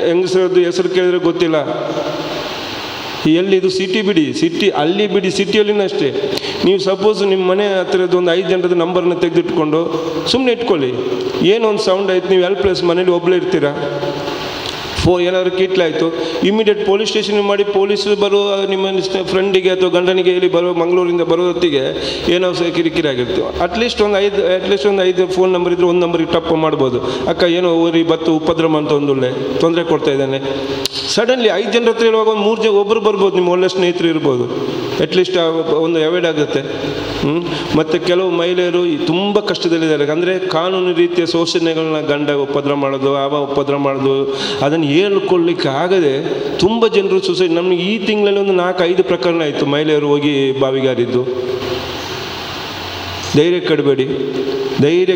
ಹೆಂಗಸರದ್ದು ಹೆಸರು ಕೇಳಿದ್ರೆ ಗೊತ್ತಿಲ್ಲ. ಎಲ್ಲಿದು ಸಿಟಿ ಬಿಡಿ, ಅಲ್ಲಿ ಬಿಡಿ, ಸಿಟಿಯಲ್ಲಿನೂ ಅಷ್ಟೇ. ನೀವು ಸಪೋಸ್ ನಿಮ್ಮ ಮನೆ ಹತ್ತಿರದ್ದು ಒಂದು 5 ಜನರದ್ದು ನಂಬರ್ನ ತೆಗೆದಿಟ್ಕೊಂಡು ಸುಮ್ಮನೆ ಇಟ್ಕೊಳ್ಳಿ. ಏನೋ ಒಂದು ಸೌಂಡ್ ಆಯ್ತು, ನೀವು ಹೆಲ್ಪ್ಲೆಸ್ ಮನೇಲಿ ಒಬ್ಬಳೇ ಇರ್ತೀರಾ, ಏನಾದರೂ ಕೀಟ್ಲಾಯಿತು, ಇಮಿಡಿಯೇಟ್ ಪೊಲೀಸ್ ಸ್ಟೇಷನ್ಗೆ ಮಾಡಿ ಪೊಲೀಸರು ಬರುವ ನಿಮ್ಮ ಫ್ರೆಂಡಿಗೆ ಅಥವಾ ಗಂಡನಿಗೆ ಇಲ್ಲಿ ಬರೋ ಮಂಗಳೂರಿಂದ ಬರೋ ಹೊತ್ತಿಗೆ ಏನೋ ಕಿರಿಕಿರಿ ಆಗಿರ್ತೀವಿ. ಅಟ್ಲೀಸ್ಟ್ ಒಂದು 5 ಫೋನ್ ನಂಬರ್ ಇದ್ದರೆ ಒಂದು ನಂಬರಿಗೆ ಟಪ್ ಮಾಡ್ಬೋದು. ಅಕ್ಕ ಏನೋ ಊರಿ ಬತ್ತು ಉಪದ್ರವ ಅಂತ ಒಂದು ಒಳ್ಳೆ ತೊಂದರೆ ಕೊಡ್ತಾ ಇದ್ದಾನೆ. ಸಡನ್ಲಿ 5 ಜನರ ಹತ್ರ ಇರುವಾಗ ಒಂದು 3 ಜನ ಒಬ್ಬರು ಬರ್ಬೋದು, ನಿಮ್ಮ ಒಳ್ಳೆ ಸ್ನೇಹಿತರು ಇರ್ಬೋದು. ಅಟ್ಲೀಸ್ಟ್ ಒಂದು ಅವಾಯ್ಡ್ ಆಗುತ್ತೆ. ಮತ್ತು ಕೆಲವು ಮಹಿಳೆಯರು ತುಂಬ ಕಷ್ಟದಲ್ಲಿದ್ದಾರೆ. ಅಂದರೆ ಕಾನೂನು ರೀತಿಯ ಶೋಷಣೆಗಳನ್ನ ಗಂಡ ಉಪದ್ರ ಮಾಡೋದು, ಅವ ಉಪದ್ರ ಮಾಡೋದು, ಅದನ್ನು ಹೇಳ್ಕೊಳ್ಳಿಕ್ಕೆ ಆಗದೆ ತುಂಬ ಜನರು ಸೂಸೈಡ್. ನಮಗೆ ಈ ತಿಂಗಳಲ್ಲಿ ಒಂದು 4-5 ಪ್ರಕರಣ ಆಯಿತು, ಮಹಿಳೆಯರು ಹೋಗಿ ಬಾವಿಗಾರಿದ್ದು. ಧೈರ್ಯ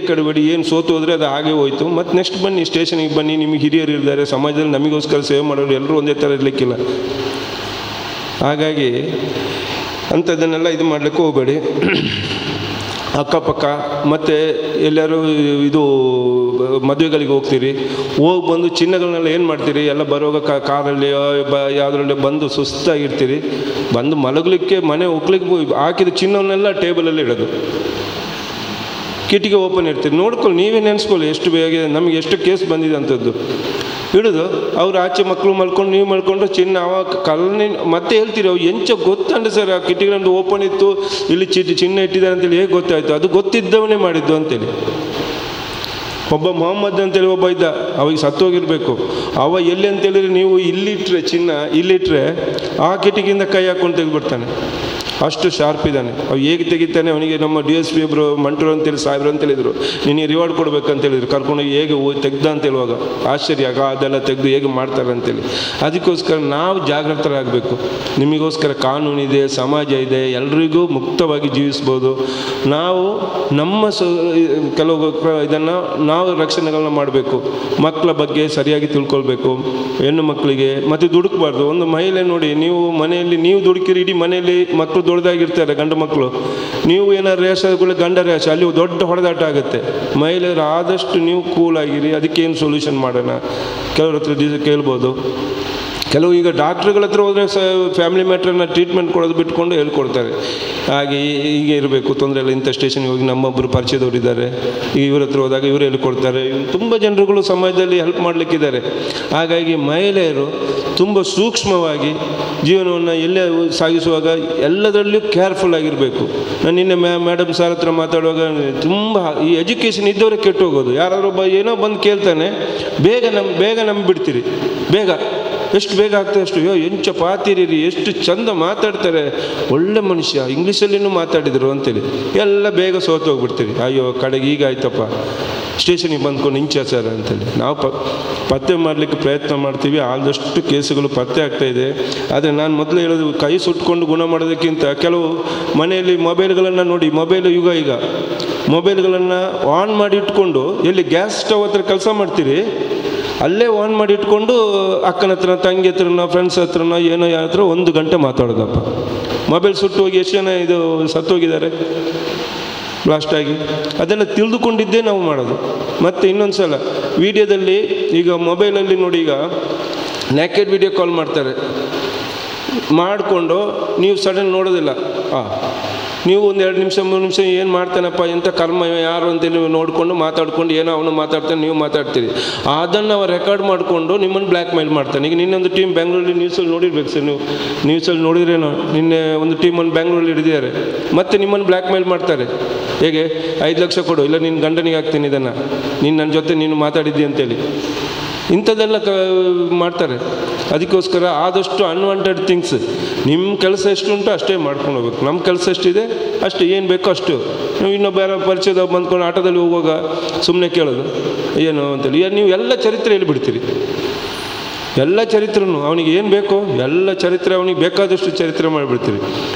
ಕಡಬೇಡಿ, ಏನು ಸೋತು ಹೋದರೆ ಅದು ಹಾಗೆ ಹೋಯಿತು. ಮತ್ತು ನೆಕ್ಸ್ಟ್ ಬನ್ನಿ, ಸ್ಟೇಷನಿಗೆ ಬನ್ನಿ, ನಿಮಗೆ ಹಿರಿಯರು ಇದ್ದಾರೆ, ಸಮಾಜದಲ್ಲಿ ನಮಗೋಸ್ಕರ ಸೇವೆ ಮಾಡೋರು ಎಲ್ಲರೂ ಒಂದೇ ಥರ ಇರಲಿಕ್ಕಿಲ್ಲ. ಹಾಗಾಗಿ ಅಂಥದ್ದನ್ನೆಲ್ಲ ಇದು ಮಾಡಲಿಕ್ಕೆ ಹೋಗಬೇಡಿ. ಅಕ್ಕಪಕ್ಕ ಮತ್ತು ಎಲ್ಲರೂ ಇದು ಮದುವೆಗಳಿಗೆ ಹೋಗ್ತೀರಿ, ಹೋಗಿ ಬಂದು ಚಿನ್ನಗಳನ್ನೆಲ್ಲ ಏನು ಮಾಡ್ತೀರಿ, ಎಲ್ಲ ಬರುವಾಗ ಕಾರಲ್ಲಿ ಯಾವುದರಲ್ಲಿ ಬಂದು ಸುಸ್ತಾಗಿರ್ತೀರಿ, ಬಂದು ಮಲಗಲಿಕ್ಕೆ ಮನೆ ಹೋಗ್ಲಿಕ್ಕೆ ಹಾಕಿದ ಚಿನ್ನವನ್ನೆಲ್ಲ ಟೇಬಲಲ್ಲಿ ಇಡೋದು, ಕಿಟಿಕಿ ಓಪನ್ ಇರ್ತೀರಿ. ನೋಡ್ಕೊಳ್ಳಿ, ನೀವೇ ನೆನೆಸ್ಕೊಳ್ಳಿ ಎಷ್ಟು ಬೇಗ ನಮಗೆ ಎಷ್ಟು ಕೇಸ್ ಬಂದಿದೆ ಅಂಥದ್ದು. ಹಿಡಿದು ಅವ್ರು ಆಚೆ ಮಕ್ಕಳು ಮಲ್ಕೊಂಡು ನೀವು ಮಲ್ಕೊಂಡ್ರೆ ಚಿನ್ನ ಅವ ಕಲ್ಲನೆ ಮತ್ತೆ ಹೇಳ್ತೀರಿ, ಅವು ಎಂಚ ಗೊತ್ತಂದ್ರೆ ಸರ್ ಆ ಕಿಟಿಕಿನೊಂದು ಓಪನ್ ಇತ್ತು, ಇಲ್ಲಿ ಚಿನ್ನ ಇಟ್ಟಿದ್ದಾರೆ ಅಂತೇಳಿ ಹೇಗೆ ಗೊತ್ತಾಯಿತು? ಅದು ಗೊತ್ತಿದ್ದವನೇ ಮಾಡಿದ್ದು ಅಂತೇಳಿ. ಒಬ್ಬ ಮೊಹಮ್ಮದ್ ಅಂತೇಳಿ ಒಬ್ಬ ಇದ್ದ, ಅವಾಗ ಸತ್ತೋಗಿರ್ಬೇಕು. ಅವ ಎಲ್ಲಿ ಅಂತೇಳಿದ್ರೆ ನೀವು ಇಲ್ಲಿಟ್ರೆ ಚಿನ್ನ ಇಲ್ಲಿಟ್ರೆ ಆ ಕಿಟಿಕಿಯಿಂದ ಕೈ ಹಾಕ್ಕೊಂಡು ತೆಗೆದುಬಿಡ್ತಾನೆ, ಅಷ್ಟು ಶಾರ್ಪ್ ಇದ್ದಾನೆ. ಅವು ಹೇಗೆ ತೆಗಿತಾನೆ ಅವನಿಗೆ. ನಮ್ಮ DSP ಒಬ್ಬರು ಮಂಟೂರು ಅಂತೇಳಿ ಸಾಹೇಬ್ರು ಅಂತೇಳಿದರು, ನಿನಗೆ ರಿವಾರ್ಡ್ ಕೊಡ್ಬೇಕಂತೇಳಿದ್ರು. ಕರ್ಕೊಂಡೋಗಿ ಹೇಗೆ ತೆಗ್ದ ಅಂತ ಹೇಳುವಾಗ ಆಶ್ಚರ್ಯ, ಅದೆಲ್ಲ ತೆಗೆದು ಹೇಗೆ ಮಾಡ್ತಾರೆ ಅಂತೇಳಿ. ಅದಕ್ಕೋಸ್ಕರ ನಾವು ಜಾಗೃತರಾಗಬೇಕು. ನಿಮಗೋಸ್ಕರ ಕಾನೂನಿದೆ, ಸಮಾಜ ಇದೆ, ಎಲ್ರಿಗೂ ಮುಕ್ತವಾಗಿ ಜೀವಿಸ್ಬೋದು. ನಾವು ನಮ್ಮ ಕೆಲವು ಇದನ್ನು ನಾವು ರಕ್ಷಣೆಗಳನ್ನ ಮಾಡಬೇಕು. ಮಕ್ಕಳ ಬಗ್ಗೆ ಸರಿಯಾಗಿ ತಿಳ್ಕೊಳ್ಬೇಕು, ಹೆಣ್ಣು ಮಕ್ಕಳಿಗೆ. ಮತ್ತು ದುಡುಕಬಾರ್ದು. ಒಂದು ಮಹಿಳೆ ನೋಡಿ, ನೀವು ಮನೆಯಲ್ಲಿ ನೀವು ದುಡುಕಿರಿ, ಇಡೀ ಮನೆಯಲ್ಲಿ ಮಕ್ಕಳು ದೊಡ್ಡದಾಗಿರ್ತಾರೆ, ಗಂಡು ಮಕ್ಕಳು. ನೀವು ಏನಾದ್ರು ರೇಷ ಗಂಡ ರೇಷ, ಅಲ್ಲಿ ದೊಡ್ಡ ಹೊಡೆದಾಟ ಆಗುತ್ತೆ. ಮಹಿಳೆಯರು ಆದಷ್ಟು ನೀವು ಕೂಲಾಗಿರಿ. ಅದಕ್ಕೇನು ಸೊಲ್ಯೂಷನ್ ಮಾಡೋಣ, ಕೆಲವ್ರ ಹತ್ರ ಕೇಳ್ಬೋದು. ಕೆಲವು ಈಗ ಡಾಕ್ಟ್ರುಗಳ ಹತ್ರ ಹೋದರೆ ಫ್ಯಾಮಿಲಿ ಮ್ಯಾಟ್ರನ್ನ ಟ್ರೀಟ್ಮೆಂಟ್ ಕೊಡೋದು ಬಿಟ್ಕೊಂಡು ಹೇಳ್ಕೊಡ್ತಾರೆ. ಹಾಗೆ ಹೀಗೆ ಇರಬೇಕು, ತೊಂದರೆ ಇಲ್ಲ. ಇಂಥ ಸ್ಟೇಷನ್ಗೆ ಹೋಗಿ ನಮ್ಮೊಬ್ಬರು ಪರಿಚಯದವರಿದ್ದಾರೆ, ಇವ್ರ ಹತ್ರ ಹೋದಾಗ ಇವರು ಹೇಳ್ಕೊಡ್ತಾರೆ. ತುಂಬ ಜನರುಗಳು ಸಮಾಜದಲ್ಲಿ ಹೆಲ್ಪ್ ಮಾಡಲಿಕ್ಕಿದ್ದಾರೆ. ಹಾಗಾಗಿ ಮಹಿಳೆಯರು ತುಂಬ ಸೂಕ್ಷ್ಮವಾಗಿ ಜೀವನವನ್ನು ಎಲ್ಲೇ ಸಾಗಿಸುವಾಗ ಎಲ್ಲದರಲ್ಲೂ ಕೇರ್ಫುಲ್ ಆಗಿರಬೇಕು. ನಾನು ನಿನ್ನೆ ಮೇಡಮ್ ಸರ್ ಹತ್ರ ಮಾತಾಡುವಾಗ ತುಂಬ ಈ ಎಜುಕೇಷನ್ ಇದ್ದವರೇ ಕೆಟ್ಟು ಹೋಗೋದು. ಯಾರಾದ್ರೂ ಏನೋ ಬಂದು ಕೇಳ್ತಾನೆ, ಬೇಗ ನಂಬಿಬಿಡ್ತೀರಿ. ಬೇಗ ಎಷ್ಟು ಬೇಗ ಆಗ್ತದೆ ಅಷ್ಟು. ಎಂಚ ಪಾತಿರಿ, ಎಷ್ಟು ಚಂದ ಮಾತಾಡ್ತಾರೆ, ಒಳ್ಳೆ ಮನುಷ್ಯ, ಇಂಗ್ಲೀಷಲ್ಲಿನೂ ಮಾತಾಡಿದರು ಅಂತೇಳಿ ಎಲ್ಲ ಬೇಗ ಸೋತು ಹೋಗ್ಬಿಡ್ತೀರಿ. ಅಯ್ಯೋ ಕಡೆಗೆ ಈಗ ಆಯ್ತಪ್ಪ, ಸ್ಟೇಷನಿಗೆ ಬಂದ್ಕೊಂಡು ಇಂಚ ಸರ್ ಅಂತೇಳಿ. ನಾವು ಪತ್ತೆ ಮಾಡಲಿಕ್ಕೆ ಪ್ರಯತ್ನ ಮಾಡ್ತೀವಿ, ಆದಷ್ಟು ಕೇಸುಗಳು ಪತ್ತೆ ಆಗ್ತಾಯಿದೆ. ಆದರೆ ನಾನು ಮೊದಲು ಹೇಳೋದು, ಕೈ ಸುಟ್ಕೊಂಡು ಗುಣ ಮಾಡೋದಕ್ಕಿಂತ ಕೆಲವು ಮನೆಯಲ್ಲಿ ಮೊಬೈಲ್ಗಳನ್ನು ನೋಡಿ, ಮೊಬೈಲ್ ಯುಗ ಈಗ, ಮೊಬೈಲ್ಗಳನ್ನು ಆನ್ ಮಾಡಿ ಇಟ್ಕೊಂಡು ಎಲ್ಲಿ ಗ್ಯಾಸ್ ಸ್ಟವ್ ಹತ್ರ ಕೆಲಸ ಮಾಡ್ತೀರಿ ಅಲ್ಲೇ ಆನ್ ಮಾಡಿ ಇಟ್ಕೊಂಡು ಅಕ್ಕನ ಹತ್ರ, ತಂಗಿ ಹತ್ರನೋ, ಫ್ರೆಂಡ್ಸ್ ಹತ್ರನೋ ಏನೋ ಯಾರ ಹತ್ರ 1 ಗಂಟೆ ಮಾತಾಡೋದಪ್ಪ. ಮೊಬೈಲ್ ಸುಟ್ಟು ಹೋಗಿ ಎಷ್ಟು ಜನ ಇದು ಸತ್ತೋಗಿದ್ದಾರೆ ಬ್ಲಾಸ್ಟಾಗಿ. ಅದನ್ನು ತಿಳಿದುಕೊಂಡಿದ್ದೇ ನಾವು ಮಾಡೋದು. ಮತ್ತು ಇನ್ನೊಂದು ಸಲ ವಿಡಿಯೋದಲ್ಲಿ, ಈಗ ಮೊಬೈಲಲ್ಲಿ ನೋಡಿ, ಈಗ ನ್ಯಾಕೆಡ್ ವಿಡಿಯೋ ಕಾಲ್ ಮಾಡ್ತಾರೆ, ಮಾಡಿಕೊಂಡು ನೀವು ಸಡನ್ ನೋಡೋದಿಲ್ಲ. ನೀವು ಒಂದು 2 ನಿಮಿಷ 3 ನಿಮಿಷ ಏನು ಮಾಡ್ತಾನಪ್ಪ, ಎಂಥ ಕರ್ಮ ಯಾರು ಅಂತೇಳಿ ನೀವು ನೋಡಿಕೊಂಡು ಮಾತಾಡ್ಕೊಂಡು ಏನೋ ಅವನು ಮಾತಾಡ್ತಾನೆ, ನೀವು ಮಾತಾಡ್ತೀರಿ. ಅದನ್ನು ಅವ ರೆಕಾರ್ಡ್ ಮಾಡಿಕೊಂಡು ನಿಮ್ಮನ್ನು ಬ್ಲ್ಯಾಕ್ ಮೇಲ್ ಮಾಡ್ತಾನೆ. ಈಗ ನಿನ್ನೊಂದು ಟೀಮ್ ಬೆಂಗಳೂರಲ್ಲಿ ನ್ಯೂಸಲ್ಲಿ ನೋಡಿರ್ಬೇಕು ಸರ್, ನೀವು ನ್ಯೂಸಲ್ಲಿ ನೋಡಿದ್ರೇನೋ, ನಿನ್ನೆ ಒಂದು ಟೀಮನ್ನು ಬೆಂಗಳೂರಲ್ಲಿ ಹಿಡಿದಿದ್ದಾರೆ. ಮತ್ತು ನಿಮ್ಮನ್ನು ಬ್ಲ್ಯಾಕ್ ಮೇಲ್ ಮಾಡ್ತಾರೆ. ಹೇಗೆ 5 ಲಕ್ಷ ಕೊಡು, ಇಲ್ಲ ನಿನ್ನ ಗಂಡನಿಗೆ ಹಾಕ್ತೀನಿ ಇದನ್ನು, ನೀನು ನನ್ನ ಜೊತೆ ನೀನು ಮಾತಾಡಿದ್ದಿ ಅಂತೇಳಿ ಇಂಥದ್ದೆಲ್ಲ ಮಾಡ್ತಾರೆ. ಅದಕ್ಕೋಸ್ಕರ ಆದಷ್ಟು ಅನ್ವಾಂಟೆಡ್ ಥಿಂಗ್ಸ್, ನಿಮ್ಮ ಕೆಲಸ ಎಷ್ಟು ಉಂಟು ಅಷ್ಟೇ ಮಾಡ್ಕೊಂಡು ಹೋಗ್ಬೇಕು. ನಮ್ಮ ಕೆಲಸ ಎಷ್ಟಿದೆ ಅಷ್ಟು, ಏನು ಬೇಕೋ ಅಷ್ಟು. ನೀವು ಇನ್ನೊಬ್ಬ ಯಾರೋ ಪರಿಚಯದ ಬಂದ್ಕೊಂಡು ಆಟೋದಲ್ಲಿ ಹೋಗುವಾಗ ಸುಮ್ಮನೆ ಕೇಳೋದು ಏನು ಅಂತೇಳಿ, ನೀವು ಎಲ್ಲ ಚರಿತ್ರೆ ಹೇಳ್ಬಿಡ್ತೀರಿ. ಎಲ್ಲ ಚರಿತ್ರೆನೂ ಅವನಿಗೆ ಏನು ಬೇಕೋ ಎಲ್ಲ ಚರಿತ್ರೆ, ಅವನಿಗೆ ಬೇಕಾದಷ್ಟು ಚರಿತ್ರೆ ಮಾಡಿಬಿಡ್ತೀರಿ,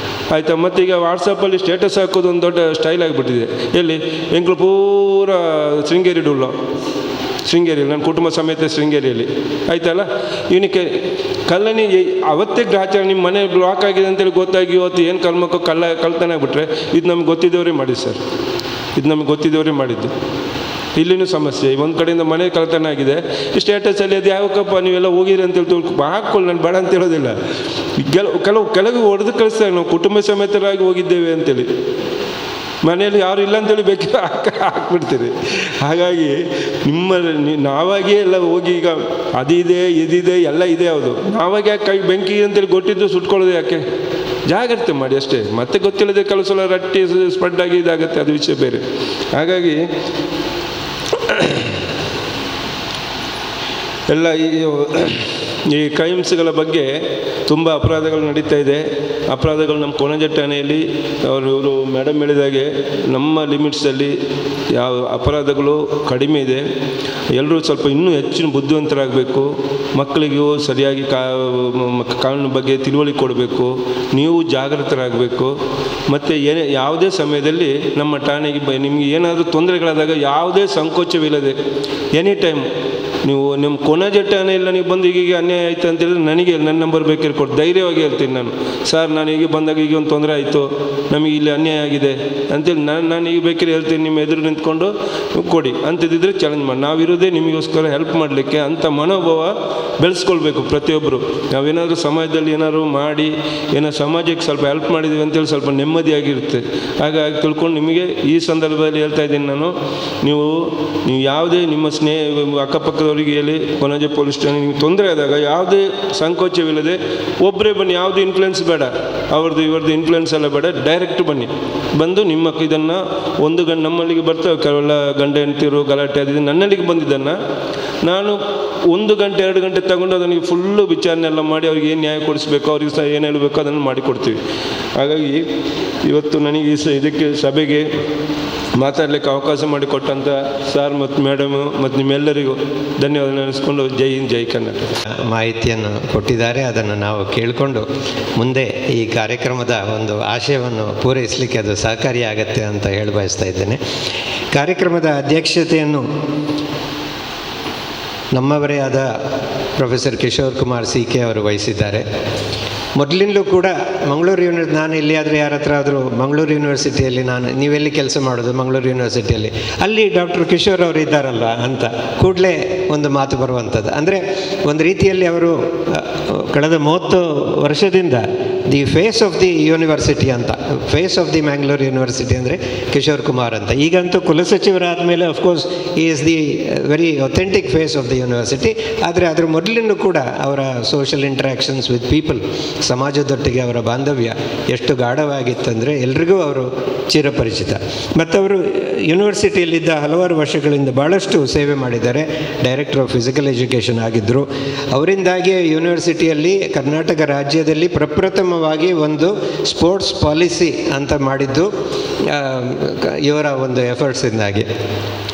ಆಯಿತಾ. ಮತ್ತು ಈಗ ವಾಟ್ಸಪ್ಪಲ್ಲಿ ಸ್ಟೇಟಸ್ ಹಾಕೋದು ಒಂದು ದೊಡ್ಡ ಸ್ಟೈಲ್ ಆಗಿಬಿಟ್ಟಿದೆ. ಎಲ್ಲಿ ಎಂಕ್ಳು ಪೂರ ಶೃಂಗೇರಿ ಡೂಲ್ಲೋ, ಶೃಂಗೇರಿಯಲ್ಲಿ, ನನ್ನ ಕುಟುಂಬ ಸಮೇತ ಶೃಂಗೇರಿಯಲ್ಲಿ, ಆಯ್ತಲ್ಲ. ಇವನಿಗೆ ಕಲ್ಲನಿ ಅವತ್ತೇ ಗ್ರಾಚಾರ, ನಿಮ್ಮ ಮನೆ ಬ್ಲಾಕ್ ಆಗಿದೆ ಅಂತೇಳಿ ಗೊತ್ತಾಗಿ ಇವತ್ತು ಏನು ಕಲ್ಮಕ್ಕೋ ಕಳ್ತನ ಆಗಿಬಿಟ್ರೆ, ಇದು ನಮ್ಗೆ ಗೊತ್ತಿದ್ದವರೇ ಮಾಡಿದ್ದು ಸರ್, ಇದು ನಮಗೆ ಗೊತ್ತಿದ್ದವರೇ ಮಾಡಿದ್ದು. ಇಲ್ಲಿನೂ ಸಮಸ್ಯೆ, ಒಂದು ಕಡೆಯಿಂದ ಮನೆ ಕಳ್ತನ ಆಗಿದೆ, ಈ ಸ್ಟೇಟಸಲ್ಲಿ ಅದು ಯಾವಕ್ಕಪ್ಪ ನೀವೆಲ್ಲ ಹೋಗಿರಿ ಅಂತೇಳಿ ಹಾಕ್ಕೊಳ್ಳಿ, ನಾನು ಬೇಡ ಅಂತ ಹೇಳೋದಿಲ್ಲ. ಕೆಲವು ಹೊಡೆದು ಕಳಿಸ್ತಾರೆ, ನಾವು ಕುಟುಂಬ ಸಮೇತರಾಗಿ ಹೋಗಿದ್ದೇವೆ ಅಂತೇಳಿ, ಮನೆಯಲ್ಲಿ ಯಾರು ಇಲ್ಲ ಅಂತೇಳಿ ಬೇಕಿಲ್ಲ ಹಾಕ್ಬಿಡ್ತೀರಿ. ಹಾಗಾಗಿ ನಾವಾಗೇ ಎಲ್ಲ ಹೋಗಿ, ಈಗ ಅದಿದೆ ಇದಿದೆ ಎಲ್ಲ ಇದೆ, ಹೌದು, ನಾವಾಗೆ ಕೈ ಬೆಂಕಿ ಅಂತೇಳಿ ಗೊತ್ತಿದ್ದು ಸುಟ್ಕೊಳ್ಳೋದು ಯಾಕೆ? ಜಾಗ್ರತೆ ಮಾಡಿ ಅಷ್ಟೇ. ಮತ್ತೆ ಗೊತ್ತಿಲ್ಲದೆ ಕೆಲವು ಸಲ ರಟ್ಟಿ ಸ್ಪ್ರೆಡ್ ಆಗಿ ಇದಾಗುತ್ತೆ, ಅದು ವಿಷಯ ಬೇರೆ. ಹಾಗಾಗಿ ಎಲ್ಲ ಈ ಕೈಹಿಂಸೆಗಳ ಬಗ್ಗೆ ತುಂಬ ಅಪರಾಧಗಳು ನಡೀತಾ ಇದೆ. ಅಪರಾಧಗಳು ನಮ್ಮ ಕೊಣಾಜೆ ಠಾಣೆಯಲ್ಲಿ ಇವರು ಮೇಡಮ್ ಹೇಳಿದಾಗೆ ನಮ್ಮ ಲಿಮಿಟ್ಸಲ್ಲಿ ಯಾವ ಅಪರಾಧಗಳು ಕಡಿಮೆ ಇದೆ. ಎಲ್ಲರೂ ಸ್ವಲ್ಪ ಇನ್ನೂ ಹೆಚ್ಚಿನ ಬುದ್ಧಿವಂತರಾಗಬೇಕು. ಮಕ್ಕಳಿಗೂ ಸರಿಯಾಗಿ ಕಾನೂನು ಬಗ್ಗೆ ತಿಳುವಳಿಕೆ ಕೊಡಬೇಕು. ನೀವು ಜಾಗೃತರಾಗಬೇಕು. ಮತ್ತು ಯಾವುದೇ ಸಮಯದಲ್ಲಿ ನಮ್ಮ ಠಾಣೆಗೆ ನಿಮಗೆ ಏನಾದರೂ ತೊಂದರೆಗಳಾದಾಗ ಯಾವುದೇ ಸಂಕೋಚವಿಲ್ಲದೆ ಎನಿ ಟೈಮ್ ನೀವು ನಿಮ್ಮ ಕೊಣಾಜೆ ಠಾಣೆ ಇಲ್ಲ, ನೀವು ಬಂದು ಈಗ ಅನ್ಯಾಯ ಆಯಿತು ಅಂತೇಳಿದ್ರೆ ನನಗೆ ನನ್ನ ನಂಬರ್ ಬೇಕಾದ್ರೆ ಕೊಟ್ಟು ಧೈರ್ಯವಾಗಿ ಹೇಳ್ತೀನಿ ನಾನು. ಸರ್ ನಾನು ಈಗ ಬಂದಾಗ ಈಗ ಒಂದು ತೊಂದರೆ ಆಯಿತು, ನಮಗೆ ಇಲ್ಲಿ ಅನ್ಯಾಯ ಆಗಿದೆ ಅಂತೇಳಿ ನಾನು ಈಗ ಬೇಕಾದ್ರೆ ಹೇಳ್ತೀನಿ, ನಿಮ್ಮ ಎದುರು ನಿಂತ್ಕೊಂಡು ಕೊಡಿ ಅಂತಿದ್ದರೆ ಚಾಲೆಂಜ್ ಮಾಡಿ. ನಾವಿರೋದೇ ನಿಮಗೋಸ್ಕರ ಹೆಲ್ಪ್ ಮಾಡಲಿಕ್ಕೆ ಅಂಥ ಮನೋಭಾವ ಬೆಳೆಸ್ಕೊಳ್ಬೇಕು ಪ್ರತಿಯೊಬ್ಬರು. ನಾವೇನಾದರೂ ಸಮಾಜದಲ್ಲಿ ಏನಾದ್ರು ಮಾಡಿ ಸಮಾಜಕ್ಕೆ ಸ್ವಲ್ಪ ಹೆಲ್ಪ್ ಮಾಡಿದ್ದೀವಿ ಅಂತೇಳಿ ಸ್ವಲ್ಪ ನೆಮ್ಮದಿಯಾಗಿರುತ್ತೆ. ಹಾಗಾಗಿ ತಿಳ್ಕೊಂಡು ನಿಮಗೆ ಈ ಸಂದರ್ಭದಲ್ಲಿ ಹೇಳ್ತಾ ಇದ್ದೀನಿ ನಾನು, ನೀವು ಯಾವುದೇ ನಿಮ್ಮ ಅಕ್ಕಪಕ್ಕದವರಿಗೆ ಹೇಳಿ ಕೊಣಾಜೆ ಪೊಲೀಸ್ ಠಾಣೆ ನಿಮಗೆ ತೊಂದರೆ ಆದಾಗ ಯಾವುದೇ ಸಂಕೋಚವಿಲ್ಲದೆ ಒಬ್ಬರೇ ಬನ್ನಿ. ಯಾವುದು ಇನ್ಫ್ಲುಯೆನ್ಸ್ ಬೇಡ, ಅವ್ರದ್ದು ಇವ್ರದ್ದು ಇನ್ಫ್ಲುಯೆನ್ಸ್ ಎಲ್ಲ ಬೇಡ, ಡೈರೆಕ್ಟ್ ಬನ್ನಿ. ಬಂದು ನಿಮ್ಮ ಇದನ್ನು ಒಂದು ನಮ್ಮಲ್ಲಿಗೆ ಬರ್ತವೆ ಕೆಲವೆಲ್ಲ ಗಂಡ ಹೆಂಡ್ತಿರು ಗಲಾಟೆ ಆದಿದ್ದು ನನ್ನಲ್ಲಿಗೆ ಬಂದಿದ್ದನ್ನು ನಾನು 1 ಗಂಟೆ 2 ಗಂಟೆ ತಗೊಂಡು ಅದನಿಗೆ ಫುಲ್ಲು ವಿಚಾರಣೆ ಎಲ್ಲ ಮಾಡಿ ಅವ್ರಿಗೆ ಏನು ನ್ಯಾಯ ಕೊಡಿಸ್ಬೇಕು, ಅವ್ರಿಗೆ ಸಹ ಏನು ಹೇಳಬೇಕು ಅದನ್ನು ಮಾಡಿಕೊಡ್ತೀವಿ. ಹಾಗಾಗಿ ಇವತ್ತು ನನಗೆ ಇದಕ್ಕೆ ಸಭೆಗೆ ಮಾತಾಡಲಿಕ್ಕೆ ಅವಕಾಶ ಮಾಡಿಕೊಟ್ಟಂಥ ಸಾರ್ ಮತ್ತು ಮೇಡಮು ಮತ್ತು ನಿಮ್ಮೆಲ್ಲರಿಗೂ ಧನ್ಯವಾದ ನೆನೆಸ್ಕೊಂಡು ಜೈ ಹಿಂದ್ ಜೈ ಕರ್ನಾಟಕ. ಮಾಹಿತಿಯನ್ನು ಕೊಟ್ಟಿದ್ದಾರೆ. ಅದನ್ನು ನಾವು ಕೇಳಿಕೊಂಡು ಮುಂದೆ ಈ ಕಾರ್ಯಕ್ರಮದ ಒಂದು ಆಶಯವನ್ನು ಪೂರೈಸಲಿಕ್ಕೆ ಅದು ಸಹಕಾರಿಯಾಗತ್ತೆ ಅಂತ ಹೇಳಿ ಬಯಸ್ತಾ ಇದ್ದೇನೆ. ಕಾರ್ಯಕ್ರಮದ ಅಧ್ಯಕ್ಷತೆಯನ್ನು ನಮ್ಮವರೇ ಆದ ಪ್ರೊಫೆಸರ್ ಕಿಶೋರ್ ಕುಮಾರ್ CK ಅವರು ವಹಿಸಿದ್ದಾರೆ. ಮೊದಲಿಂದಲೂ ಕೂಡ ಮಂಗಳೂರು ನಾನು ಎಲ್ಲಿಯಾದರೂ ಯಾರ ಹತ್ರ ಆದರೂ ಮಂಗಳೂರು ಯೂನಿವರ್ಸಿಟಿಯಲ್ಲಿ ನೀವೆಲ್ಲಿ ಕೆಲಸ ಮಾಡೋದು ಮಂಗಳೂರು ಯೂನಿವರ್ಸಿಟಿಯಲ್ಲಿ, ಅಲ್ಲಿ ಡಾಕ್ಟರ್ ಕಿಶೋರ್ ಅವರು ಇದ್ದಾರಲ್ವ ಅಂತ ಕೂಡಲೇ ಒಂದು ಮಾತು ಬರುವಂಥದ್ದು. ಅಂದರೆ ಒಂದು ರೀತಿಯಲ್ಲಿ ಅವರು ಕಳೆದ 30 ವರ್ಷದಿಂದ the face of the university ಅಂತ, face of the Mangalore university ಅಂದರೆ ಕಿಶೋರ್ ಕುಮಾರ್ ಅಂತ. ಈಗಂತೂ ಕುಲಸಚಿವರಾದ ಮೇಲೆ ಅಫ್ಕೋರ್ಸ್ ಈ is the very authentic face of the university. ಆದರೆ ಅದರ ಮೊದಲಿಂದ ಕೂಡ ಅವರ ಸೋಷಿಯಲ್ ಇಂಟ್ರ್ಯಾಕ್ಷನ್ಸ್ ವಿತ್ ಪೀಪಲ್, ಸಮಾಜದೊಟ್ಟಿಗೆ ಅವರ ಬಾಂಧವ್ಯ ಎಷ್ಟು ಗಾಢವಾಗಿತ್ತಂದರೆ ಎಲ್ರಿಗೂ ಅವರು ಚಿರಪರಿಚಿತ. ಮತ್ತು ಅವರು ಯೂನಿವರ್ಸಿಟಿಯಲ್ಲಿದ್ದ ಹಲವಾರು ವರ್ಷಗಳಿಂದ ಭಾಳಷ್ಟು ಸೇವೆ ಮಾಡಿದ್ದಾರೆ. ಡೈರೆಕ್ಟರ್ ಆಫ್ ಫಿಸಿಕಲ್ ಎಜುಕೇಷನ್ ಆಗಿದ್ದರು. ಅವರಿಂದಾಗಿ ಯೂನಿವರ್ಸಿಟಿಯಲ್ಲಿ ಕರ್ನಾಟಕ ರಾಜ್ಯದಲ್ಲಿ ಪ್ರಪ್ರಥಮವಾಗಿ ಒಂದು ಸ್ಪೋರ್ಟ್ಸ್ ಪಾಲಿಸಿ ಅಂತ ಮಾಡಿದ್ದು ಇವರ ಒಂದು ಎಫರ್ಟ್ಸಿಂದಾಗಿ.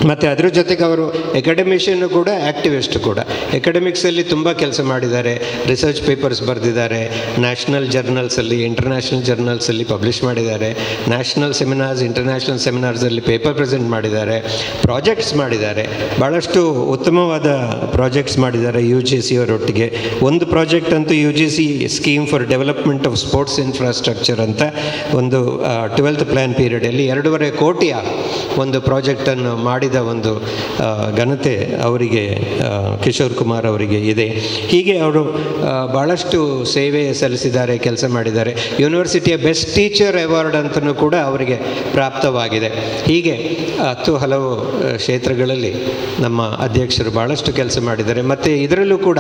ಮತ್ತು ಅದ್ರ ಜೊತೆಗೆ ಅವರು ಎಕಾಡೆಮಿಷಿಯನ್ನು ಕೂಡ, ಆ್ಯಕ್ಟಿವಿಸ್ಟ್ ಕೂಡ. ಎಕಾಡೆಮಿಕ್ಸಲ್ಲಿ ತುಂಬ ಕೆಲಸ ಮಾಡಿದ್ದಾರೆ. ರಿಸರ್ಚ್ ಪೇಪರ್ಸ್ ಬರೆದಿದ್ದಾರೆ. ನ್ಯಾಷನಲ್ ಜರ್ನಲ್ಸಲ್ಲಿ, ಇಂಟರ್ನ್ಯಾಷನಲ್ ಜರ್ನಲ್ಸಲ್ಲಿ ಪಬ್ಲಿಷ್ ಮಾಡಿದ್ದಾರೆ. ನ್ಯಾಷನಲ್ ಸೆಮಿನಾರ್ಸ್, ಇಂಟರ್ನ್ಯಾಷನಲ್ ಸೆಮಿನಾರ್ಸಲ್ಲಿ ಪೇಪರ್ ಪ್ರೆಸೆಂಟ್ ಮಾಡಿದ್ದಾರೆ. ಪ್ರಾಜೆಕ್ಟ್ಸ್ ಮಾಡಿದ್ದಾರೆ, ಭಾಳಷ್ಟು ಉತ್ತಮವಾದ ಪ್ರಾಜೆಕ್ಟ್ಸ್ ಮಾಡಿದ್ದಾರೆ UGC ಅವರೊಟ್ಟಿಗೆ. ಒಂದು ಪ್ರಾಜೆಕ್ಟ್ ಅಂತೂ UGC scheme for development of sports infrastructure ಅಂತ ಒಂದು 12th ಪ್ಲ್ಯಾನ್ ಪೀರಿಯಡಲ್ಲಿ 2.5 ಕೋಟಿಯ ಒಂದು ಪ್ರಾಜೆಕ್ಟನ್ನು ಮಾಡಿದ ಒಂದು ಘನತೆ ಅವರಿಗೆ, ಕಿಶೋರ್ ಕುಮಾರ್ ಅವರಿಗೆ ಇದೆ. ಹೀಗೆ ಅವರು ಭಾಳಷ್ಟು ಸೇವೆ ಸಲ್ಲಿಸಿದ್ದಾರೆ, ಕೆಲಸ ಮಾಡಿದ್ದಾರೆ. ಯೂನಿವರ್ಸಿಟಿಯ ಬೆಸ್ಟ್ ಟೀಚರ್ ಅವಾರ್ಡ್ ಅಂತಲೂ ಕೂಡ ಅವರಿಗೆ ಪ್ರಾಪ್ತವಾಗಿದೆ. ಹೀಗೆ 10 ಹಲವು ಕ್ಷೇತ್ರಗಳಲ್ಲಿ ನಮ್ಮ ಅಧ್ಯಕ್ಷರು ಭಾಳಷ್ಟು ಕೆಲಸ ಮಾಡಿದ್ದಾರೆ. ಮತ್ತು ಇದರಲ್ಲೂ ಕೂಡ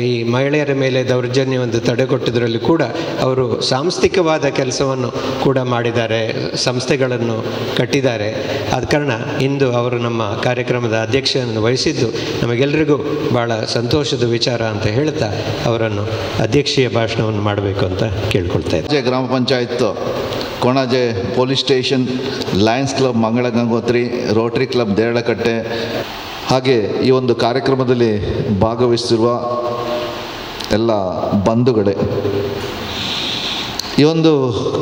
ಈ ಮಹಿಳೆಯರ ಮೇಲೆ ದೌರ್ಜನ್ಯವನ್ನು ತಡೆಗಟ್ಟುವುದರಲ್ಲಿ ಕೂಡ ಅವರು ಸಾಂಸ್ಥಿಕವಾದ ಕೆಲಸವನ್ನು ಕೂಡ ಮಾಡಿದ್ದಾರೆ, ಸಂಸ್ಥೆಗಳನ್ನು ಕಟ್ಟಿದ್ದಾರೆ. ಆದ ಕಾರಣ ಇಂದು ಅವರು ನಮ್ಮ ಕಾರ್ಯಕ್ರಮದ ಅಧ್ಯಕ್ಷತೆಯನ್ನು ವಹಿಸಿದ್ದು ನಮಗೆಲ್ಲರಿಗೂ ಭಾಳ ಸಂತೋಷದ ವಿಚಾರ ಅಂತ ಹೇಳ್ತಾ ಅವರನ್ನು ಅಧ್ಯಕ್ಷೀಯ ಭಾಷಣವನ್ನು ಮಾಡಬೇಕು ಅಂತ ಕೇಳ್ಕೊಳ್ತಾ ಇದ್ದೆ. ಗ್ರಾಮ panchayat, Konaje police station, Lions club ಮಂಗಳ ಗಂಗೋತ್ರಿ, ರೋಟರಿ ಕ್ಲಬ್ ದೇರಳಕಟ್ಟೆ, ಹಾಗೆ ಈ ಒಂದು ಕಾರ್ಯಕ್ರಮದಲ್ಲಿ ಭಾಗವಹಿಸಿರುವ ಎಲ್ಲ ಬಂಧುಗಳೇ, ಈ ಒಂದು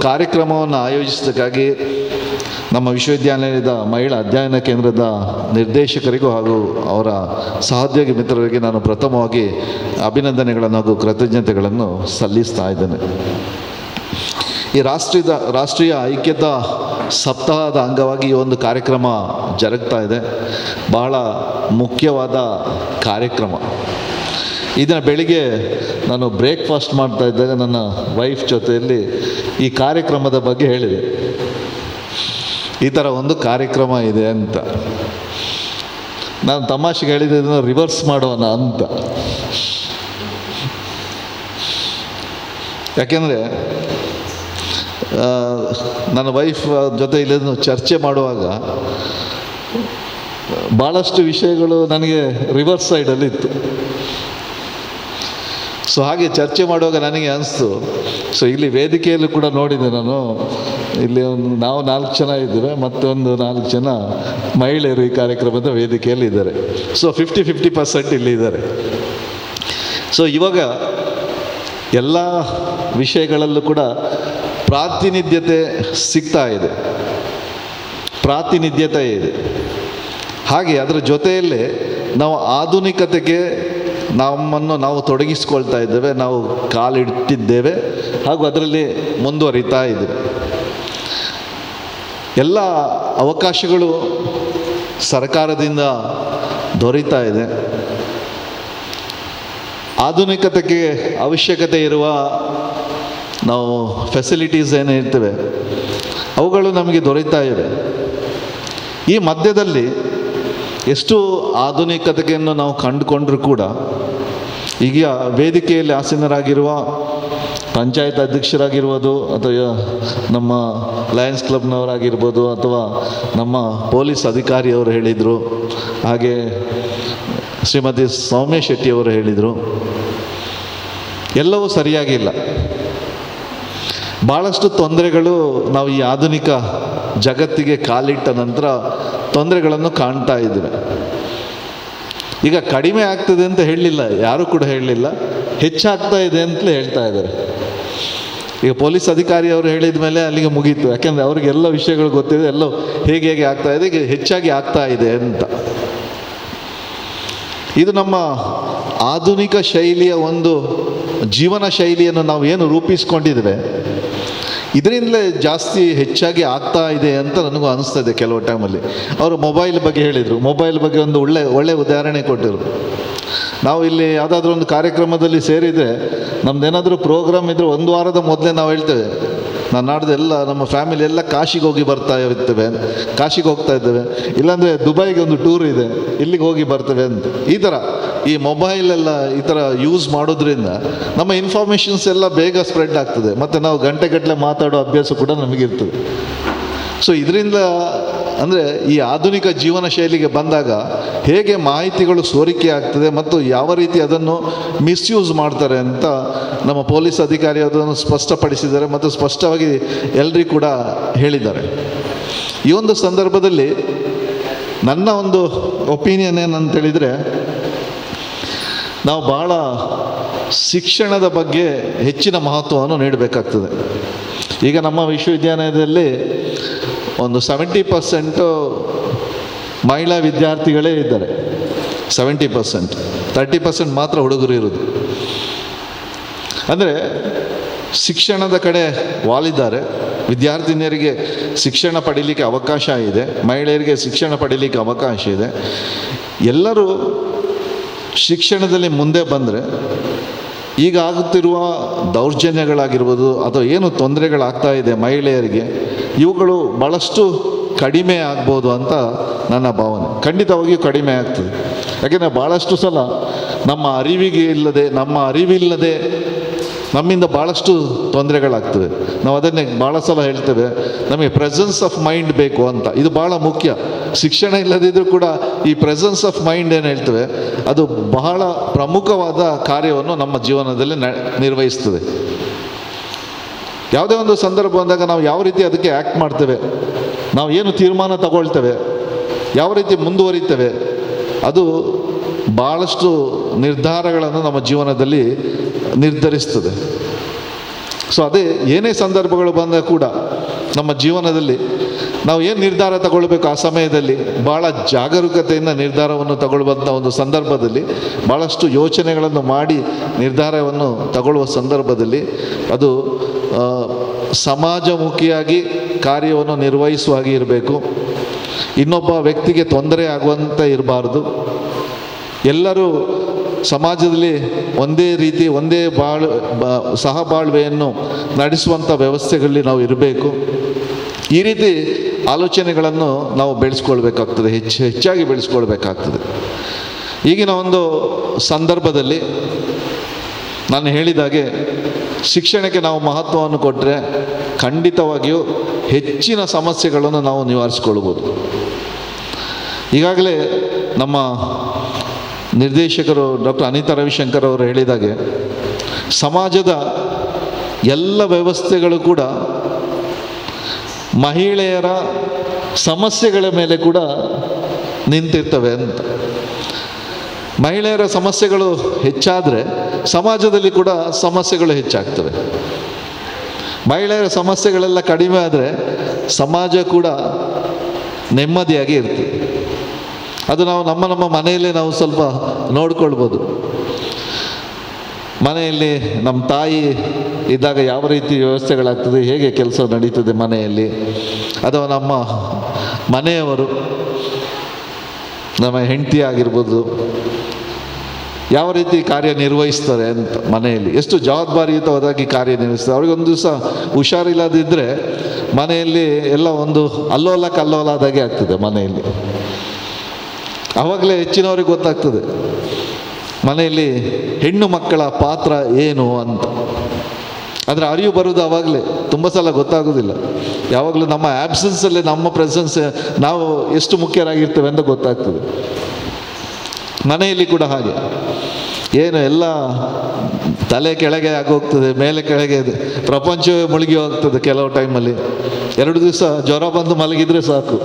ಕಾರ್ಯಕ್ರಮವನ್ನು ಆಯೋಜಿಸೋದಕ್ಕಾಗಿ ನಮ್ಮ ವಿಶ್ವವಿದ್ಯಾನಿಲಯದ ಮಹಿಳಾ ಅಧ್ಯಯನ ಕೇಂದ್ರದ ನಿರ್ದೇಶಕರಿಗೂ ಹಾಗೂ ಅವರ ಸಹೋದ್ಯೋಗಿ ಮಿತ್ರರಿಗೆ ನಾನು ಪ್ರಥಮವಾಗಿ ಅಭಿನಂದನೆಗಳನ್ನು ಹಾಗೂ ಕೃತಜ್ಞತೆಗಳನ್ನು ಸಲ್ಲಿಸ್ತಾ ಇದ್ದೇನೆ. ಈ ರಾಷ್ಟ್ರೀಯ ಐಕ್ಯತಾ ಸಪ್ತಾಹದ ಅಂಗವಾಗಿ ಈ ಒಂದು ಕಾರ್ಯಕ್ರಮ ಜರುಗ್ತಾ ಇದೆ. ಬಹಳ ಮುಖ್ಯವಾದ ಕಾರ್ಯಕ್ರಮ. ಇದನ್ನ ಬೆಳಿಗ್ಗೆ ನಾನು ಬ್ರೇಕ್ಫಾಸ್ಟ್ ಮಾಡ್ತಾ ಇದ್ದಾಗ ನನ್ನ ವೈಫ್ ಜೊತೆಯಲ್ಲಿ ಈ ಕಾರ್ಯಕ್ರಮದ ಬಗ್ಗೆ ಹೇಳಿದೆ, ಈ ಥರ ಒಂದು ಕಾರ್ಯಕ್ರಮ ಇದೆ ಅಂತ. ನಾನು ತಮಾಷೆಗೆ ಹೇಳಿದೆ, ಇದನ್ನು ರಿವರ್ಸ್ ಮಾಡೋಣ ಅಂತ. ಯಾಕೆಂದರೆ ನನ್ನ ವೈಫ್ ಜೊತೆ ಇಲ್ಲದನ್ನು ಚರ್ಚೆ ಮಾಡುವಾಗ ಭಾಳಷ್ಟು ವಿಷಯಗಳು ನನಗೆ ರಿವರ್ಸ್ ಸೈಡಲ್ಲಿ ಇತ್ತು. ಸೊ ಹಾಗೆ ಚರ್ಚೆ ಮಾಡುವಾಗ ನನಗೆ ಅನಿಸ್ತು, ಸೊ ಇಲ್ಲಿ ವೇದಿಕೆಯಲ್ಲೂ ಕೂಡ ನೋಡಿದೆ ನಾನು, ಇಲ್ಲಿ ನಾವು 4 ಜನ ಇದ್ದೇವೆ, ಮತ್ತೊಂದು 4 ಜನ ಮಹಿಳೆಯರು ಈ ಕಾರ್ಯಕ್ರಮದ ವೇದಿಕೆಯಲ್ಲಿ ಇದ್ದಾರೆ. ಸೊ 50-50% ಇಲ್ಲಿ ಇದ್ದಾರೆ. ಸೊ ಇವಾಗ ಎಲ್ಲ ವಿಷಯಗಳಲ್ಲೂ ಕೂಡ ಪ್ರಾತಿನಿಧ್ಯತೆ ಸಿಗ್ತಾ ಇದೆ, ಪ್ರಾತಿನಿಧ್ಯತೆ ಇದೆ. ಹಾಗೆ ಅದರ ಜೊತೆಯಲ್ಲೇ ನಾವು ಆಧುನಿಕತೆಗೆ ನಮ್ಮನ್ನು ನಾವು ತೊಡಗಿಸ್ಕೊಳ್ತಾ ಇದ್ದೇವೆ, ನಾವು ಕಾಲಿಟ್ಟಿದ್ದೇವೆ, ಹಾಗೂ ಅದರಲ್ಲಿ ಮುಂದುವರಿತಾ ಇದ್ದೇವೆ. ಎಲ್ಲ ಅವಕಾಶಗಳು ಸರ್ಕಾರದಿಂದ ದೊರೀತಾ ಇದೆ. ಆಧುನಿಕತೆಗೆ ಅವಶ್ಯಕತೆ ಇರುವ ನಾವು ಫೆಸಿಲಿಟೀಸ್ ಏನು ಇರ್ತವೆ ಅವುಗಳು ನಮಗೆ ದೊರೀತಾ ಇವೆ. ಈ ಮಧ್ಯದಲ್ಲಿ ಎಷ್ಟು ಆಧುನಿಕತೆಯನ್ನು ನಾವು ಕಂಡುಕೊಂಡ್ರೂ ಕೂಡ ಈಗ ವೇದಿಕೆಯಲ್ಲಿ ಆಸೀನರಾಗಿರುವ ಪಂಚಾಯತ್ ಅಧ್ಯಕ್ಷರಾಗಿರ್ಬೋದು, ಅಥವಾ ನಮ್ಮ ಲಯನ್ಸ್ ಕ್ಲಬ್ನವರಾಗಿರ್ಬೋದು, ಅಥವಾ ನಮ್ಮ ಪೊಲೀಸ್ ಅಧಿಕಾರಿಯವರು ಹೇಳಿದರು, ಹಾಗೆ ಶ್ರೀಮತಿ ಸೌಮ್ಯ ಶೆಟ್ಟಿಯವರು ಹೇಳಿದರು, ಎಲ್ಲವೂ ಸರಿಯಾಗಿಲ್ಲ. ಭಾಳಷ್ಟು ತೊಂದರೆಗಳು ನಾವು ಈ ಆಧುನಿಕ ಜಗತ್ತಿಗೆ ಕಾಲಿಟ್ಟ ನಂತರ ತೊಂದರೆಗಳನ್ನು ಕಾಣ್ತಾ ಇದ್ದೇವೆ. ಈಗ ಕಡಿಮೆ ಆಗ್ತದೆ ಅಂತ ಹೇಳಲಿಲ್ಲ, ಯಾರೂ ಕೂಡ ಹೇಳಲಿಲ್ಲ, ಹೆಚ್ಚಾಗ್ತಾ ಇದೆ ಅಂತಲೇ ಹೇಳ್ತಾ ಇದ್ದಾರೆ. ಈಗ ಪೊಲೀಸ್ ಅಧಿಕಾರಿಯವರು ಹೇಳಿದ ಮೇಲೆ ಅಲ್ಲಿಗೆ ಮುಗೀತು, ಯಾಕೆಂದರೆ ಅವ್ರಿಗೆಲ್ಲ ವಿಷಯಗಳು ಗೊತ್ತಿದೆ, ಎಲ್ಲೋ ಹೇಗೆ ಹೇಗೆ ಆಗ್ತಾ ಇದೆ, ಈಗ ಹೆಚ್ಚಾಗಿ ಆಗ್ತಾ ಇದೆ ಅಂತ. ಇದು ನಮ್ಮ ಆಧುನಿಕ ಶೈಲಿಯ ಒಂದು ಜೀವನ ಶೈಲಿಯನ್ನು ನಾವು ಏನು ರೂಪಿಸ್ಕೊಂಡಿದ್ದೇವೆ, ಇದರಿಂದಲೇ ಜಾಸ್ತಿ ಹೆಚ್ಚಾಗಿ ಆಗ್ತಾ ಇದೆ ಅಂತ ನನಗೂ ಅನಿಸ್ತದೆ. ಕೆಲವು ಟೈಮಲ್ಲಿ ಅವರು ಮೊಬೈಲ್ ಬಗ್ಗೆ ಹೇಳಿದರು, ಮೊಬೈಲ್ ಬಗ್ಗೆ ಒಂದು ಒಳ್ಳೆ ಉದಾಹರಣೆ ಕೊಟ್ಟರು. ನಾವು ಇಲ್ಲಿ ಯಾವುದಾದ್ರೂ ಒಂದು ಕಾರ್ಯಕ್ರಮದಲ್ಲಿ ಸೇರಿದರೆ, ನಮ್ಮದೇನಾದರೂ ಪ್ರೋಗ್ರಾಮ್ ಇದ್ದರೆ 1 ವಾರದ ಮೊದಲೇ ನಾವು ಹೇಳ್ತೇವೆ, ನಾನು ನಾಡ್ದು ಎಲ್ಲ ನಮ್ಮ ಫ್ಯಾಮಿಲಿ ಎಲ್ಲ ಕಾಶಿಗೆ ಹೋಗಿ ಬರ್ತಾ ಇರ್ತೇವೆ, ಕಾಶಿಗೆ ಹೋಗ್ತಾ ಇದ್ದೇವೆ, ಇಲ್ಲಾಂದರೆ ದುಬೈಗೆ ಒಂದು ಟೂರ್ ಇದೆ, ಇಲ್ಲಿಗೆ ಹೋಗಿ ಬರ್ತೇವೆ ಅಂತ. ಈ ಥರ ಈ ಮೊಬೈಲೆಲ್ಲ ಈ ಥರ ಯೂಸ್ ಮಾಡೋದ್ರಿಂದ ನಮ್ಮ ಇನ್ಫಾರ್ಮೇಷನ್ಸ್ ಎಲ್ಲ ಬೇಗ ಸ್ಪ್ರೆಡ್ ಆಗ್ತದೆ, ಮತ್ತು ನಾವು ಗಂಟೆಗಟ್ಟಲೆ ಮಾತಾಡೋ ಅಭ್ಯಾಸ ಕೂಡ ನಮಗಿರ್ತದೆ. ಸೊ ಇದರಿಂದ ಅಂದರೆ ಈ ಆಧುನಿಕ ಜೀವನ ಶೈಲಿಗೆ ಬಂದಾಗ ಹೇಗೆ ಮಾಹಿತಿಗಳು ಸೋರಿಕೆ ಆಗ್ತದೆ ಮತ್ತು ಯಾವ ರೀತಿ ಅದನ್ನು ಮಿಸ್ಯೂಸ್ ಮಾಡ್ತಾರೆ ಅಂತ ನಮ್ಮ ಪೊಲೀಸ್ ಅಧಿಕಾರಿ ಅದನ್ನು ಸ್ಪಷ್ಟಪಡಿಸಿದ್ದಾರೆ ಮತ್ತು ಸ್ಪಷ್ಟವಾಗಿ ಎಲ್ಲರಿಗೂ ಕೂಡ ಹೇಳಿದ್ದಾರೆ. ಈ ಒಂದು ಸಂದರ್ಭದಲ್ಲಿ ನನ್ನ ಒಂದು ಒಪಿನಿಯನ್ ಏನಂತೇಳಿದರೆ, ನಾವು ಭಾಳ ಶಿಕ್ಷಣದ ಬಗ್ಗೆ ಹೆಚ್ಚಿನ ಮಹತ್ವವನ್ನು ನೀಡಬೇಕಾಗ್ತದೆ. ಈಗ ನಮ್ಮ ವಿಶ್ವವಿದ್ಯಾಲಯದಲ್ಲಿ ಒಂದು 70% ಮಹಿಳಾ ವಿದ್ಯಾರ್ಥಿಗಳೇ ಇದ್ದಾರೆ, 70%, 30% ಮಾತ್ರ ಹುಡುಗರು ಇರೋದು. ಅಂದರೆ ಶಿಕ್ಷಣದ ಕಡೆ ವಾಲಿದ್ದಾರೆ. ವಿದ್ಯಾರ್ಥಿನಿಯರಿಗೆ ಶಿಕ್ಷಣ ಪಡೀಲಿಕ್ಕೆ ಅವಕಾಶ ಇದೆ, ಮಹಿಳೆಯರಿಗೆ ಶಿಕ್ಷಣ ಪಡೀಲಿಕ್ಕೆ ಅವಕಾಶ ಇದೆ. ಎಲ್ಲರೂ ಶಿಕ್ಷಣದಲ್ಲಿ ಮುಂದೆ ಬಂದರೆ ಈಗ ಆಗುತ್ತಿರುವ ದೌರ್ಜನ್ಯಗಳಾಗಿರ್ಬೋದು ಅಥವಾ ಏನು ತೊಂದರೆಗಳಾಗ್ತಾ ಇದೆ ಮಹಿಳೆಯರಿಗೆ, ಇವುಗಳು ಭಾಳಷ್ಟು ಕಡಿಮೆ ಆಗ್ಬೋದು ಅಂತ ನನ್ನ ಭಾವನೆ. ಖಂಡಿತವಾಗಿಯೂ ಕಡಿಮೆ ಆಗ್ತದೆ. ಯಾಕೆಂದರೆ ಭಾಳಷ್ಟು ಸಲ ನಮ್ಮ ಅರಿವಿಲ್ಲದೆ ನಮ್ಮಿಂದ ಭಾಳಷ್ಟು ತೊಂದರೆಗಳಾಗ್ತವೆ. ನಾವು ಅದನ್ನೇ ಭಾಳ ಸಲ ಹೇಳ್ತೇವೆ, ನಮಗೆ ಪ್ರೆಸೆನ್ಸ್ ಆಫ್ ಮೈಂಡ್ ಬೇಕು ಅಂತ. ಇದು ಭಾಳ ಮುಖ್ಯ. ಶಿಕ್ಷಣ ಇಲ್ಲದಿದ್ದರೂ ಕೂಡ ಈ ಪ್ರೆಸೆನ್ಸ್ ಆಫ್ ಮೈಂಡ್ ಏನು ಹೇಳ್ತೇವೆ, ಅದು ಬಹಳ ಪ್ರಮುಖವಾದ ಕಾರ್ಯವನ್ನು ನಮ್ಮ ಜೀವನದಲ್ಲಿ ನಿರ್ವಹಿಸ್ತದೆ. ಯಾವುದೇ ಒಂದು ಸಂದರ್ಭ ಬಂದಾಗ ನಾವು ಯಾವ ರೀತಿ ಅದಕ್ಕೆ ಆ್ಯಕ್ಟ್ ಮಾಡ್ತೇವೆ, ನಾವು ಏನು ತೀರ್ಮಾನ ತಗೊಳ್ತೇವೆ, ಯಾವ ರೀತಿ ಮುಂದುವರಿತೇವೆ, ಅದು ಭಾಳಷ್ಟು ನಿರ್ಧಾರಗಳನ್ನು ನಮ್ಮ ಜೀವನದಲ್ಲಿ ನಿರ್ಧರಿಸ್ತದೆ. ಸೊ ಅದೇ ಏನೇ ಸಂದರ್ಭಗಳು ಬಂದಾಗ ಕೂಡ ನಮ್ಮ ಜೀವನದಲ್ಲಿ ನಾವು ಏನು ನಿರ್ಧಾರ ತಗೊಳ್ಬೇಕು ಆ ಸಮಯದಲ್ಲಿ ಭಾಳ ಜಾಗರೂಕತೆಯಿಂದ ನಿರ್ಧಾರವನ್ನು ತಗೊಳ್ಳುವಂಥ ಒಂದು ಸಂದರ್ಭದಲ್ಲಿ ಭಾಳಷ್ಟು ಯೋಚನೆಗಳನ್ನು ಮಾಡಿ ನಿರ್ಧಾರವನ್ನು ತಗೊಳ್ಳುವ ಸಂದರ್ಭದಲ್ಲಿ ಅದು ಸಮಾಜಮುಖಿಯಾಗಿ ಕಾರ್ಯವನ್ನು ನಿರ್ವಹಿಸುವ ಹಾಗೆ ಇರಬೇಕು. ಇನ್ನೊಬ್ಬ ವ್ಯಕ್ತಿಗೆ ತೊಂದರೆ ಆಗುವಂತೆ ಇರಬಾರ್ದು. ಎಲ್ಲರೂ ಸಮಾಜದಲ್ಲಿ ಒಂದೇ ರೀತಿ ಒಂದೇ ಸಹಬಾಳ್ವೆಯನ್ನು ನಡೆಸುವಂಥ ವ್ಯವಸ್ಥೆಗಳಲ್ಲಿ ನಾವು ಇರಬೇಕು. ಈ ರೀತಿ ಆಲೋಚನೆಗಳನ್ನು ನಾವು ಬೆಳೆಸ್ಕೊಳ್ಬೇಕಾಗ್ತದೆ, ಹೆಚ್ಚಾಗಿ ಬೆಳೆಸ್ಕೊಳ್ಬೇಕಾಗ್ತದೆ. ಈಗಿನ ಒಂದು ಸಂದರ್ಭದಲ್ಲಿ ನಾನು ಹೇಳಿದಾಗೆ ಶಿಕ್ಷಣಕ್ಕೆ ನಾವು ಮಹತ್ವವನ್ನು ಕೊಟ್ಟರೆ ಖಂಡಿತವಾಗಿಯೂ ಹೆಚ್ಚಿನ ಸಮಸ್ಯೆಗಳನ್ನು ನಾವು ನಿವಾರಿಸ್ಕೊಳ್ಬೋದು. ಈಗಾಗಲೇ ನಮ್ಮ ನಿರ್ದೇಶಕರು ಡಾಕ್ಟರ್ ಅನಿತಾ ರವಿಶಂಕರ್ ಅವರು ಹೇಳಿದಾಗೆ ಸಮಾಜದ ಎಲ್ಲ ವ್ಯವಸ್ಥೆಗಳು ಕೂಡ ಮಹಿಳೆಯರ ಸಮಸ್ಯೆಗಳ ಮೇಲೆ ಕೂಡ ನಿಂತಿರ್ತವೆ ಅಂತ. ಮಹಿಳೆಯರ ಸಮಸ್ಯೆಗಳು ಹೆಚ್ಚಾದರೆ ಸಮಾಜದಲ್ಲಿ ಕೂಡ ಸಮಸ್ಯೆಗಳು ಹೆಚ್ಚಾಗ್ತವೆ. ಮಹಿಳೆಯರ ಸಮಸ್ಯೆಗಳೆಲ್ಲ ಕಡಿಮೆ ಆದರೆ ಸಮಾಜ ಕೂಡ ನೆಮ್ಮದಿಯಾಗಿ ಇರ್ತದೆ. ಅದು ನಾವು ನಮ್ಮ ಮನೆಯಲ್ಲೇ ನಾವು ಸ್ವಲ್ಪ ನೋಡ್ಕೊಳ್ಬೋದು. ಮನೆಯಲ್ಲಿ ನಮ್ಮ ತಾಯಿ ಇದ್ದಾಗ ಯಾವ ರೀತಿ ವ್ಯವಸ್ಥೆಗಳಾಗ್ತದೆ, ಹೇಗೆ ಕೆಲಸ ನಡೀತದೆ ಮನೆಯಲ್ಲಿ, ಅಥವಾ ನಮ್ಮ ಮನೆಯವರು, ನಮ್ಮ ಹೆಂಡತಿ ಆಗಿರ್ಬೋದು, ಯಾವ ರೀತಿ ಕಾರ್ಯನಿರ್ವಹಿಸ್ತಾರೆ ಅಂತ ಮನೆಯಲ್ಲಿ, ಎಷ್ಟು ಜವಾಬ್ದಾರಿಯುತವಾದಾಗಿ ಕಾರ್ಯನಿರ್ವಹಿಸ್ತಾರೆ. ಅವ್ರಿಗೊಂದು ದಿವಸ ಹುಷಾರಿಲ್ಲದಿದ್ದರೆ ಮನೆಯಲ್ಲಿ ಎಲ್ಲ ಒಂದು ಅಲ್ಲೋಲ ಕಲ್ಲೋಲಾದಾಗೆ ಆಗ್ತದೆ ಮನೆಯಲ್ಲಿ. ಆವಾಗಲೇ ಹೆಚ್ಚಿನವ್ರಿಗೆ ಗೊತ್ತಾಗ್ತದೆ ಮನೆಯಲ್ಲಿ ಹೆಣ್ಣು ಮಕ್ಕಳ ಪಾತ್ರ ಏನು ಅಂತ. ಅದರ ಅರಿವು ಬರೋದು ಆವಾಗಲೇ, ತುಂಬ ಸಲ ಗೊತ್ತಾಗೋದಿಲ್ಲ. ಯಾವಾಗಲೂ ನಮ್ಮ ಆ್ಯಬ್ಸೆನ್ಸಲ್ಲಿ ನಮ್ಮ ಪ್ರೆಸೆನ್ಸ್ ನಾವು ಎಷ್ಟು ಮುಖ್ಯರಾಗಿರ್ತೇವೆ ಅಂತ ಗೊತ್ತಾಗ್ತದೆ. ಮನೆಯಲ್ಲಿ ಕೂಡ ಹಾಗೆ ಏನು ಎಲ್ಲ ತಲೆ ಕೆಳಗೆ ಆಗೋಗ್ತದೆ, ಮೇಲೆ ಕೆಳಗೆ ಪ್ರಪಂಚವೇ ಮುಳುಗಿ ಹೋಗ್ತದೆ. ಕೆಲವು ಟೈಮಲ್ಲಿ 2 ದಿವಸ ಜ್ವರ ಬಂದು ಮಲಗಿದರೆ ಸಾಕು.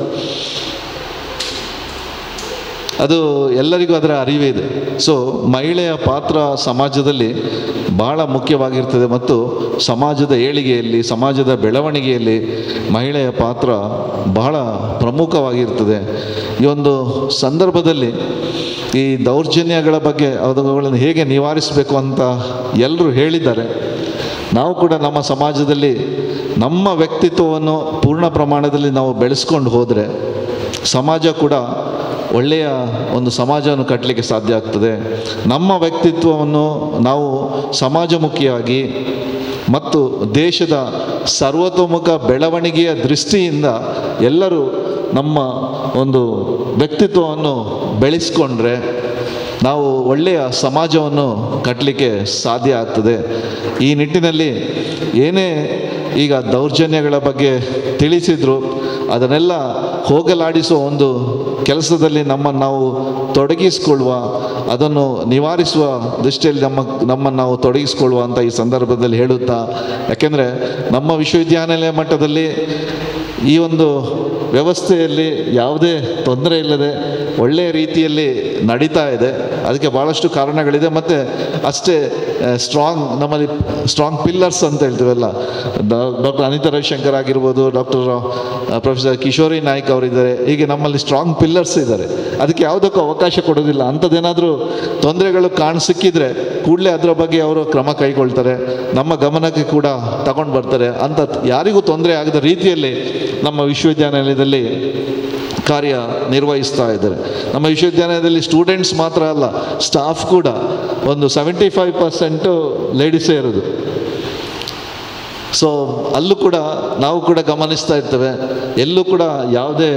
ಅದು ಎಲ್ಲರಿಗೂ ಅದರ ಅರಿವೇ ಇದೆ. ಸೊ ಮಹಿಳೆಯ ಪಾತ್ರ ಸಮಾಜದಲ್ಲಿ ಬಹಳ ಮುಖ್ಯವಾಗಿರ್ತದೆ ಮತ್ತು ಸಮಾಜದ ಏಳಿಗೆಯಲ್ಲಿ, ಸಮಾಜದ ಬೆಳವಣಿಗೆಯಲ್ಲಿ ಮಹಿಳೆಯ ಪಾತ್ರ ಬಹಳ ಪ್ರಮುಖವಾಗಿರ್ತದೆ. ಈ ಒಂದು ಸಂದರ್ಭದಲ್ಲಿ ಈ ದೌರ್ಜನ್ಯಗಳ ಬಗ್ಗೆ ಅವುಗಳನ್ನು ಹೇಗೆ ನಿವಾರಿಸಬೇಕು ಅಂತ ಎಲ್ಲರೂ ಹೇಳಿದ್ದಾರೆ. ನಾವು ಕೂಡ ನಮ್ಮ ಸಮಾಜದಲ್ಲಿ ನಮ್ಮ ವ್ಯಕ್ತಿತ್ವವನ್ನು ಪೂರ್ಣ ಪ್ರಮಾಣದಲ್ಲಿ ನಾವು ಬೆಳೆಸ್ಕೊಂಡು ಹೋದರೆ ಸಮಾಜ ಕೂಡ ಒಳ್ಳೆಯ ಒಂದು ಸಮಾಜವನ್ನು ಕಟ್ಟಲಿಕ್ಕೆ ಸಾಧ್ಯ ಆಗ್ತದೆ. ನಮ್ಮ ವ್ಯಕ್ತಿತ್ವವನ್ನು ನಾವು ಸಮಾಜಮುಖಿಯಾಗಿ ಮತ್ತು ದೇಶದ ಸರ್ವತೋಮುಖ ಬೆಳವಣಿಗೆಯ ದೃಷ್ಟಿಯಿಂದ ಎಲ್ಲರೂ ನಮ್ಮ ಒಂದು ವ್ಯಕ್ತಿತ್ವವನ್ನು ಬೆಳೆಸ್ಕೊಂಡ್ರೆ ನಾವು ಒಳ್ಳೆಯ ಸಮಾಜವನ್ನು ಕಟ್ಟಲಿಕ್ಕೆ ಸಾಧ್ಯ ಆಗ್ತದೆ. ಈ ನಿಟ್ಟಿನಲ್ಲಿ ಏನೇ ಈಗ ದೌರ್ಜನ್ಯಗಳ ಬಗ್ಗೆ ತಿಳಿಸಿದ್ರು ಅದನ್ನೆಲ್ಲ ಹೋಗಲಾಡಿಸುವ ಒಂದು ಕೆಲಸದಲ್ಲಿ ನಮ್ಮನ್ನು ನಾವು ತೊಡಗಿಸಿಕೊಳ್ಳುವ, ಅದನ್ನು ನಿವಾರಿಸುವ ದೃಷ್ಟಿಯಲ್ಲಿ ನಮ್ಮನ್ನು ನಾವು ತೊಡಗಿಸಿಕೊಳ್ಳುವ ಅಂತ ಈ ಸಂದರ್ಭದಲ್ಲಿ ಹೇಳುತ್ತಾ, ಯಾಕೆಂದರೆ ನಮ್ಮ ವಿಶ್ವವಿದ್ಯಾನಿಲಯ ಮಟ್ಟದಲ್ಲಿ ಈ ಒಂದು ವ್ಯವಸ್ಥೆಯಲ್ಲಿ ಯಾವುದೇ ತೊಂದರೆ ಇಲ್ಲದೆ ಒಳ್ಳೆಯ ರೀತಿಯಲ್ಲಿ ನಡೀತಾ ಇದೆ. ಅದಕ್ಕೆ ಭಾಳಷ್ಟು ಕಾರಣಗಳಿದೆ. ಮತ್ತು ಅಷ್ಟೇ ನಮ್ಮಲ್ಲಿ ಸ್ಟ್ರಾಂಗ್ ಪಿಲ್ಲರ್ಸ್ ಅಂತ ಹೇಳ್ತೀವಲ್ಲ, ಡಾಕ್ಟರ್ ಅನಿತಾ ರವಿಶಂಕರ್ ಆಗಿರ್ಬೋದು, ಪ್ರೊಫೆಸರ್ ಕಿಶೋರಿ ನಾಯ್ಕ್ ಅವರಿದ್ದಾರೆ. ಹೀಗೆ ನಮ್ಮಲ್ಲಿ ಸ್ಟ್ರಾಂಗ್ ಪಿಲ್ಲರ್ಸ್ ಇದ್ದಾರೆ. ಅದಕ್ಕೆ ಯಾವುದಕ್ಕೂ ಅವಕಾಶ ಕೊಡೋದಿಲ್ಲ. ಅಂಥದ್ದೇನಾದರೂ ತೊಂದರೆಗಳು ಸಿಕ್ಕಿದ್ರೆ ಕೂಡಲೇ ಅದರ ಬಗ್ಗೆ ಅವರು ಕ್ರಮ ಕೈಗೊಳ್ತಾರೆ, ನಮ್ಮ ಗಮನಕ್ಕೆ ಕೂಡ ತಗೊಂಡು ಬರ್ತಾರೆ. ಅಂತ ಯಾರಿಗೂ ತೊಂದರೆ ಆಗದ ರೀತಿಯಲ್ಲಿ ನಮ್ಮ ವಿಶ್ವವಿದ್ಯಾನಿಲಯದಲ್ಲಿ ಕಾರ್ಯ ನಿರ್ವಹಿಸ್ತಾ ಇದ್ದಾರೆ. ನಮ್ಮ ವಿಶ್ವವಿದ್ಯಾಲಯದಲ್ಲಿ ಸ್ಟೂಡೆಂಟ್ಸ್ ಮಾತ್ರ ಅಲ್ಲ, ಸ್ಟಾಫ್ ಕೂಡ ಒಂದು 75% ಲೇಡೀಸೇ ಇರೋದು. ಸೊ ಅಲ್ಲೂ ಕೂಡ ನಾವು ಕೂಡ ಗಮನಿಸ್ತಾ ಇರ್ತೇವೆ. ಎಲ್ಲೂ ಕೂಡ ಯಾವುದೇ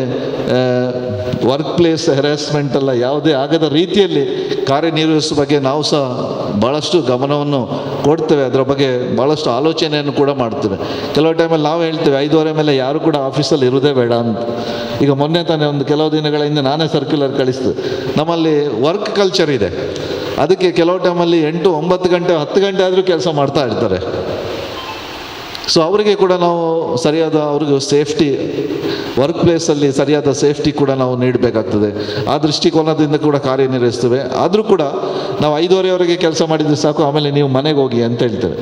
ವರ್ಕ್ ಪ್ಲೇಸ್ ಹೆರಾಸ್ಮೆಂಟ್ ಅಲ್ಲ, ಯಾವುದೇ ಆಗದ ರೀತಿಯಲ್ಲಿ ಕಾರ್ಯನಿರ್ವಹಿಸುವ ಬಗ್ಗೆ ನಾವು ಸಹ ಭಾಳಷ್ಟು ಗಮನವನ್ನು ಕೊಡ್ತೇವೆ. ಅದರ ಬಗ್ಗೆ ಭಾಳಷ್ಟು ಆಲೋಚನೆಯನ್ನು ಕೂಡ ಮಾಡ್ತೇವೆ. ಕೆಲವು ಟೈಮಲ್ಲಿ ನಾವು ಹೇಳ್ತೇವೆ 5:30 ಮೇಲೆ ಯಾರು ಕೂಡ ಆಫೀಸಲ್ಲಿ ಇರೋದೇ ಬೇಡ ಅಂತ. ಈಗ ಮೊನ್ನೆ ತಾನೇ ಒಂದು ಕೆಲವು ದಿನಗಳ ಹಿಂದೆ ನಾನೇ ಸರ್ಕ್ಯುಲರ್ ಕಳಿಸಿದೆ. ನಮ್ಮಲ್ಲಿ ವರ್ಕ್ ಕಲ್ಚರ್ ಇದೆ, ಅದಕ್ಕೆ ಕೆಲವು ಟೈಮಲ್ಲಿ 8, 9 ಗಂಟೆ 10 ಗಂಟೆ ಆದರೂ ಕೆಲಸ ಮಾಡ್ತಾ ಇರ್ತಾರೆ. ಸೊ ಅವರಿಗೆ ಕೂಡ ನಾವು ಸರಿಯಾದ ಅವ್ರಿಗೆ ಸೇಫ್ಟಿ, ವರ್ಕ್ ಪ್ಲೇಸಲ್ಲಿ ಸರಿಯಾದ ಸೇಫ್ಟಿ ಕೂಡ ನಾವು ನೀಡಬೇಕಾಗ್ತದೆ. ಆ ದೃಷ್ಟಿಕೋನದಿಂದ ಕೂಡ ಕಾರ್ಯನಿರ್ವಹಿಸ್ತೇವೆ. ಆದರೂ ಕೂಡ ನಾವು 5:30ವರೆಗೆ ಕೆಲಸ ಮಾಡಿದರೆ ಸಾಕು, ಆಮೇಲೆ ನೀವು ಮನೆಗೆ ಹೋಗಿ ಅಂತ ಹೇಳ್ತೇವೆ.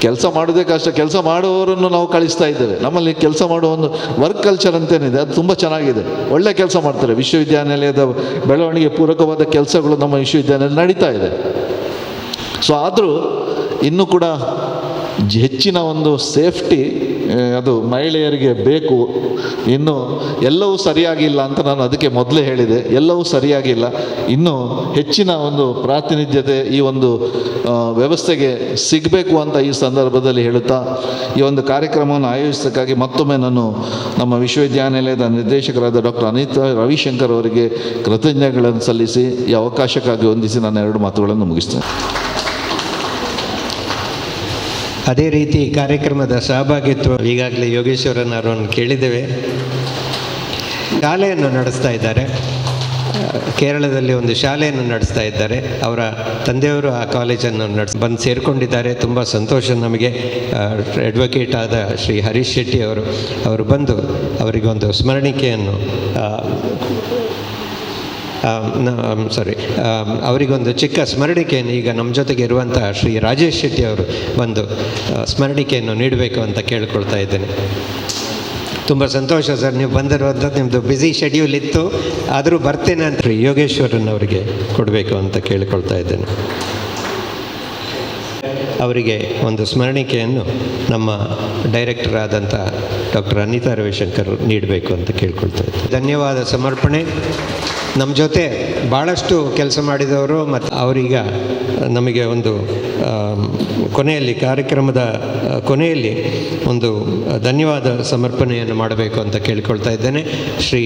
ಕೆಲಸ ಮಾಡೋದೇ ಕಷ್ಟ, ಕೆಲಸ ಮಾಡುವವರನ್ನು ನಾವು ಕಳಿಸ್ತಾ ಇದ್ದೇವೆ. ನಮ್ಮಲ್ಲಿ ಕೆಲಸ ಮಾಡುವ ಒಂದು ವರ್ಕ್ ಕಲ್ಚರ್ ಅಂತೇನಿದೆ, ಅದು ತುಂಬ ಚೆನ್ನಾಗಿದೆ. ಒಳ್ಳೆ ಕೆಲಸ ಮಾಡ್ತಾರೆ. ವಿಶ್ವವಿದ್ಯಾನಿಲಯದ ಬೆಳವಣಿಗೆ ಪೂರಕವಾದ ಕೆಲಸಗಳು ನಮ್ಮ ವಿಶ್ವವಿದ್ಯಾನಿಲಯ ನಡೀತಾ ಇದೆ. ಸೊ ಆದರೂ ಇನ್ನೂ ಕೂಡ ಹೆಚ್ಚಿನ ಒಂದು ಸೇಫ್ಟಿ ಅದು ಮಹಿಳೆಯರಿಗೆ ಬೇಕು. ಇನ್ನು ಎಲ್ಲವೂ ಸರಿಯಾಗಿಲ್ಲ ಅಂತ ನಾನು ಅದಕ್ಕೆ ಮೊದಲೇ ಹೇಳಿದೆ. ಎಲ್ಲವೂ ಸರಿಯಾಗಿಲ್ಲ, ಇನ್ನೂ ಹೆಚ್ಚಿನ ಒಂದು ಪ್ರಾತಿನಿಧ್ಯತೆ ಈ ಒಂದು ವ್ಯವಸ್ಥೆಗೆ ಸಿಗಬೇಕು ಅಂತ ಈ ಸಂದರ್ಭದಲ್ಲಿ ಹೇಳುತ್ತಾ, ಈ ಒಂದು ಕಾರ್ಯಕ್ರಮವನ್ನು ಆಯೋಜಿಸೋಕ್ಕಾಗಿ ಮತ್ತೊಮ್ಮೆ ನಾನು ನಮ್ಮ ವಿಶ್ವವಿದ್ಯಾನಿಲಯದ ನಿರ್ದೇಶಕರಾದ ಡಾಕ್ಟರ್ ಅನಿತಾ ರವಿಶಂಕರ್ ಅವರಿಗೆ ಕೃತಜ್ಞತೆಗಳನ್ನು ಸಲ್ಲಿಸಿ ಈ ಅವಕಾಶಕ್ಕಾಗಿ ವಂದಿಸಿ ನನ್ನ 2 ಮಾತುಗಳನ್ನು ಮುಗಿಸ್ತೇನೆ. ಅದೇ ರೀತಿ ಕಾರ್ಯಕ್ರಮದ ಸಹಭಾಗಿತ್ವ ಈಗಾಗಲೇ ಯೋಗೇಶ್ವರನ್ ಅವರನ್ನು ಕೇಳಿದ್ದೇವೆ. ಶಾಲೆಯನ್ನು ನಡೆಸ್ತಾ ಇದ್ದಾರೆ. ಕೇರಳದಲ್ಲಿ ಒಂದು ಶಾಲೆಯನ್ನು ನಡೆಸ್ತಾ ಇದ್ದಾರೆ. ಅವರ ತಂದೆಯವರು ಆ ಕಾಲೇಜನ್ನು ಬಂದು ಸೇರಿಕೊಂಡಿದ್ದಾರೆ. ತುಂಬ ಸಂತೋಷ ನಮಗೆ. ಅಡ್ವೊಕೇಟ್ ಆದ ಶ್ರೀ ಹರೀಶ್ ಶೆಟ್ಟಿ ಅವರು ಬಂದು ಅವರಿಗೊಂದು ಸ್ಮರಣಿಕೆಯನ್ನು ಅವರಿಗೊಂದು ಚಿಕ್ಕ ಸ್ಮರಣಿಕೆಯನ್ನು, ಈಗ ನಮ್ಮ ಜೊತೆಗೆ ಇರುವಂಥ ಶ್ರೀ ರಾಜೇಶ್ ಶೆಟ್ಟಿ ಅವರು ಬಂದು ಸ್ಮರಣಿಕೆಯನ್ನು ನೀಡಬೇಕು ಅಂತ ಕೇಳ್ಕೊಳ್ತಾ ಇದ್ದೇನೆ. ತುಂಬ ಸಂತೋಷ ಸರ್, ನೀವು ಬಂದಿರುವಂಥದ್ದು. ನಿಮ್ಮದು ಬ್ಯುಸಿ ಶೆಡ್ಯೂಲ್ ಇತ್ತು, ಆದರೂ ಬರ್ತೇನೆ ಅಂತ ಯೋಗೇಶ್ವರನ್ ಅವರಿಗೆ ಕೊಡಬೇಕು ಅಂತ ಕೇಳಿಕೊಳ್ತಾ ಇದ್ದೇನೆ. ಅವರಿಗೆ ಒಂದು ಸ್ಮರಣಿಕೆಯನ್ನು ನಮ್ಮ ಡೈರೆಕ್ಟರ್ ಆದಂಥ ಡಾಕ್ಟರ್ ಅನಿತಾ ರವಿಶಂಕರ್ ನೀಡಬೇಕು ಅಂತ ಕೇಳ್ಕೊಳ್ತಾ ಇದ್ದೇನೆ. ಧನ್ಯವಾದ ಸಮರ್ಪಣೆ. ನಮ್ಮ ಜೊತೆ ಭಾಳಷ್ಟು ಕೆಲಸ ಮಾಡಿದವರು ಮತ್ತು ಅವರೀಗ ನಮಗೆ ಒಂದು ಕೊನೆಯಲ್ಲಿ, ಕಾರ್ಯಕ್ರಮದ ಕೊನೆಯಲ್ಲಿ ಒಂದು ಧನ್ಯವಾದ ಸಮರ್ಪಣೆಯನ್ನು ಮಾಡಬೇಕು ಅಂತ ಕೇಳಿಕೊಳ್ತಾ ಇದ್ದೇನೆ. ಶ್ರೀ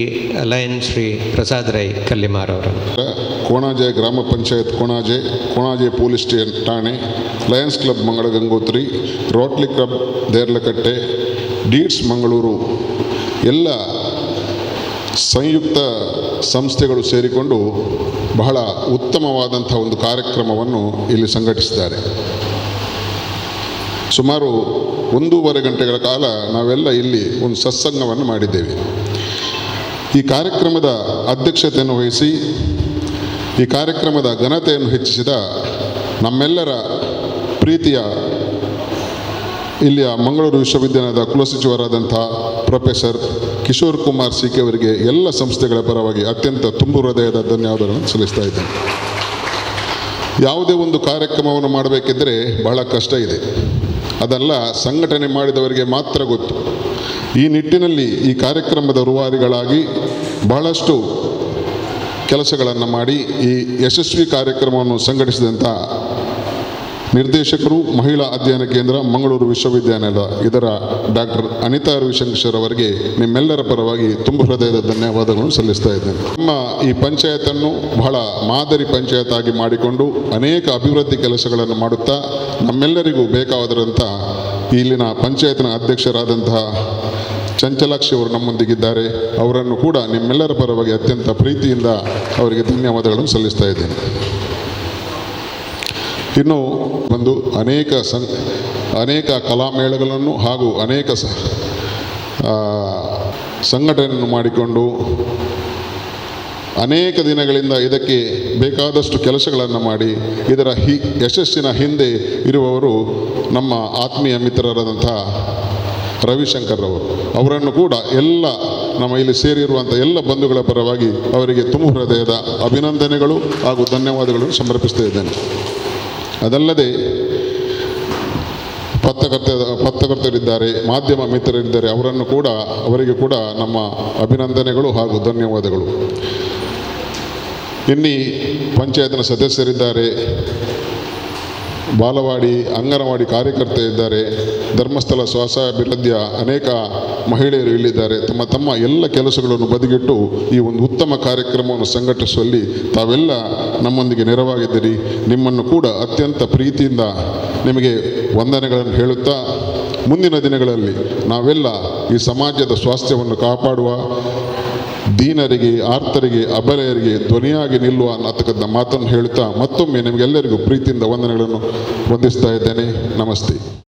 ಶ್ರೀ ಪ್ರಸಾದ್ ರೈ ಕಲ್ಲಿಮಾರ್ ಅವರು. ಕೋಣಾಜೆ ಗ್ರಾಮ ಪಂಚಾಯತ್ ಕೋಣಾಜೆ ಪೊಲೀಸ್ ಸ್ಟೇಷನ್ ಠಾಣೆ, ಲಯನ್ಸ್ ಕ್ಲಬ್ ಮಂಗಳ ಗಂಗೋತ್ರಿ, ರೋಟ್ಲಿ ಕ್ಲಬ್ ದೇರ್ಲಕಟ್ಟೆ, ಡೀಡ್ಸ್ ಮಂಗಳೂರು ಎಲ್ಲ ಸಂಯುಕ್ತ ಸಂಸ್ಥೆಗಳು ಸೇರಿಕೊಂಡು ಬಹಳ ಉತ್ತಮವಾದಂಥ ಒಂದು ಕಾರ್ಯಕ್ರಮವನ್ನು ಇಲ್ಲಿ ಸಂಘಟಿಸಿದ್ದಾರೆ. ಸುಮಾರು 1.5 ಗಂಟೆಗಳ ಕಾಲ ನಾವೆಲ್ಲ ಇಲ್ಲಿ ಒಂದು ಸತ್ಸಂಗವನ್ನು ಮಾಡಿದ್ದೇವೆ. ಈ ಕಾರ್ಯಕ್ರಮದ ಅಧ್ಯಕ್ಷತೆಯನ್ನು ವಹಿಸಿ ಈ ಕಾರ್ಯಕ್ರಮದ ಘನತೆಯನ್ನು ಹೆಚ್ಚಿಸಿದ ನಮ್ಮೆಲ್ಲರ ಪ್ರೀತಿಯ ಇಲ್ಲಿಯ ಮಂಗಳೂರು ವಿಶ್ವವಿದ್ಯಾಲಯದ ಕುಲಸಚಿವರಾದಂಥ ಪ್ರೊಫೆಸರ್ ಕಿಶೋರ್ ಕುಮಾರ್ ಸಿ.ಕೆ ಅವರಿಗೆ ಎಲ್ಲ ಸಂಸ್ಥೆಗಳ ಪರವಾಗಿ ಅತ್ಯಂತ ತುಂಬು ಹೃದಯದ ಧನ್ಯವಾದಗಳನ್ನು ಸಲ್ಲಿಸ್ತಾ ಇದ್ದೇನೆ. ಯಾವುದೇ ಒಂದು ಕಾರ್ಯಕ್ರಮವನ್ನು ಮಾಡಬೇಕಿದ್ದರೆ ಬಹಳ ಕಷ್ಟ ಇದೆ, ಅದೆಲ್ಲ ಸಂಘಟನೆ ಮಾಡಿದವರಿಗೆ ಮಾತ್ರ ಗೊತ್ತು. ಈ ನಿಟ್ಟಿನಲ್ಲಿ ಈ ಕಾರ್ಯಕ್ರಮದ ರೂವಾರಿಗಳಾಗಿ ಬಹಳಷ್ಟು ಕೆಲಸಗಳನ್ನು ಮಾಡಿ ಈ ಯಶಸ್ವಿ ಕಾರ್ಯಕ್ರಮವನ್ನು ಸಂಘಟಿಸಿದಂಥ ನಿರ್ದೇಶಕರು, ಮಹಿಳಾ ಅಧ್ಯಯನ ಕೇಂದ್ರ, ಮಂಗಳೂರು ವಿಶ್ವವಿದ್ಯಾನಿಲಯ, ಇದರ ಡಾಕ್ಟರ್ ಅನಿತಾ ರವಿಶಂಕರ್ ಅವರಿಗೆ ನಿಮ್ಮೆಲ್ಲರ ಪರವಾಗಿ ತುಂಬ ಹೃದಯದ ಧನ್ಯವಾದಗಳನ್ನು ಸಲ್ಲಿಸ್ತಾ ಇದ್ದೇನೆ. ನಮ್ಮ ಈ ಪಂಚಾಯತನ್ನು ಬಹಳ ಮಾದರಿ ಪಂಚಾಯತ್ ಆಗಿ ಮಾಡಿಕೊಂಡು ಅನೇಕ ಅಭಿವೃದ್ಧಿ ಕೆಲಸಗಳನ್ನು ಮಾಡುತ್ತಾ ನಮ್ಮೆಲ್ಲರಿಗೂ ಬೇಕಾದಂಥ ಇಲ್ಲಿನ ಪಂಚಾಯತ್ನ ಅಧ್ಯಕ್ಷರಾದಂತಹ ಚಂಚಲಾಕ್ಷಿ ಅವರು ನಮ್ಮೊಂದಿಗಿದ್ದಾರೆ. ಅವರನ್ನು ಕೂಡ ನಿಮ್ಮೆಲ್ಲರ ಪರವಾಗಿ ಅತ್ಯಂತ ಪ್ರೀತಿಯಿಂದ ಅವರಿಗೆ ಧನ್ಯವಾದಗಳನ್ನು ಸಲ್ಲಿಸ್ತಾ ಇದ್ದೇನೆ. ಇನ್ನು ಒಂದು ಅನೇಕ ಕಲಾಮೇಳಗಳನ್ನು ಹಾಗೂ ಅನೇಕ ಸಂಘಟನೆಯನ್ನು ಮಾಡಿಕೊಂಡು ಅನೇಕ ದಿನಗಳಿಂದ ಇದಕ್ಕೆ ಬೇಕಾದಷ್ಟು ಕೆಲಸಗಳನ್ನು ಮಾಡಿ ಇದರ ಯಶಸ್ಸಿನ ಹಿಂದೆ ಇರುವವರು ನಮ್ಮ ಆತ್ಮೀಯ ಮಿತ್ರರಾದಂಥ ರವಿಶಂಕರ್ ಅವರನ್ನು ಕೂಡ ಎಲ್ಲ ನಮ್ಮ ಇಲ್ಲಿ ಸೇರಿರುವಂಥ ಎಲ್ಲ ಬಂಧುಗಳ ಪರವಾಗಿ ಅವರಿಗೆ ತುಂಬ ಹೃದಯದ ಅಭಿನಂದನೆಗಳು ಹಾಗೂ ಧನ್ಯವಾದಗಳನ್ನು ಸಮರ್ಪಿಸ್ತಾ ಇದ್ದೇನೆ. ಅದಲ್ಲದೆ ಪತ್ರಕರ್ತರಿದ್ದಾರೆ, ಮಾಧ್ಯಮ ಮಿತ್ರರಿದ್ದಾರೆ, ಅವರಿಗೆ ಕೂಡ ನಮ್ಮ ಅಭಿನಂದನೆಗಳು ಹಾಗೂ ಧನ್ಯವಾದಗಳು. ಇನ್ನಿ ಪಂಚಾಯತ್ನ ಸದಸ್ಯರಿದ್ದಾರೆ, ಬಾಲವಾಡಿ ಅಂಗನವಾಡಿ ಕಾರ್ಯಕರ್ತೆ ಇದ್ದಾರೆ, ಧರ್ಮಸ್ಥಳ ಸ್ವಸಹಾಯಾಭಿವೃದ್ಧಿಯ ಅನೇಕ ಮಹಿಳೆಯರು ಇಲ್ಲಿದ್ದಾರೆ. ತಮ್ಮ ಎಲ್ಲ ಕೆಲಸಗಳನ್ನು ಬದಿಗಿಟ್ಟು ಈ ಒಂದು ಉತ್ತಮ ಕಾರ್ಯಕ್ರಮವನ್ನು ಸಂಘಟಿಸುವಲ್ಲಿ ತಾವೆಲ್ಲ ನಮ್ಮೊಂದಿಗೆ ನೆರವಾಗಿದ್ದೀರಿ. ನಿಮ್ಮನ್ನು ಕೂಡ ಅತ್ಯಂತ ಪ್ರೀತಿಯಿಂದ ನಿಮಗೆ ವಂದನೆಗಳನ್ನು ಹೇಳುತ್ತಾ, ಮುಂದಿನ ದಿನಗಳಲ್ಲಿ ನಾವೆಲ್ಲ ಈ ಸಮಾಜದ ಸ್ವಾಸ್ಥ್ಯವನ್ನು ಕಾಪಾಡುವ, ದೀನರಿಗೆ, ಆರ್ತರಿಗೆ, ಅಬಲೆಯರಿಗೆ ಧ್ವನಿಯಾಗಿ ನಿಲ್ಲುವ ಅನ್ನತಕ್ಕಂಥ ಮಾತನ್ನು ಹೇಳುತ್ತಾ ಮತ್ತೊಮ್ಮೆ ನಿಮಗೆಲ್ಲರಿಗೂ ಪ್ರೀತಿಯಿಂದ ವಂದನೆಗಳನ್ನು ವಂದಿಸ್ತಾ ಇದ್ದೇನೆ. ನಮಸ್ತೆ.